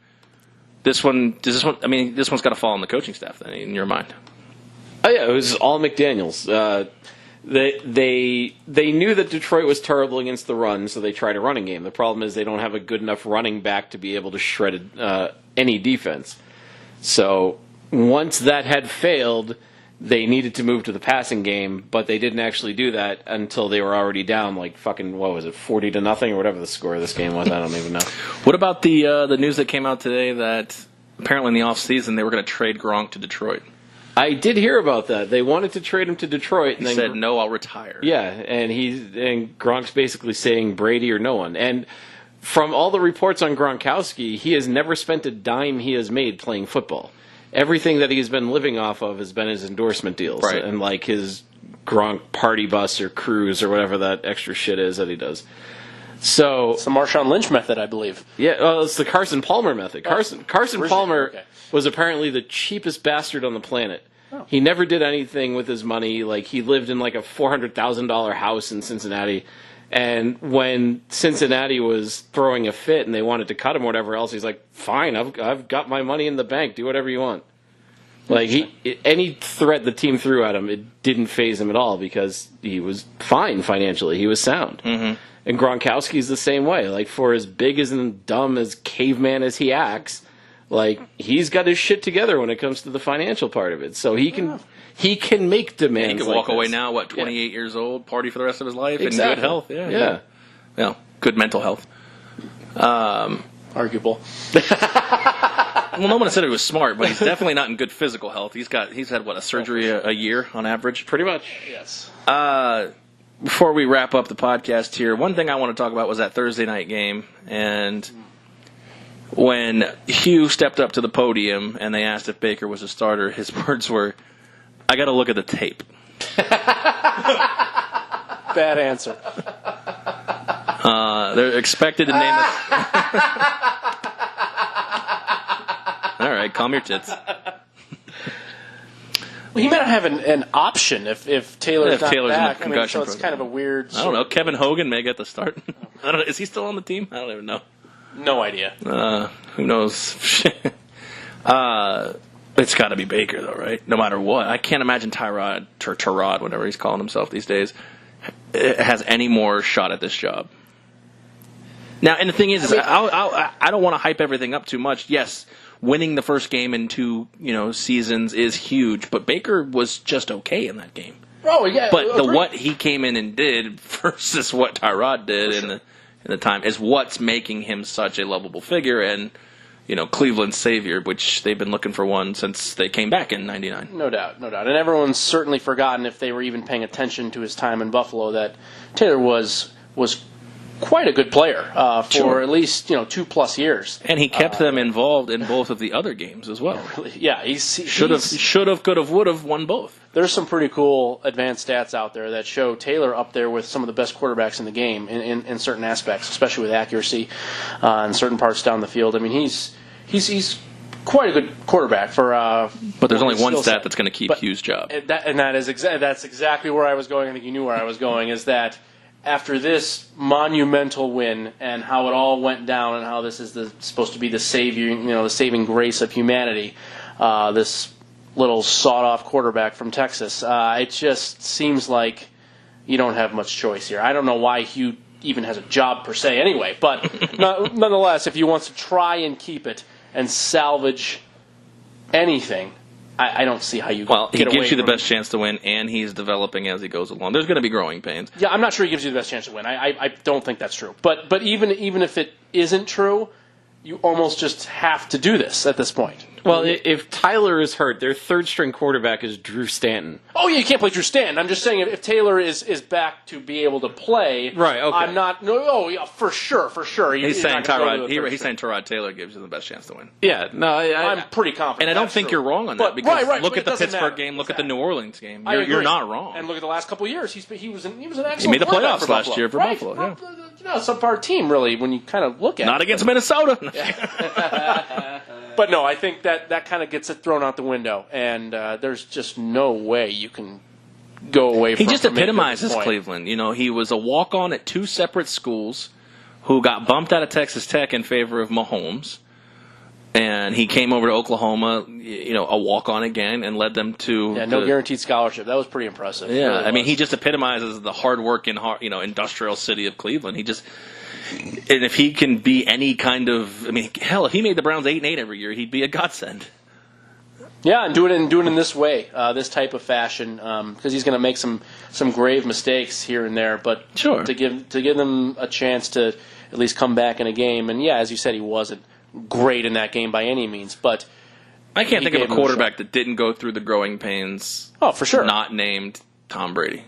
This one's got to fall on the coaching staff, then, in your mind. Oh, yeah, it was all McDaniels. They knew that Detroit was terrible against the run, so they tried a running game. The problem is they don't have a good enough running back to be able to shred any defense. So once that had failed, they needed to move to the passing game, but they didn't actually do that until they were already down 40-0 or whatever the score of this game was. I don't even know. What about the news that came out today that apparently in the offseason they were going to trade Gronk to Detroit? I did hear about that. They wanted to trade him to Detroit. He said, "No, I'll retire." Yeah, and Gronk's basically saying Brady or no one. And from all the reports on Gronkowski, he has never spent a dime he has made playing football. Everything that he's been living off of has been his endorsement deals, right, and his Gronk party bus or cruise or whatever that extra shit is that he does. So it's the Marshawn Lynch method, I believe. Yeah, it's the Carson Palmer method. Carson Palmer was apparently the cheapest bastard on the planet. Oh. He never did anything with his money. He lived in a $400,000 house in Cincinnati. And when Cincinnati was throwing a fit and they wanted to cut him or whatever else, he's like, "Fine, I've got my money in the bank. Do whatever you want." Any threat the team threw at him, it didn't faze him at all because he was fine financially. He was sound. Mm-hmm. And Gronkowski's the same way. For as big and dumb as caveman as he acts, he's got his shit together when it comes to the financial part of it. So he can make demands. He can walk away now, 28 years old, party for the rest of his life, exactly. in good health. Yeah. Well, good mental health. Arguable. Well, no one said he was smart, but he's definitely not in good physical health. He's had a surgery a year on average, pretty much. Yes. Before we wrap up the podcast here, one thing I want to talk about was that Thursday night game, and when Hugh stepped up to the podium and they asked if Baker was a starter, his words were, "I got to look at the tape." Bad answer. They're expected to name it. All right, calm your tits. Well, he may not have an option if Taylor's not Taylor's back. in the concussion so it's kind of a weird. I don't know. Kevin Hogan may get the start. I don't know. Is he still on the team? I don't even know. No idea. Who knows? It's got to be Baker, though, right? No matter what. I can't imagine Tyrod, whatever he's calling himself these days, has any more shot at this job. Now, and the thing is, I don't want to hype everything up too much. Yes, winning the first game in 2 seasons is huge, but Baker was just okay in that game. Oh yeah, but what he came in and did versus what Tyrod did in the time is what's making him such a lovable figure and Cleveland's savior, which they've been looking for one since they came back in '99. No doubt. And everyone's certainly forgotten, if they were even paying attention to his time in Buffalo, that Taylor was quite a good player for at least 2+ years. And he kept them involved in both of the other games as well. Yeah, he should have, could have, would have won both. There's some pretty cool advanced stats out there that show Taylor up there with some of the best quarterbacks in the game in certain aspects, especially with accuracy in certain parts down the field. I mean, he's quite a good quarterback for. But there's only one stat that's going to keep Hugh's job. That's exactly where I was going. I think you knew where I was going. Is that after this monumental win and how it all went down and how this is supposed to be the savior, the saving grace of humanity, this little sawed-off quarterback from Texas, it just seems like you don't have much choice here. I don't know why Hugh even has a job per se anyway, but nonetheless, if he wants to try and keep it and salvage anything, I don't see how you Well, he get away gives you the from- best chance to win, and he's developing as he goes along. There's going to be growing pains. Yeah, I'm not sure he gives you the best chance to win. I don't think that's true. But even if it isn't true, you almost just have to do this at this point. Well, if Tyler is hurt, their third-string quarterback is Drew Stanton. Oh, yeah, you can't play Drew Stanton. I'm just saying if Taylor is back to be able to play, Right, okay. I'm not. No, oh, yeah, for sure. He's saying not gonna go to the third He's string. saying Tyrod Taylor gives you the best chance to win. Yeah, no, I'm pretty confident. And I don't that's think true. you're wrong on that But- because right, look but at the it doesn't Pittsburgh matter. game, look at the New Orleans game. I agree. You're not wrong. And look at the last couple of years. He was an excellent. He made the quarterback playoffs for last Buffalo. year for Right. Buffalo, yeah. You know, subpar team really when you kind of look at Not it. against Minnesota. But no, I think that kind of gets it thrown out the window, and there's just no way you can go away from He just from it at this epitomizes point. Cleveland. You know, he was a walk-on at two separate schools who got bumped out of Texas Tech in favor of Mahomes. And he came over to Oklahoma, you know, a walk-on again, and led them to Yeah, no guaranteed scholarship. That was pretty impressive. It Yeah, really I mean, was. he just epitomizes the hard-working, industrial city of Cleveland. And if he can be any kind of, I mean, hell, if he made the Browns 8-8 every year, he'd be a godsend. Yeah, and do it in this way, this type of fashion, because he's going to make some grave mistakes here and there. But Sure. to give them a chance to at least come back in a game, and yeah, as you said, he wasn't great in that game by any means, but I can't He think of gave a him a quarterback that didn't go through the growing pains. oh, for sure, Not named Tom Brady.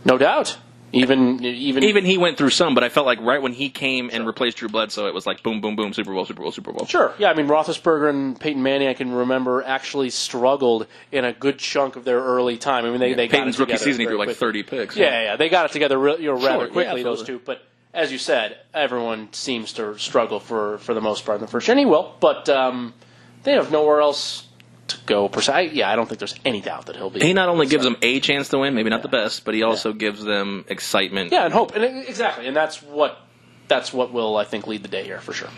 no doubt. Even Even he went through some, but I felt like right when he came and replaced Drew Bledsoe, it was like boom, boom, boom, Super Bowl, Super Bowl, Super Bowl. Sure. Yeah, I mean, Roethlisberger and Peyton Manning, I can remember, actually struggled in a good chunk of their early time. I mean, they got it Peyton's rookie together season, he very threw like quickly. 30 picks. Yeah, they got it together rather yeah, quickly, those absolutely. two. But as you said, everyone seems to struggle for the most part in the first year. And he will, but they have nowhere else to go, per se. I don't think there's any doubt that he'll be. He not only gives them a chance to win, maybe not the best, but he also gives them excitement. Yeah, and hope. And exactly. And that's what will, I think, lead the day here, for sure.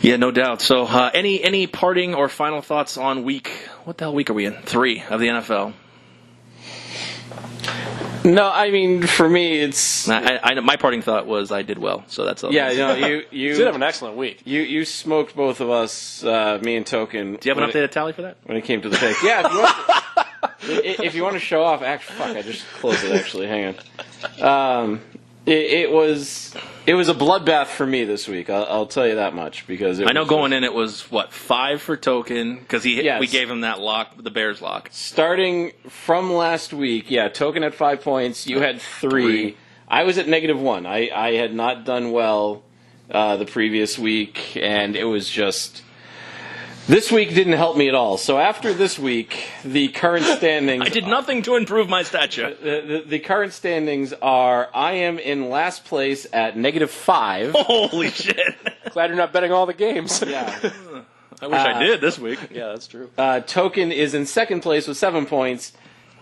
Yeah, no doubt. So, any parting or final thoughts on what the hell week are we in? 3 of the NFL. No, I mean, for me, it's... My parting thought was I did well, so that's all. Yeah, you You did have an excellent week. you smoked both of us, me and Token. Do you have an updated tally for that? When it came to the pick? Yeah, if you want to show off, fuck, I just closed it. Actually, hang on. It was a bloodbath for me this week. I'll tell you that much because I know going in it was 5 for Token because Yes. we gave him that lock, the Bears lock. starting from last week. Yeah, Token had 5 points. You had 3. Three. I was at -1. I had not done well the previous week, and it was just. This week didn't help me at all. So after this week, the current standings. I did nothing to improve my stature. The current standings are: I am in last place at -5. Holy shit! Glad you're not betting all the games. Yeah. I wish I did this week. Yeah, that's true. Token is in second place with 7 points,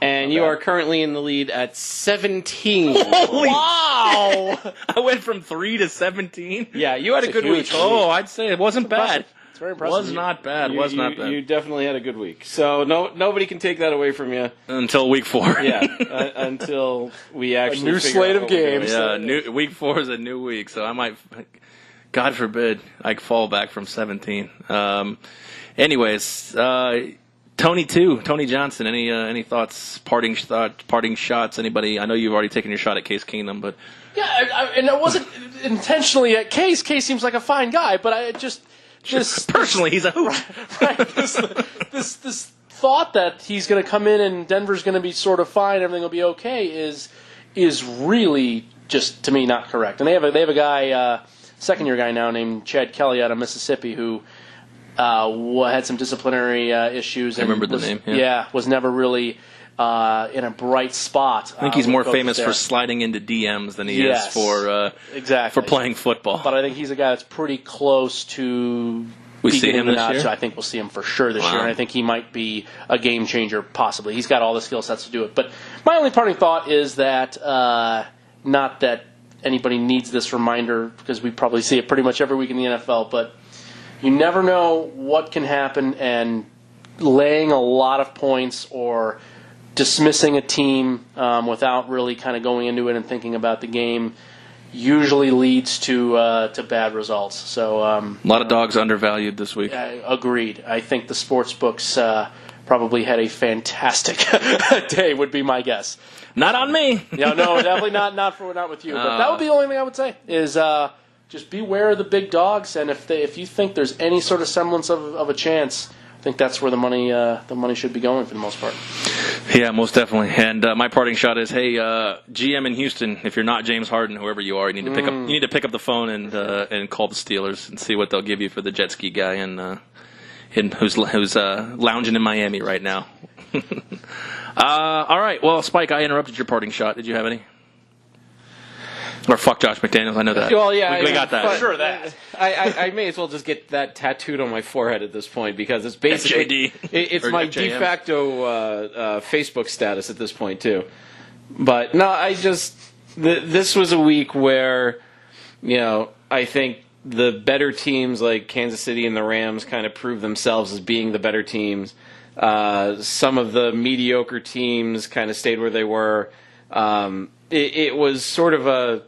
and you are currently in the lead at 17. Holy wow! I went from 3 to 17. Yeah, you had a good week. huge Oh, I'd say it wasn't bad. It's very impressive. Was not bad. Was not bad. You definitely had a good week. So nobody can take that away from you. Until week 4. Yeah, until we actually new figure slate out of what we're games. doing. Yeah, week 4 is a new week, so I might, God forbid, I fall back from 17. Anyways, Tony Johnson. Any thoughts? Parting shots? Anybody? I know you've already taken your shot at Case Keenum, but Yeah, and it wasn't intentionally at Case. Case seems like a fine guy, but I just personally, he's a hoot. right, this thought that he's going to come in and Denver's going to be sort of fine, everything will be okay is really just to me not correct. And they have a guy, second-year guy now named Chad Kelly out of Mississippi who had some disciplinary issues. And remember the name, yeah. was never really in a bright spot. I think he's more famous for sliding into DMs than he is for exactly for playing football. But I think he's a guy that's pretty close to. We see beginning him the this notch. year? I think we'll see him for sure this Wow. year, and I think he might be a game changer, possibly. He's got all the skill sets to do it. But my only parting thought is that, not that anybody needs this reminder, because we probably see it pretty much every week in the NFL, but you never know what can happen, and laying a lot of points or dismissing a team without really kind of going into it and thinking about the game usually leads to bad results. So a lot of dogs undervalued this week. agreed. I think the sports books probably had a fantastic day, would be my guess. Not on me. Yeah, no, definitely not with you. But that would be the only thing I would say is just beware of the big dogs, and if you think there's any sort of semblance of a chance, I think that's where the money should be going for the most part. Yeah, most definitely. And my parting shot is, hey, GM in Houston, if you're not James Harden, whoever you are, you need to pick up the phone and call the Steelers and see what they'll give you for the jet ski guy and who's lounging in Miami right now. All right. Well, Spike, I interrupted your parting shot. Did you have any? Or fuck Josh McDaniels. I know that. Well, yeah, we got that. Sure, that. I may as well just get that tattooed on my forehead at this point because it's basically it's my de facto Facebook status at this point too. But no, this was a week where I think the better teams like Kansas City and the Rams kind of proved themselves as being the better teams. Some of the mediocre teams kind of stayed where they were. It was sort of a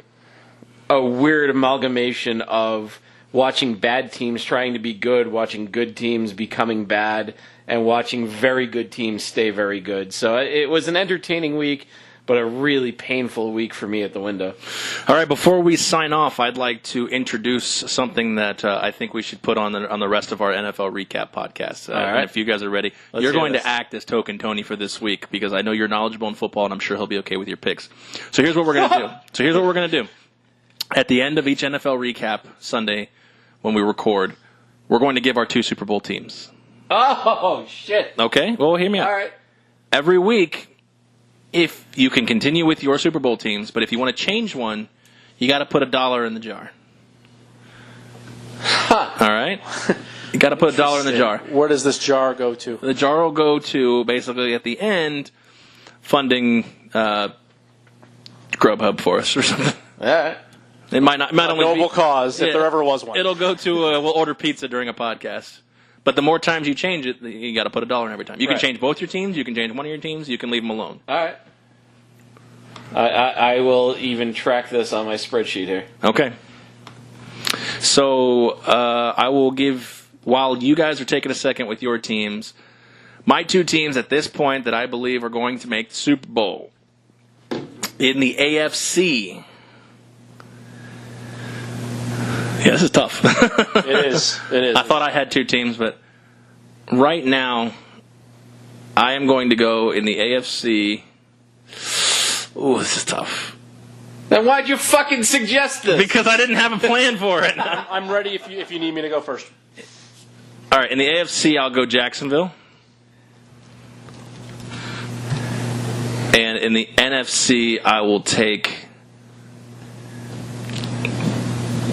weird amalgamation of watching bad teams trying to be good, watching good teams becoming bad, and watching very good teams stay very good. So it was an entertaining week, but a really painful week for me at the window. All right, before we sign off, I'd like to introduce something that I think we should put on the rest of our NFL recap podcast. All right. And if you guys are ready, you're going to act as Token Tony for this week because I know you're knowledgeable in football, and I'm sure he'll be okay with your picks. So here's what we're going to do. At the end of each NFL recap Sunday when we record, we're going to give our 2 Super Bowl teams. Oh, shit. Okay? Well, hear me out. All right. Every week, if you can continue with your Super Bowl teams, but if you want to change one, you got to put $1 in the jar. All right? You got to put $1 in the jar. Where does this jar go to? The jar will go to, basically, at the end, funding Grubhub for us or something. All right. It might only noble be, cause, if there ever was one. It'll go to, we'll order pizza during a podcast. But the more times you change it, you got to put $1 in every time. You can change both your teams. You can change one of your teams. You can leave them alone. All right. I will even track this on my spreadsheet here. Okay. So I will give, while you guys are taking a second with your teams, my 2 teams at this point that I believe are going to make the Super Bowl. In the AFC. Yeah, this is tough. It is. I thought I had 2 teams, but right now, I am going to go in the AFC. Ooh, this is tough. Then why'd you fucking suggest this? Because I didn't have a plan for it. I'm ready if you need me to go first. All right, in the AFC, I'll go Jacksonville. And in the NFC, I will take...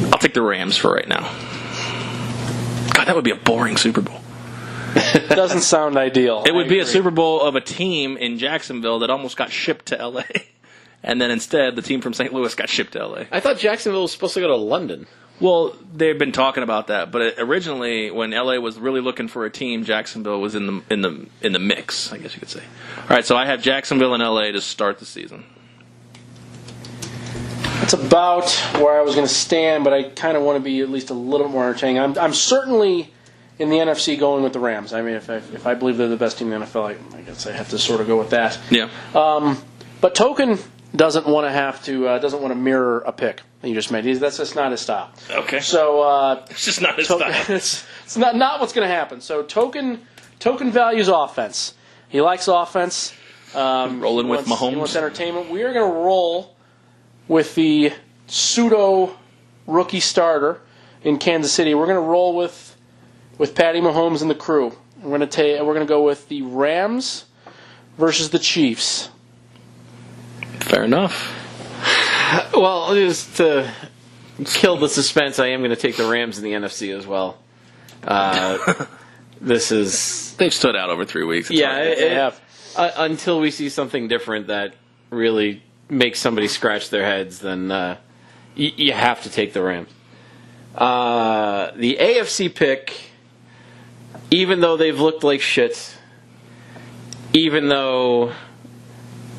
I'll take the Rams for right now. God, that would be a boring Super Bowl. Doesn't sound ideal. It would be a Super Bowl of a team in Jacksonville that almost got shipped to L.A. And then instead, the team from St. Louis got shipped to L.A. I thought Jacksonville was supposed to go to London. Well, they've been talking about that, but originally, when L.A. was really looking for a team, Jacksonville was in the mix, I guess you could say. All right, so I have Jacksonville and L.A. to start the season. That's about where I was going to stand, but I kind of want to be at least a little bit more entertaining. I'm certainly in the NFC going with the Rams. I mean, if I believe they're the best team in the NFL, I guess I have to sort of go with that. Yeah. But Token doesn't want to mirror a pick that you just made. That's just not his style. Okay. So it's just not his style. It's not what's going to happen. So Token values offense. He likes offense. Rolling with Mahomes. He wants entertainment. We are going to roll with the pseudo rookie starter in Kansas City. We're going to roll with Patty Mahomes and the crew. We're going to go with the Rams versus the Chiefs. Fair enough. Well, just to kill the suspense, I am going to take the Rams in the NFC as well. They've stood out over 3 weeks. Until we see something different that really makes somebody scratch their heads, then you have to take the Rams. The AFC pick, even though they've looked like shit, even though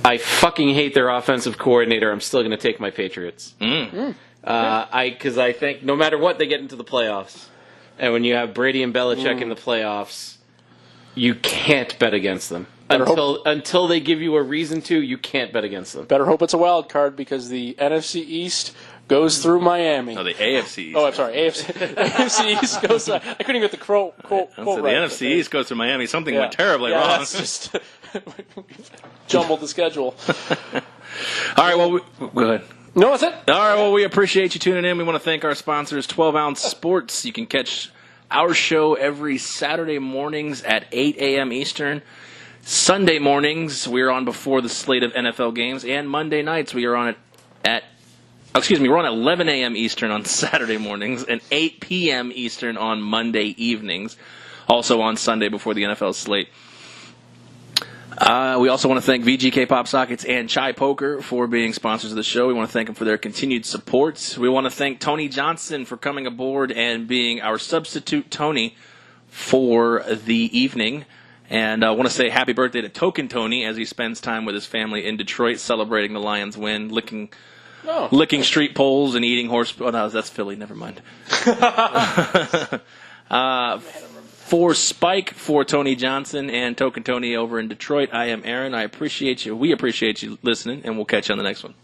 I fucking hate their offensive coordinator, I'm still going to take my Patriots. Because I think no matter what, they get into the playoffs. And when you have Brady and Belichick in the playoffs, You can't bet against them. Until they give you a reason to, you can't bet against them. Better hope it's a wild card because the NFC East goes through Miami. No, the AFC East. Oh, I'm sorry. AFC East goes. I couldn't even get the quote right. The NFC East goes to Miami. Something went Yeah. terribly wrong. That's just jumbled the schedule. All right, well, go ahead. No, that's it. All right, well, we appreciate you tuning in. We want to thank our sponsors, 12 Ounce Sports. You can catch our show every Saturday mornings at 8 a.m. Eastern. Sunday mornings, we're on before the slate of NFL games. And Monday nights, we are on we're on 11 a.m. Eastern on Saturday mornings and 8 p.m. Eastern on Monday evenings. Also on Sunday before the NFL slate. We also want to thank VGK Pop Sockets and Chai Poker for being sponsors of the show. We want to thank them for their continued support. We want to thank Tony Johnson for coming aboard and being our substitute Tony for the evening. And I want to say happy birthday to Token Tony as he spends time with his family in Detroit celebrating the Lions' win, licking street poles and eating horse. Oh, no, that's Philly. Never mind. For Spike, for Tony Johnson, and Token Tony over in Detroit, I am Aaron. I appreciate you. We appreciate you listening, and we'll catch you on the next one.